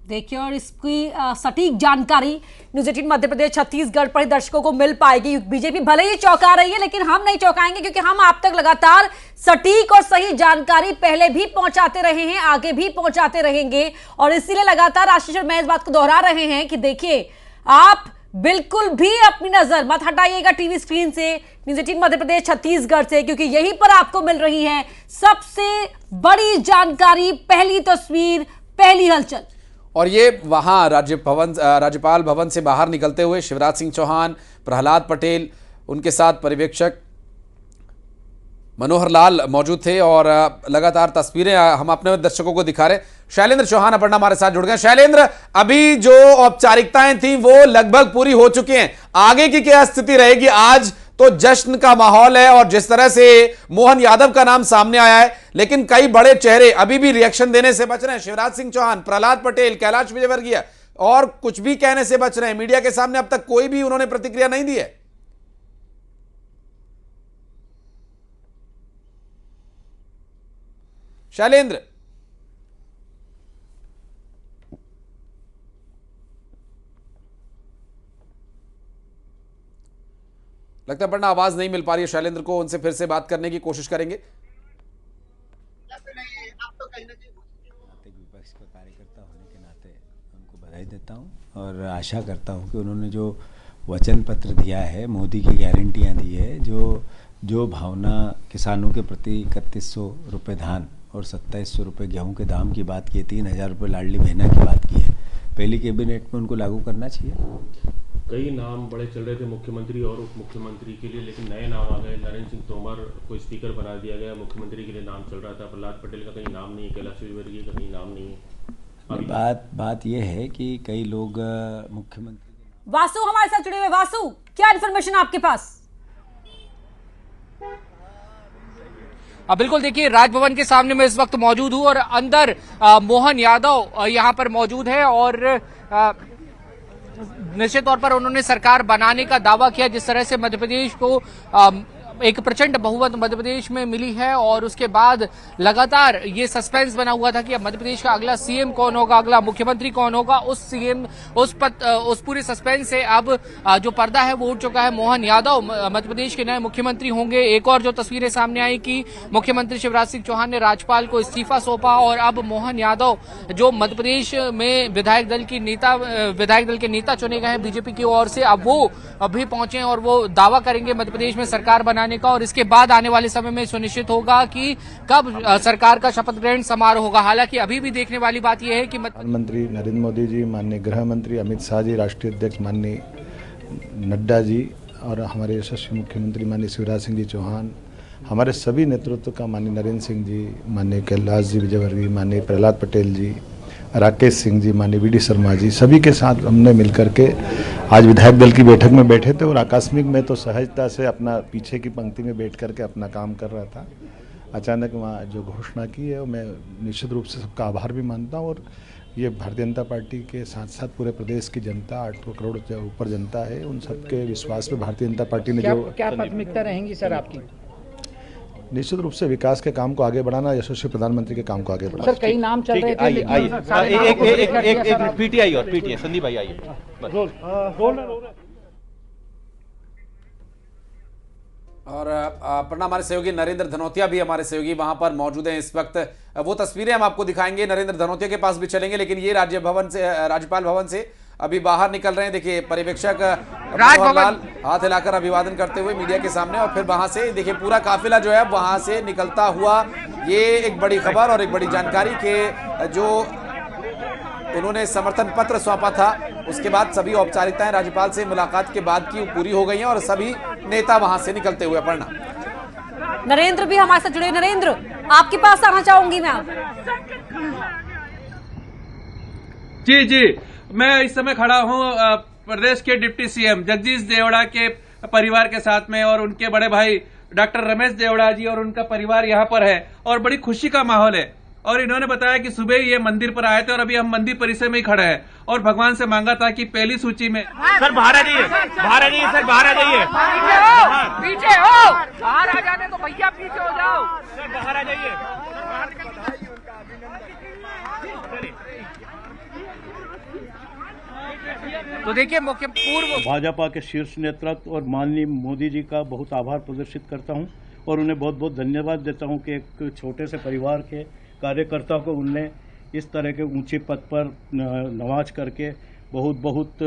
देखिए, और इसकी सटीक जानकारी न्यूज 18 मध्य प्रदेश छत्तीसगढ़ पर ही दर्शकों को मिल पाएगी। बीजेपी भले ही चौंका रही है, लेकिन हम नहीं चौंकाएंगे, क्योंकि हम आप तक लगातार सटीक और सही जानकारी पहले भी पहुंचाते रहे हैं, आगे भी पहुंचाते रहेंगे। और इसीलिए लगातार आशीष और मैं इस बात को दोहरा रहे हैं कि देखिए, आप बिल्कुल भी अपनी नजर मत हटाइएगा टीवी स्क्रीन से, न्यूज 18 मध्य प्रदेश छत्तीसगढ़ से, क्योंकि यहीं पर आपको मिल रही है सबसे बड़ी जानकारी, पहली तस्वीर, पहली हलचल। और ये वहां राज्यपाल भवन से बाहर निकलते हुए शिवराज सिंह चौहान, प्रहलाद पटेल, उनके साथ पर्यवेक्षक मनोहर लाल मौजूद थे और लगातार तस्वीरें हम अपने दर्शकों को दिखा रहे। शैलेंद्र चौहान अपर्णा हमारे साथ जुड़ गए। शैलेंद्र, अभी जो औपचारिकताएं थी वो लगभग पूरी हो चुकी हैं, आगे की क्या स्थिति रहेगी? आज तो जश्न का माहौल है और जिस तरह से मोहन यादव का नाम सामने आया है, लेकिन कई बड़े चेहरे अभी भी रिएक्शन देने से बच रहे हैं। शिवराज सिंह चौहान, प्रहलाद पटेल, कैलाश विजयवर्गीय और कुछ भी कहने से बच रहे हैं। मीडिया के सामने अब तक कोई भी उन्होंने प्रतिक्रिया नहीं दी है। शैलेंद्र, लगता है पढ़ना आवाज नहीं मिल पा रही है शैलेंद्र को, उनसे फिर से बात करने की कोशिश करेंगे। विपक्ष का कार्यकर्ता होने के नाते उनको बधाई देता हूं और आशा करता हूं कि उन्होंने जो वचन पत्र दिया है, मोदी की गारंटियां दी है, जो भावना किसानों के प्रति 3100 रुपये धान और 2700 रुपये गेहूं के दाम की बात की है, 3000 रुपये लाडली बहना की बात की है, पहली कैबिनेट में उनको लागू करना चाहिए। कई नाम बड़े चल रहे थे मुख्यमंत्री और उप मुख्यमंत्री के लिए, लेकिन नए नाम आ गए। नरेंद्र सिंह तोमर को स्पीकर बना दिया गया, मुख्यमंत्री के लिए नाम चल रहा था। प्रहलाद पटेल का कहीं नाम नहीं है, कैलाश विजयवर्गीय का कहीं नाम नहीं है। बात यह है कि कई लोग मुख्यमंत्री। वासु हमारे साथ जुड़े हुए। वासु, क्या इन्फॉर्मेशन आपके पास? बिल्कुल, देखिए, राजभवन के सामने मैं इस वक्त मौजूद हूं और अंदर मोहन यादव यहां पर मौजूद है और निश्चित तौर पर उन्होंने सरकार बनाने का दावा किया। जिस तरह से मध्य प्रदेश को एक प्रचंड बहुमत मध्य प्रदेश में मिली है और उसके बाद लगातार ये सस्पेंस बना हुआ था कि अब मध्य प्रदेश का अगला सीएम कौन होगा, अगला मुख्यमंत्री कौन होगा। उस पूरे सस्पेंस से अब जो पर्दा है वो उठ चुका है। मोहन यादव मध्य प्रदेश के नए मुख्यमंत्री होंगे। एक और जो तस्वीरें सामने आई कि मुख्यमंत्री शिवराज सिंह चौहान ने राज्यपाल को इस्तीफा सौंपा और अब मोहन यादव जो मध्य प्रदेश में विधायक दल के नेता चुने गए हैं बीजेपी की ओर से, अब वो अभी पहुंचे और वो दावा करेंगे मध्य प्रदेश में सरकार बनाने का और इसके बाद आने वाले समय में सुनिश्चित होगा कि कब सरकार का शपथ ग्रहण समारोह होगा। हालांकि अभी भी देखने वाली बात यह है कि प्रधानमंत्री नरेंद्र मोदी जी, माननीय गृह मंत्री अमित शाह जी, राष्ट्रीय अध्यक्ष माननीय नड्डा जी और हमारे यशस्वी मुख्यमंत्री माननीय शिवराज सिंह जी चौहान, हमारे सभी नेतृत्व का माननीय नरेंद्र सिंह जी, माननीय कैलाश जी विजयवर्गीय, माननीय प्रहलाद पटेल जी, राकेश सिंह जी, माननीय वी डी शर्मा जी, सभी के साथ हमने मिलकर के आज विधायक दल की बैठक में बैठे थे और आकस्मिक में तो सहजता से अपना पीछे की पंक्ति में बैठ करके अपना काम कर रहा था। अचानक वहाँ जो घोषणा की है मैं निश्चित रूप से सबका आभार भी मानता हूँ और ये भारतीय जनता पार्टी के साथ साथ पूरे प्रदेश की जनता, 8 करोड़ से ऊपर जनता है, उन सबके विश्वास पे भारतीय जनता पार्टी ने क्या प्राथमिकता रहेंगी सर आपकी? निश्चित रूप से विकास के काम को आगे बढ़ाना, यशस्वी प्रधानमंत्री के काम को आगे बढ़ाना। सर, कई नाम चल रहे थे। एक पीटीआई और पीटीआई संदीप भाई आइए। और अपना हमारे सहयोगी नरेंद्र धनौतिया भी हमारे सहयोगी वहां पर मौजूद हैं इस वक्त। वो तस्वीरें हम आपको दिखाएंगे, नरेंद्र धनौतिया के पास भी चलेंगे, लेकिन ये राज्यपाल भवन से अभी बाहर निकल रहे हैं। देखिए, पर्यवेक्षक राजभवन हाथ हिलाकर अभिवादन करते हुए मीडिया के सामने और फिर वहां से देखिए पूरा काफिला जो है वहां से निकलता हुआ। ये एक बड़ी खबर और एक बड़ी जानकारी के जो उन्होंने समर्थन पत्र सौंपा था, उसके बाद सभी औपचारिकताएं राज्यपाल से मुलाकात के बाद की पूरी हो गई हैं और सभी नेता वहां से निकलते हुए। पढ़ना नरेंद्र भी हमारे साथ जुड़े। नरेंद्र, आपके पास आना चाहूंगी मैं। जी, मैं इस समय खड़ा हूं प्रदेश के डिप्टी सीएम जगदीश देवड़ा के परिवार के साथ में और उनके बड़े भाई डॉक्टर रमेश देवड़ा जी और उनका परिवार यहां पर है और बड़ी खुशी का माहौल है। और इन्होंने बताया कि सुबह ही ये मंदिर पर आए थे और अभी हम मंदिर परिसर में ही खड़े हैं और भगवान से मांगा था कि पहली सूची में। सर बाहर आ जाइए, बाहर आ जाइए, सर बाहर आ जाइए, पीछे हो, बाहर आ जाने तो भैया, पीछे हो जाओ, सर बाहर आ जाइए। तो देखिए मुख्य पूर्व भाजपा के शीर्ष नेतृत्व और माननीय मोदी जी का बहुत आभार प्रदर्शित करता हूं और उन्हें बहुत बहुत धन्यवाद देता हूं कि एक छोटे से परिवार के कार्यकर्ता को उनने इस तरह के ऊंचे पद पर नवाज करके बहुत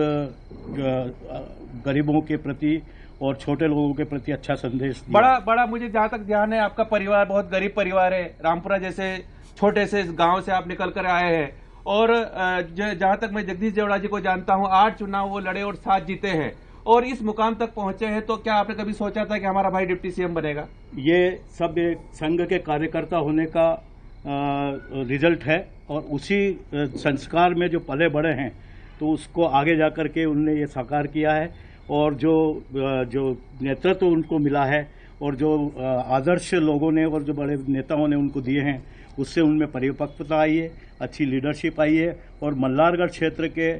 गरीबों के प्रति और छोटे लोगों के प्रति अच्छा संदेश दिया। बड़ा मुझे जहाँ तक ध्यान है, आपका परिवार बहुत गरीब परिवार है। रामपुरा जैसे छोटे से गांव से आप निकल कर आए हैं और जहां तक मैं जगदीश देवड़ा जी को जानता हूं, 8 चुनाव वो लड़े और 7 जीते हैं और इस मुकाम तक पहुंचे हैं। तो क्या आपने कभी सोचा था कि हमारा भाई डिप्टी सीएम बनेगा? ये सब एक संघ के कार्यकर्ता होने का रिजल्ट है और उसी संस्कार में जो पले बड़े हैं तो उसको आगे जाकर के उनने ये साकार किया है और जो नेतृत्व उनको मिला है और जो आदर्श लोगों ने और जो बड़े नेताओं ने उनको दिए हैं उससे उनमें परिपक्वता आई है, अच्छी लीडरशिप आई है और मल्हारगढ़ क्षेत्र के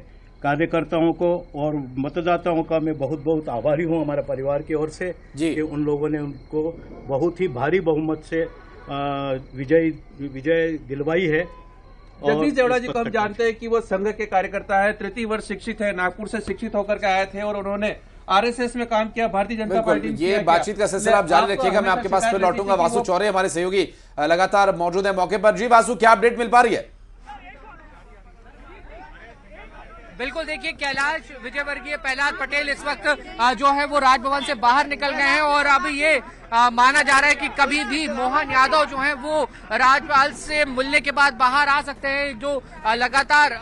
कार्यकर्ताओं को और मतदाताओं का मैं बहुत आभारी हूं हमारे परिवार की ओर से कि उन लोगों ने उनको बहुत ही भारी बहुमत से विजय दिलवाई है। जगदीश देवड़ा जी को हम जानते हैं कि वो संघ के कार्यकर्ता है, तृतीय वर्ष शिक्षित है, नागपुर से शिक्षित होकर के आए थे और उन्होंने आरएसएस में काम किया, भारतीय जनता पार्टी। ये बातचीत का सिलसिला आप जारी रखिएगा, मैं आपके पास फिर लौटूंगा। वासु चौरे हमारे सहयोगी लगातार मौजूद है मौके पर। जी वासु, क्या अपडेट मिल पा रही है? बिल्कुल, देखिए कैलाश विजयवर्गीय प्रहलाद पटेल इस वक्त जो है वो राजभवन से बाहर निकल गए हैं और अब ये माना जा रहा है कि कभी भी मोहन यादव जो है वो राज्यपाल से मिलने के बाद बाहर आ सकते हैं। जो लगातार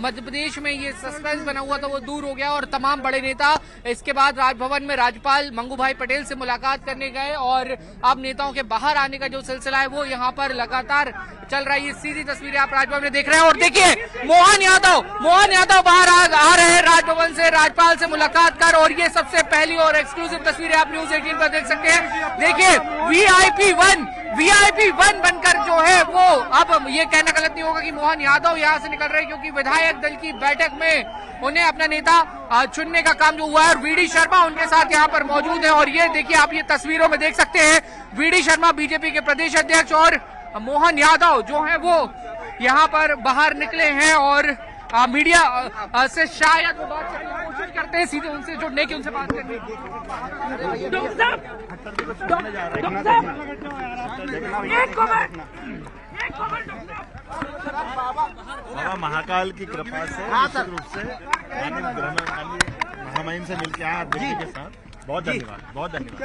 मध्य प्रदेश में ये सस्पेंस बना हुआ था वो दूर हो गया और तमाम बड़े नेता इसके बाद राजभवन में राज्यपाल मंगू भाई पटेल से मुलाकात करने गए और अब नेताओं के बाहर आने का जो सिलसिला है वो यहाँ पर लगातार चल रहा है। ये सीधी तस्वीरें आप राजभवन में देख रहे हैं और देखिए मोहन यादव बाहर आ रहे हैं राजभवन से राज्यपाल से मुलाकात कर और ये सबसे पहली और एक्सक्लूसिव तस्वीरें आप न्यूज़ 18 पर देख सकते हैं। देखिए VIP 1 बनकर जो है वो, अब ये कहना गलत नहीं होगा कि मोहन यादव यहां से निकल रहे हैं क्योंकि विधायक दल की बैठक में उन्हें अपना नेता चुनने का काम जो हुआ है और वीडी शर्मा उनके साथ यहां पर मौजूद है और ये देखिए आप ये तस्वीरों में देख सकते हैं वीडी शर्मा बीजेपी के प्रदेश अध्यक्ष और मोहन यादव जो है वो यहाँ पर बाहर निकले हैं और मीडिया से शायद वो बात करने की कोशिश करते हैं, सीधे उनसे जुड़ने की, उनसे बात करने की। बाबा महाकाल की कृपा से निश्चित रूप से महामहिम से मिलकर आए अध्यक्ष के साथ। बहुत धन्यवाद, बहुत धन्यवाद।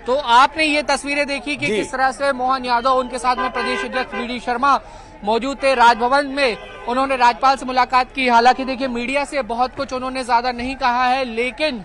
तो आपने ये तस्वीरें देखी कि किस तरह से मोहन यादव उनके साथ में प्रदेश अध्यक्ष वीडी शर्मा मौजूद थे राजभवन में। उन्होंने राज्यपाल से मुलाकात की। हालांकि देखिए मीडिया से बहुत कुछ उन्होंने ज्यादा नहीं कहा है, लेकिन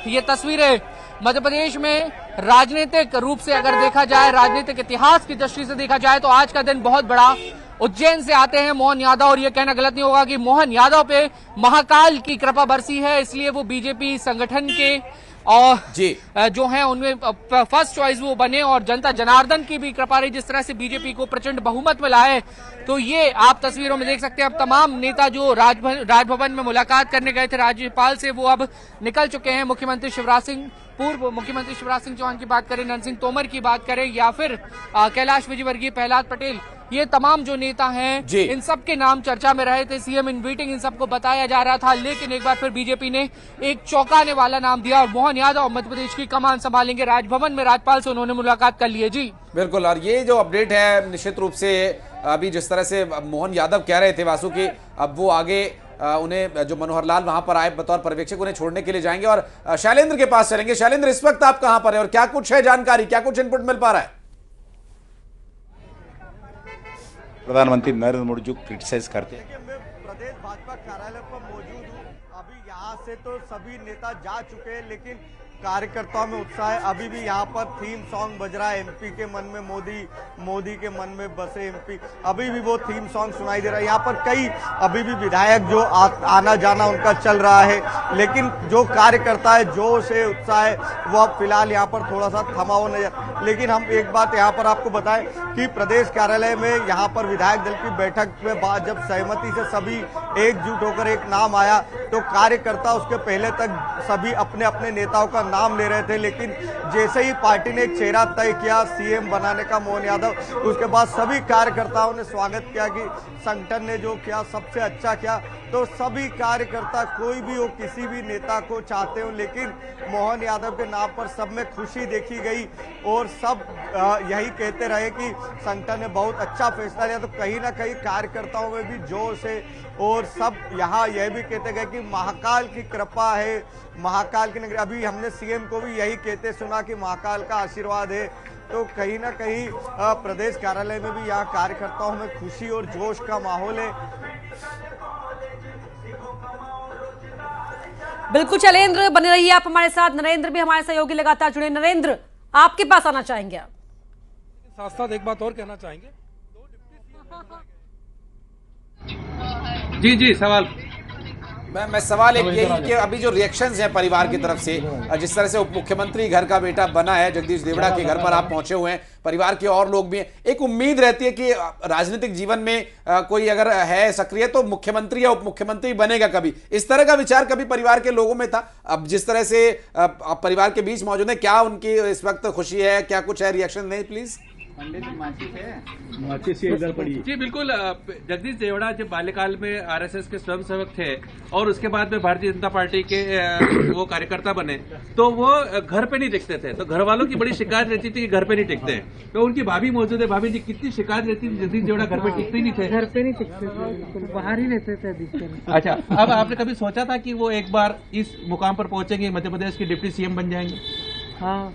ये तस्वीरें मध्य प्रदेश में राजनीतिक रूप से अगर देखा जाए, राजनीतिक इतिहास की दृष्टि से देखा जाए तो आज का दिन बहुत बड़ा। उज्जैन से आते हैं मोहन यादव और ये कहना गलत नहीं होगा कि मोहन यादव पे महाकाल की कृपा बरसी है, इसलिए वो बीजेपी संगठन के और जो हैं उनमें फर्स्ट चॉइस वो बने और जनता जनार्दन की भी कृपा रही, जिस तरह से बीजेपी को प्रचंड बहुमत मिला है। तो ये आप तस्वीरों में देख सकते हैं। अब तमाम नेता जो राजभवन में मुलाकात करने गए थे राज्यपाल से वो अब निकल चुके हैं। मुख्यमंत्री शिवराज सिंह, पूर्व मुख्यमंत्री शिवराज सिंह चौहान की बात करें, नरसिंह सिंह तोमर की बात करें या फिर कैलाश विजयवर्गीय प्रहलाद पटेल, ये तमाम जो नेता हैं इन सब के नाम चर्चा में रहे थे। सीएम इन मीटिंग इन सबको बताया जा रहा था, लेकिन एक बार फिर बीजेपी ने एक चौंकाने वाला नाम दिया और मोहन यादव मध्य प्रदेश की कमान संभालेंगे। राजभवन में राज्यपाल से उन्होंने मुलाकात कर ली है। जी बिल्कुल, और ये जो अपडेट है निश्चित रूप से अभी जिस तरह से मोहन यादव कह रहे थे वासु की, अब वो आगे उन्हें जो मनोहर लाल वहां पर आए बतौर पर्यवेक्षक उन्हें छोड़ने के लिए जाएंगे और शैलेंद्र के पास चलेंगे। शैलेंद्र, इस वक्त आप कहां पर है और क्या कुछ है जानकारी, क्या कुछ इनपुट मिल पा रहा है? प्रधानमंत्री नरेंद्र मोदी जो क्रिटिसाइज करते हैं। मैं प्रदेश भाजपा कार्यालय पर मौजूद हूँ। अभी यहाँ से तो सभी नेता जा चुके हैं, लेकिन कार्यकर्ताओं में उत्साह है। अभी भी यहाँ पर थीम सॉन्ग बज रहा है, एमपी के मन में मोदी, मोदी के मन में बसे एमपी, अभी भी वो थीम सॉन्ग सुनाई दे रहा है। यहाँ पर कई अभी भी विधायक जो आना जाना उनका चल रहा है, लेकिन जो कार्यकर्ता है, जोश है, उत्साह है, वो अब फिलहाल यहाँ पर थोड़ा सा थमा हुआ नजर। लेकिन हम एक बात यहाँ पर आपको बताएं कि प्रदेश कार्यालय में यहाँ पर विधायक दल की बैठक में बाद जब सहमति से सभी एकजुट होकर एक नाम आया, तो कार्यकर्ता उसके पहले तक सभी अपने अपने नेताओं का नाम ले रहे थे, लेकिन जैसे ही पार्टी ने एक चेहरा तय किया सीएम बनाने का मोहन यादव, उसके बाद सभी कार्यकर्ताओं ने स्वागत किया कि संगठन ने जो किया सबसे अच्छा किया। तो सभी कार्यकर्ता कोई भी हो, किसी भी नेता को चाहते हो, लेकिन मोहन यादव के नाम पर सब में खुशी देखी गई और सब यही कहते रहे कि संगठन ने बहुत अच्छा फैसला लिया। तो कहीं ना कहीं कार्यकर्ताओं में भी जोश है और सब यहाँ यह भी कहते गए कि महाकाल की कृपा है, महाकाल की नगरी। अभी हमने सीएम को भी यही कहते सुना कि महाकाल का आशीर्वाद है। तो कहीं ना कहीं प्रदेश कार्यालय में भी यहाँ कार्यकर्ताओं में खुशी और जोश का माहौल है। बिल्कुल शैलेंद्र, बने रहिए आप हमारे साथ। नरेंद्र भी हमारे सहयोगी लगातार जुड़े। नरेंद्र, आपके पास आना चाहेंगे आप? साथ साथ एक बात और कहना चाहेंगे। जी सवाल मैं सवाल एक यही कि अभी जो रिएक्शंस हैं परिवार की तरफ से, जिस तरह से उप मुख्यमंत्री घर का बेटा बना है, जगदीश देवड़ा के घर पर आप पहुंचे हुए हैं, परिवार के और लोग भी हैं, एक उम्मीद रहती है कि राजनीतिक जीवन में कोई अगर है सक्रिय तो मुख्यमंत्री या उप मुख्यमंत्री बनेगा कभी, इस तरह का विचार कभी परिवार के लोगों में था? अब जिस तरह से परिवार के बीच मौजूद है, क्या उनकी इस वक्त खुशी है, क्या कुछ है? रिएक्शन दें प्लीज। जी बिल्कुल, जगदीश देवड़ा जब बाल्यकाल में आरएसएस के स्वयंसेवक थे और उसके बाद में भारतीय जनता पार्टी के वो कार्यकर्ता बने, तो वो घर पे नहीं टिकते थे। तो घर वालों की बड़ी शिकायत रहती थी कि घर पे नहीं टिकते। तो उनकी भाभी मौजूद है, भाभी जी कितनी शिकायत रहती थी, जगदीश देवड़ा घर पे टिकते ही नहीं थे। घर पे नहीं टिकते थे, बिल्कुल बाहर ही रहते थे अधिकतर। अच्छा, अब आपने कभी सोचा था कि वो एक बार इस मुकाम पर पहुंचेंगे, मध्य प्रदेश के डिप्टी सीएम बन जाएंगे? हाँ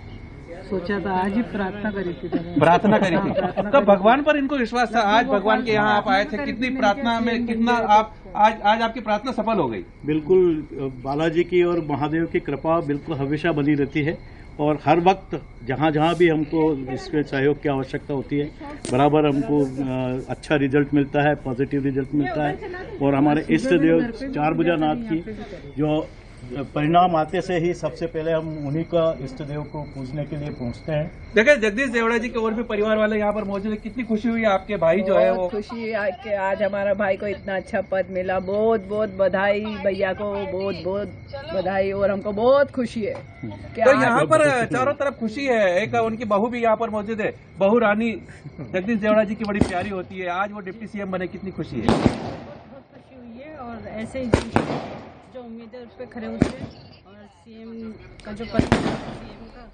सोचा था, आज ही प्रार्थना करी थी। प्रार्थना करी थी तो भगवान पर इनको विश्वास था। आज भगवान के यहाँ आप आए थे, कितनी प्रार्थना में कितना आप आज आपकी प्रार्थना सफल हो गई? बिल्कुल, बालाजी की और महादेव की कृपा बिल्कुल हमेशा बनी रहती है और हर वक्त जहाँ जहाँ भी हमको इसके सहयोग की आवश्यकता होती है, बराबर हमको अच्छा रिजल्ट मिलता है, पॉजिटिव रिजल्ट मिलता है। और हमारे इष्ट देव चारभुजानाथ की जो परिणाम आते से ही सबसे पहले हम उन्हीं का इष्ट देव को पूजने के लिए पहुंचते हैं। देखिए, जगदीश देवड़ा जी के और भी परिवार वाले यहाँ पर मौजूद है, कितनी खुशी हुई आपके भाई जो है वो? खुशी कि आज हमारा भाई को इतना अच्छा पद मिला। बहुत बहुत बधाई भैया को, बहुत बहुत बधाई और हमको बहुत खुशी है। तो यहाँ पर चारों तरफ खुशी है। एक उनकी बहू भी यहाँ पर मौजूद है, बहू रानी जगदीश देवड़ा जी की बड़ी प्यारी होती है। आज वो डिप्टी सीएम बने, कितनी खुशी है? बहुत खुशी हुई है और ऐसे ही जो उम्मीद है उस पर खड़े उतरे और सीएम का जो पद सीएम का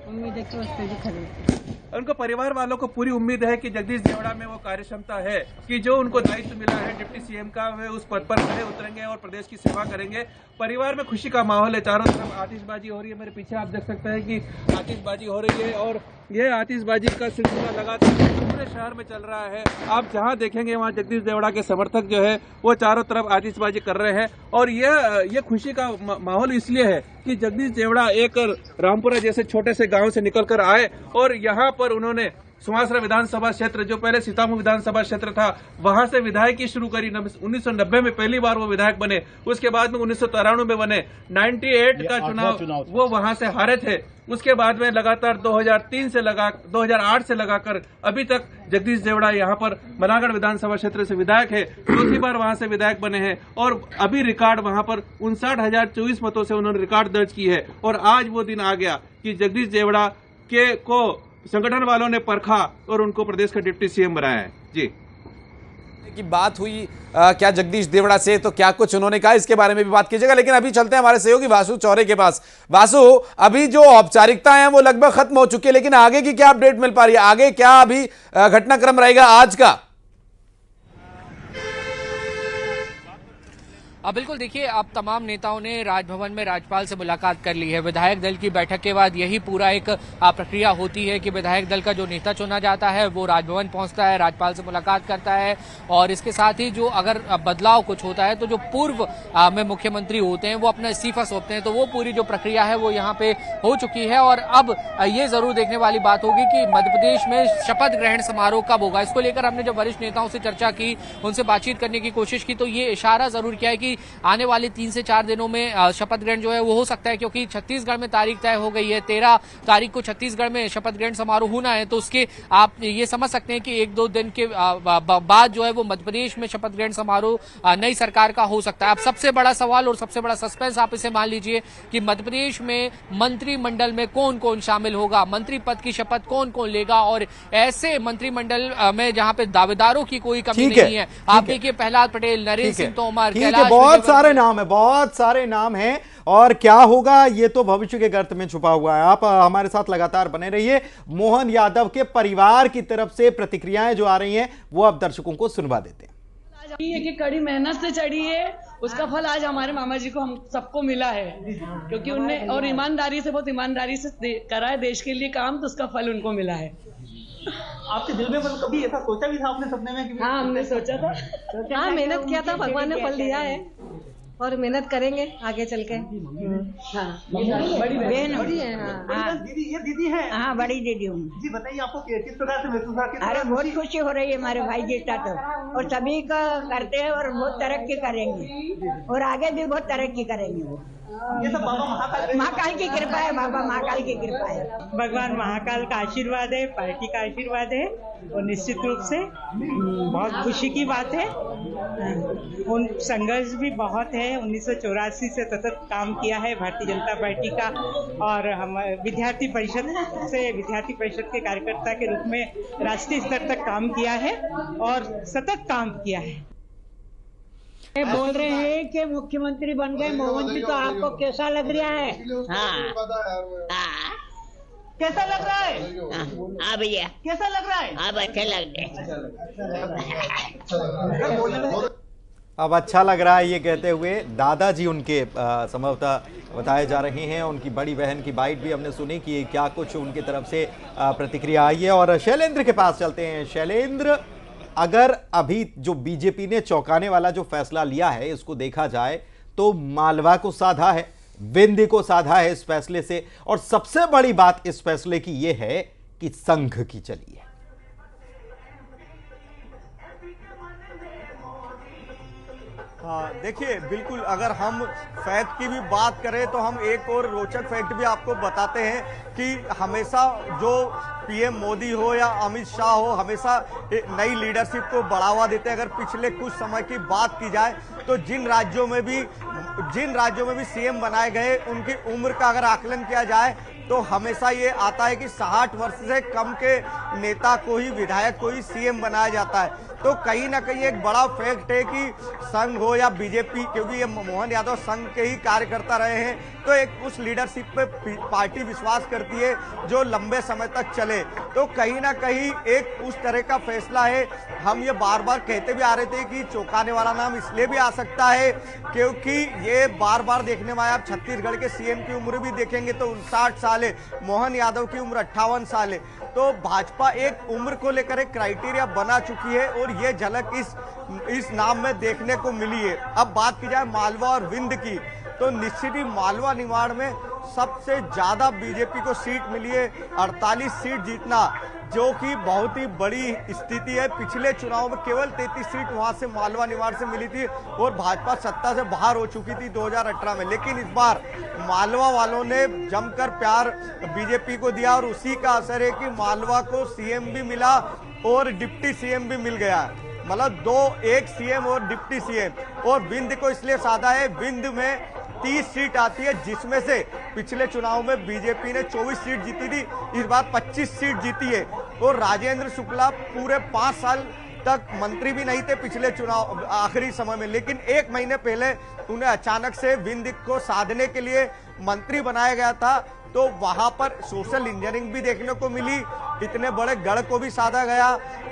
उम्मीद है कि उस पर भी खड़े उतरे। उनको परिवार वालों को पूरी उम्मीद है कि जगदीश देवड़ा में वो कार्यक्षमता है कि जो उनको दायित्व मिला है डिप्टी सीएम का, वे उस पद पर खड़े उतरेंगे और प्रदेश की सेवा करेंगे। परिवार में खुशी का माहौल है, चारों तरफ आतिशबाजी हो रही है। मेरे पीछे आप देख सकते हैं कि आतिशबाजी हो रही है और ये आतिशबाजी का सिलसिला लगातार पूरे शहर में चल रहा है। आप जहां देखेंगे वहां जगदीश देवड़ा के समर्थक जो है वो चारों तरफ आतिशबाजी कर रहे हैं। और ये खुशी का माहौल इसलिए है कि जगदीश देवड़ा एक रामपुरा जैसे छोटे से गांव से निकलकर आए और यहाँ पर उन्होंने सुमासरा विधानसभा क्षेत्र, जो पहले सीतामऊ विधानसभा क्षेत्र था, वहां से विधायकी शुरू करी। 1990 में पहली बार वो विधायक बने, उसके बाद में 1993 में बने। 98 का चुनाव वो वहां से हारे थे। उसके बाद में लगातार 2008 से लगाकर अभी तक जगदीश देवड़ा यहाँ पर मनागढ़ विधानसभा क्षेत्र से विधायक है। चौथी बार वहां से विधायक बने हैं और अभी रिकॉर्ड वहां पर 59,024 मतों से उन्होंने रिकॉर्ड दर्ज की है। और आज वो दिन आ गया कि जगदीश देवड़ा को संगठन वालों ने परखा और उनको प्रदेश का डिप्टी सीएम बनाया है। जी की बात हुई क्या जगदीश देवड़ा से, तो क्या कुछ उन्होंने कहा, इसके बारे में भी बात कीजिएगा। लेकिन अभी चलते हैं हमारे सहयोगी वासु चौरे के पास। वासु, अभी जो औपचारिकताएं हैं वो लगभग खत्म हो चुकी है, लेकिन आगे की क्या अपडेट मिल पा रही है? आगे क्या अभी घटनाक्रम रहेगा आज का? बिल्कुल, देखिए अब तमाम नेताओं ने राजभवन में राज्यपाल से मुलाकात कर ली है। विधायक दल की बैठक के बाद यही पूरा एक प्रक्रिया होती है कि विधायक दल का जो नेता चुना जाता है वो राजभवन पहुंचता है, राज्यपाल से मुलाकात करता है और इसके साथ ही जो अगर बदलाव कुछ होता है तो जो पूर्व में मुख्यमंत्री होते हैं वो अपना इस्तीफा सौंपते हैं। तो वो पूरी जो प्रक्रिया है वो यहाँ पे हो चुकी है और अब ये जरूर देखने वाली बात होगी कि मध्य प्रदेश में शपथ ग्रहण समारोह कब होगा। इसको लेकर हमने जब वरिष्ठ नेताओं से चर्चा की, उनसे बातचीत करने की कोशिश की, तो ये इशारा जरूर किया है कि आने वाले 3 से 4 दिनों में शपथ ग्रहण जो है वो हो सकता है, क्योंकि छत्तीसगढ़ में तारीख तय हो गई है। 13 तारीख को छत्तीसगढ़ में शपथ ग्रहण समारोह होना है, तो उसके आप ये समझ सकते हैं कि 1-2 दिन के बाद जो है वो मध्य प्रदेश में शपथ ग्रहण समारोह नई सरकार का हो सकता है। अब सबसे बड़ा सवाल और सबसे बड़ा सस्पेंस आप इसे मान लीजिए कि मध्य प्रदेश में मंत्रिमंडल में कौन कौन शामिल होगा, मंत्री पद की शपथ कौन कौन लेगा और ऐसे मंत्रिमंडल में जहां पे दावेदारों की कोई कमी नहीं है। आप देखिए प्रहलाद पटेल, नरेंद्र सिंह तोमर, बहुत सारे नाम है, बहुत सारे नाम हैं और क्या होगा ये तो भविष्य के गर्त में छुपा हुआ है। आप हमारे साथ लगातार बने रहिए। मोहन यादव के परिवार की तरफ से प्रतिक्रियाएं जो आ रही हैं वो अब दर्शकों को सुनवा देते हैं। ये कि कड़ी मेहनत से चढ़ी है, उसका फल आज हमारे मामा जी को हम सबको मिला है, क्योंकि उनने और ईमानदारी से, बहुत ईमानदारी से करा है देश के लिए काम, तो उसका फल उनको मिला है। आपके दिल में मतलब कभी ऐसा सोचा भी था आपने सपने में कि हाँ, हमने सोचा था। हाँ, मेहनत किया था, भगवान ने फल दिया है और मेहनत करेंगे आगे चल के। हाँ, बड़ी बहन बड़ी है। हाँ, ये दीदी है। हाँ, बड़ी दीदी हूँ जी। बताइए आपको किस प्रकार से महसूस हुआ? अरे बहुत खुशी हो रही है, हमारे भाई जीता तो, और सभी का करते हैं और बहुत तरक्की करेंगे और आगे भी बहुत तरक्की करेंगे वो। ये सब बाबा महाकाल की कृपा है, बाबा महाकाल की कृपा है। भगवान महाकाल का आशीर्वाद है, पार्टी का आशीर्वाद है और निश्चित रूप से बहुत खुशी की बात है। उन संघर्ष भी बहुत है, 1984 से सतत काम किया है भारतीय जनता पार्टी का और हम विद्यार्थी परिषद के कार्यकर्ता के रूप में राष्ट्रीय स्तर तक काम किया है और सतत काम किया है। बोल रहे हैं कि मुख्यमंत्री बन गए मोहन जी, तो आपको कैसा लग रहा है? हाँ, कैसा लग रहा है? हाँ भैया, कैसा लग रहा है? अब अच्छा लग रहा है। अब अच्छा लग रहा है ये कहते हुए दादाजी उनके संभवतः बताए जा रहे हैं। उनकी बड़ी बहन की बाइट भी हमने सुनी कि क्या कुछ उनकी तरफ से प्रतिक्रिया आई है। और शैलेंद्र के पास चलते हैं। शैलेंद्र, अगर अभी जो बीजेपी ने चौंकाने वाला जो फैसला लिया है इसको देखा जाए तो मालवा को साधा है, विंध्य को साधा है इस फैसले से, और सबसे बड़ी बात इस फैसले की यह है कि संघ की चली है। देखिए, बिल्कुल अगर हम फैक्ट की भी बात करें तो हम एक और रोचक फैक्ट भी आपको बताते हैं कि हमेशा जो पीएम मोदी हो या अमित शाह हो, हमेशा नई लीडरशिप को बढ़ावा देते हैं। अगर पिछले कुछ समय की बात की जाए तो जिन राज्यों में भी सीएम बनाए गए उनकी उम्र का अगर आकलन किया जाए तो हमेशा ये आता है कि 60 वर्ष से कम के नेता को ही, विधायक को ही सीएम बनाया जाता है। तो कहीं ना कहीं एक बड़ा फैक्ट है कि संघ हो या बीजेपी, क्योंकि ये मोहन यादव संघ के ही कार्यकर्ता रहे हैं, तो एक उस लीडरशिप पे पार्टी विश्वास करती है जो लंबे समय तक चले। तो कहीं ना कहीं एक उस तरह का फैसला है। हम ये बार बार कहते भी आ रहे थे कि चौंकाने वाला नाम इसलिए भी आ सकता है क्योंकि ये बार बार देखने में आया। आप छत्तीसगढ़ के सीएम की उम्र भी देखेंगे तो 59 साल है, मोहन यादव की उम्र 58 साल है। तो भाजपा एक उम्र को लेकर एक क्राइटेरिया बना चुकी है और ये झलक इस नाम में देखने को मिली है। अब बात की जाए मालवा और विंध्य की, तो निश्चित ही मालवा निमाड़ में सबसे ज्यादा बीजेपी को सीट मिली है, 48 सीट जीतना, जो कि बहुत ही बड़ी स्थिति है। पिछले चुनाव में केवल 33 सीट वहां से मालवा निमाड़ से मिली थी और भाजपा सत्ता से बाहर हो चुकी थी 2018 में। लेकिन इस बार मालवा वालों ने जमकर प्यार बीजेपी को दिया और उसी का असर है कि मालवा को सीएम भी मिला और डिप्टी सीएम भी मिल गया। मतलब एक सीएम और डिप्टी सीएम। और विंध्य को इसलिए साधा है, विंध्य में 30 सीट आती है, जिसमें से पिछले चुनाव में बीजेपी ने 24 सीट जीती थी, इस बार 25 सीट जीती है। और राजेंद्र शुक्ला पूरे 5 साल तक मंत्री भी नहीं थे पिछले चुनाव आखिरी समय में, लेकिन 1 महीने पहले उन्हें अचानक से विंध्य को साधने के लिए मंत्री बनाया गया था। तो वहां पर सोशल इंजीनियरिंग भी देखने को मिली, इतने बड़े गढ़ को भी साधा गया।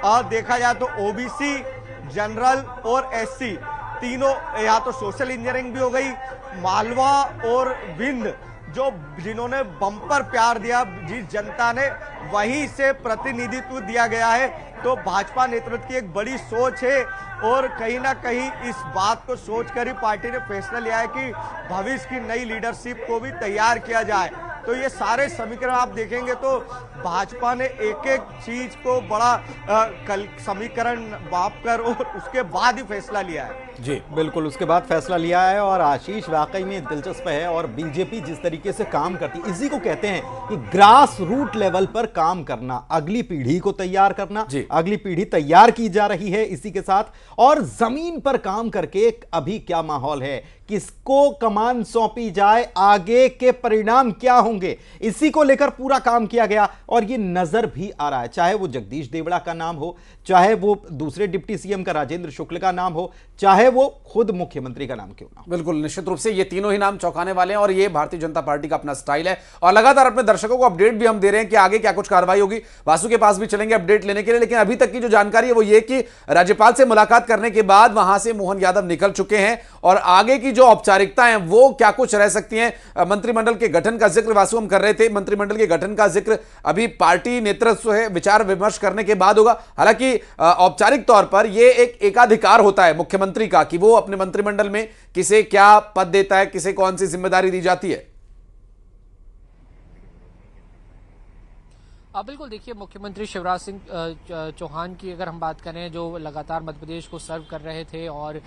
और देखा जाए तो ओबीसी, जनरल और एससी तीनों, या तो सोशल इंजीनियरिंग भी हो गई, मालवा और विंध्य जो जिन्होंने बम्पर प्यार दिया, जिस जनता ने वहीं से प्रतिनिधित्व दिया गया है। तो भाजपा नेतृत्व की एक बड़ी सोच है और कहीं ना कहीं इस बात को सोचकर ही पार्टी ने फैसला लिया है कि भविष्य की नई लीडरशिप को भी तैयार किया जाए। तो ये सारे समीकरण आप देखेंगे तो भाजपा ने एक एक चीज को बड़ा कल समीकरण बाप कर और उसके बाद ही फैसला लिया है। जी बिल्कुल, उसके बाद फैसला लिया है। और आशीष वाकई में दिलचस्प है। और बीजेपी जिस तरीके से काम करती है, इसी को कहते हैं कि ग्रास रूट लेवल पर काम करना, अगली पीढ़ी को तैयार करना। अगली पीढ़ी तैयार की जा रही है इसी के साथ, और जमीन पर काम करके अभी क्या माहौल है, किसको कमान सौंपी जाए, आगे के परिणाम क्या होंगे, इसी को लेकर पूरा काम किया गया। और ये नजर भी आ रहा है, चाहे वो जगदीश देवड़ा का नाम हो, चाहे वो दूसरे डिप्टी सीएम का राजेंद्र शुक्ल का नाम हो, चाहे वो खुद मुख्यमंत्री का नाम क्यों ना हो। बिल्कुल, निश्चित रूप से ये तीनों ही नाम चौंकाने वाले हैं और ये भारतीय जनता पार्टी का अपना स्टाइल है। और लगातार अपने दर्शकों को अपडेट भी हम दे रहे हैं कि आगे क्या कुछ कार्रवाई होगी। वासु के पास भी चलेंगे अपडेट लेने के लिए, लेकिन अभी तक की जो जानकारी है वो ये कि राज्यपाल से मुलाकात करने के बाद वहां से मोहन यादव निकल चुके हैं और आगे की जो औपचारिकताएं हैं वो क्या कुछ रह सकती हैं। मंत्रिमंडल के गठन का जिक्र वासु हम कर रहे थे, मंत्रिमंडल के गठन का जिक्र अभी पार्टी नेतृत्व है विचार विमर्श करने के बाद होगा। हालांकि औपचारिक तौर पर यह एक एकाधिकार होता है मुख्यमंत्री का कि वो अपने मंत्रिमंडल में किसे क्या पद देता है, किसे कौन सी जिम्मेदारी दी जाती है। बिल्कुल, देखिए मुख्यमंत्री शिवराज सिंह चौहान की अगर हम बात करें, जो लगातार मध्य प्रदेश को सर्व कर रहे थे और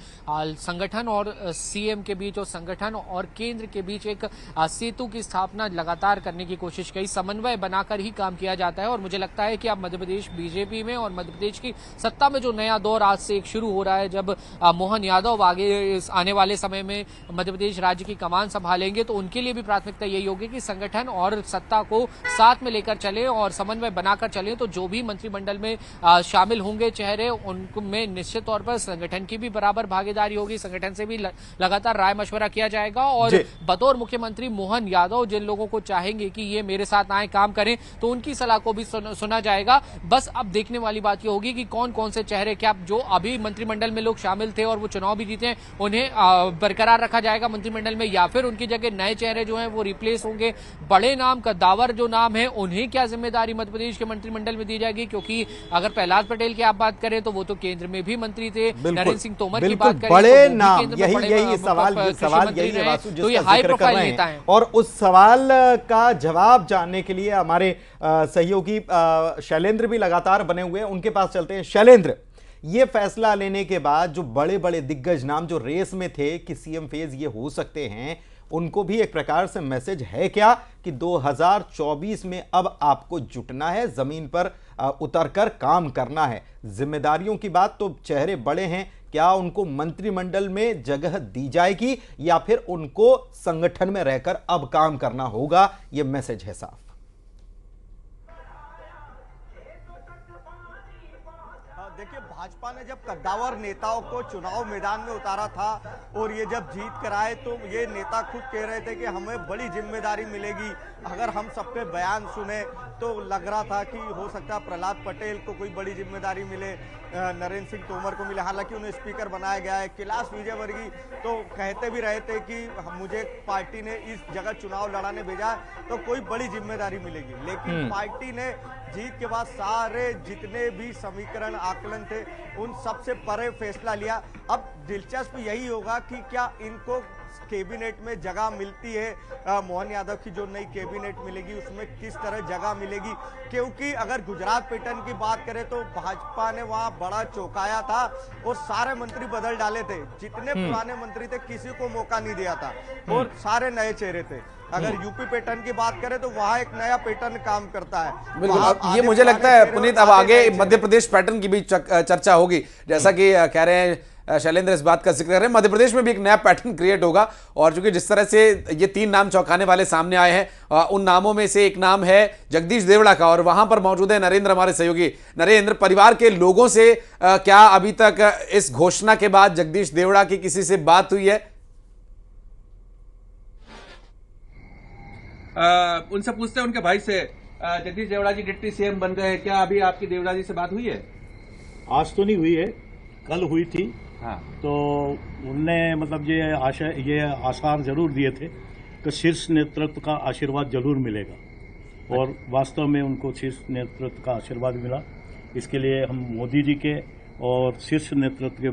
संगठन और सीएम के बीच और संगठन और केंद्र के बीच एक सेतु की स्थापना लगातार करने की कोशिश की, समन्वय बनाकर ही काम किया जाता है। और मुझे लगता है कि अब मध्य प्रदेश बीजेपी में और मध्य प्रदेश की सत्ता में जो नया दौर आज से एक शुरू हो रहा है, जब मोहन यादव आगे आने वाले समय में मध्य प्रदेश राज्य की कमान संभालेंगे, तो उनके लिए भी प्राथमिकता यही होगी कि संगठन और सत्ता को साथ में लेकर चले और समन्वय बनाकर चले। तो जो भी मंत्रिमंडल में शामिल होंगे चेहरे, उनमें निश्चित तौर पर संगठन की भी बराबर भागीदारी होगी, संगठन से भी लगातार राय मशवरा किया जाएगा। और बतौर मुख्यमंत्री मोहन यादव जिन लोगों को चाहेंगे कि ये मेरे साथ आए काम करें, तो उनकी सलाह को भी सुना जाएगा। बस अब देखने वाली बात ये होगी कि कौन कौन से चेहरे, क्या जो अभी मंत्रिमंडल में लोग शामिल थे और वो चुनाव भी जीते हैं, उन्हें बरकरार रखा जाएगा मंत्रिमंडल में, या फिर उनकी जगह नए चेहरे जो हैं वो रिप्लेस होंगे। बड़े नाम कद्दावर जो नाम है, उन्हें क्या जिम्मेदारी मध्य प्रदेश के मंत्रिमंडल में दी जाएगी, क्योंकि अगर प्रहलाद पटेल की आप बात करें तो वो तो केंद्र में भी मंत्री थे, नरेंद्र सिंह तोमर की बात करें बड़े नाम, यही सवाल यही है वासु, तो ये हाई प्रोफाइल नेता है। और उस सवाल का जवाब जानने के लिए हमारे सहयोगी शैलेंद्र भी लगातार बने हुए हैं, उनके पास चलते हैं। शैलेंद्र, ये फैसला लेने के बाद जो बड़े बड़े दिग्गज नाम जो रेस में थे कि सीएम फेज ये हो सकते हैं, उनको भी एक प्रकार से मैसेज है क्या कि 2024 में अब आपको जुटना है, जमीन पर उतरकर काम करना है। जिम्मेदारियों की बात तो चेहरे बड़े हैं, क्या उनको मंत्रिमंडल में जगह दी जाएगी या फिर उनको संगठन में रहकर अब काम करना होगा, यह मैसेज है साफ। देखिए, भाजपा ने जब कद्दावर नेताओं को चुनाव मैदान में उतारा था और ये जब जीत कर आए, तो ये नेता खुद कह रहे थे कि हमें बड़ी जिम्मेदारी मिलेगी। अगर हम सबके बयान सुने तो लग रहा था कि हो सकता है प्रहलाद पटेल को कोई बड़ी जिम्मेदारी मिले, नरेंद्र सिंह तोमर को मिले, हालांकि उन्हें स्पीकर बनाया गया है। कैलाश विजयवर्गीय तो कहते भी रहे थे कि मुझे पार्टी ने इस जगह चुनाव लड़ाने भेजा तो कोई बड़ी जिम्मेदारी मिलेगी, लेकिन पार्टी ने जीत के बाद सारे जितने भी समीकरण आकलन थे उन सबसे परे फैसला लिया। अब दिलचस्प यही होगा कि क्या इनको कैबिनेट में जगह मिलती है, मोहन यादव की जो नई कैबिनेट मिलेगी उसमें किस तरह जगह मिलेगी, क्योंकि अगर गुजरात पैटर्न की बात करें तो भाजपा ने वहां बड़ा चौंकाया था और सारे मंत्री बदल डाले थे, जितने पुराने मंत्री थे किसी को मौका नहीं दिया था और सारे नए चेहरे थे। अगर यूपी पैटर्न की बात करें तो वहां एक नया पैटर्न काम करता है। बिल्कुल, ये मुझे लगता है पुनीत अब आगे मध्य प्रदेश पैटर्न की भी चर्चा होगी, जैसा कि कह रहे हैं शैलेंद्र, इस बात का जिक्र कर रहे हैं, मध्य प्रदेश में भी एक नया पैटर्न क्रिएट होगा। और चूंकि जिस तरह से ये तीन नाम चौंकाने वाले सामने आए हैं, उन नामों में से एक नाम है जगदीश देवड़ा का, और वहां पर मौजूद है नरेंद्र, हमारे सहयोगी नरेंद्र। परिवार के लोगों से क्या अभी तक इस घोषणा के बाद जगदीश देवड़ा की किसी से बात हुई है? उनसे पूछते हैं, उनके भाई से। जगदीश देवड़ा जी डिप्टी सीएम बन गए, क्या अभी आपकी देवड़ा जी से बात हुई है? आज तो नहीं हुई है, कल हुई थी हाँ। तो उनने मतलब ये आसार जरूर दिए थे कि शीर्ष नेतृत्व का आशीर्वाद जरूर मिलेगा, और वास्तव में उनको शीर्ष नेतृत्व का आशीर्वाद मिला। इसके लिए हम मोदी जी के और शीर्ष नेतृत्व के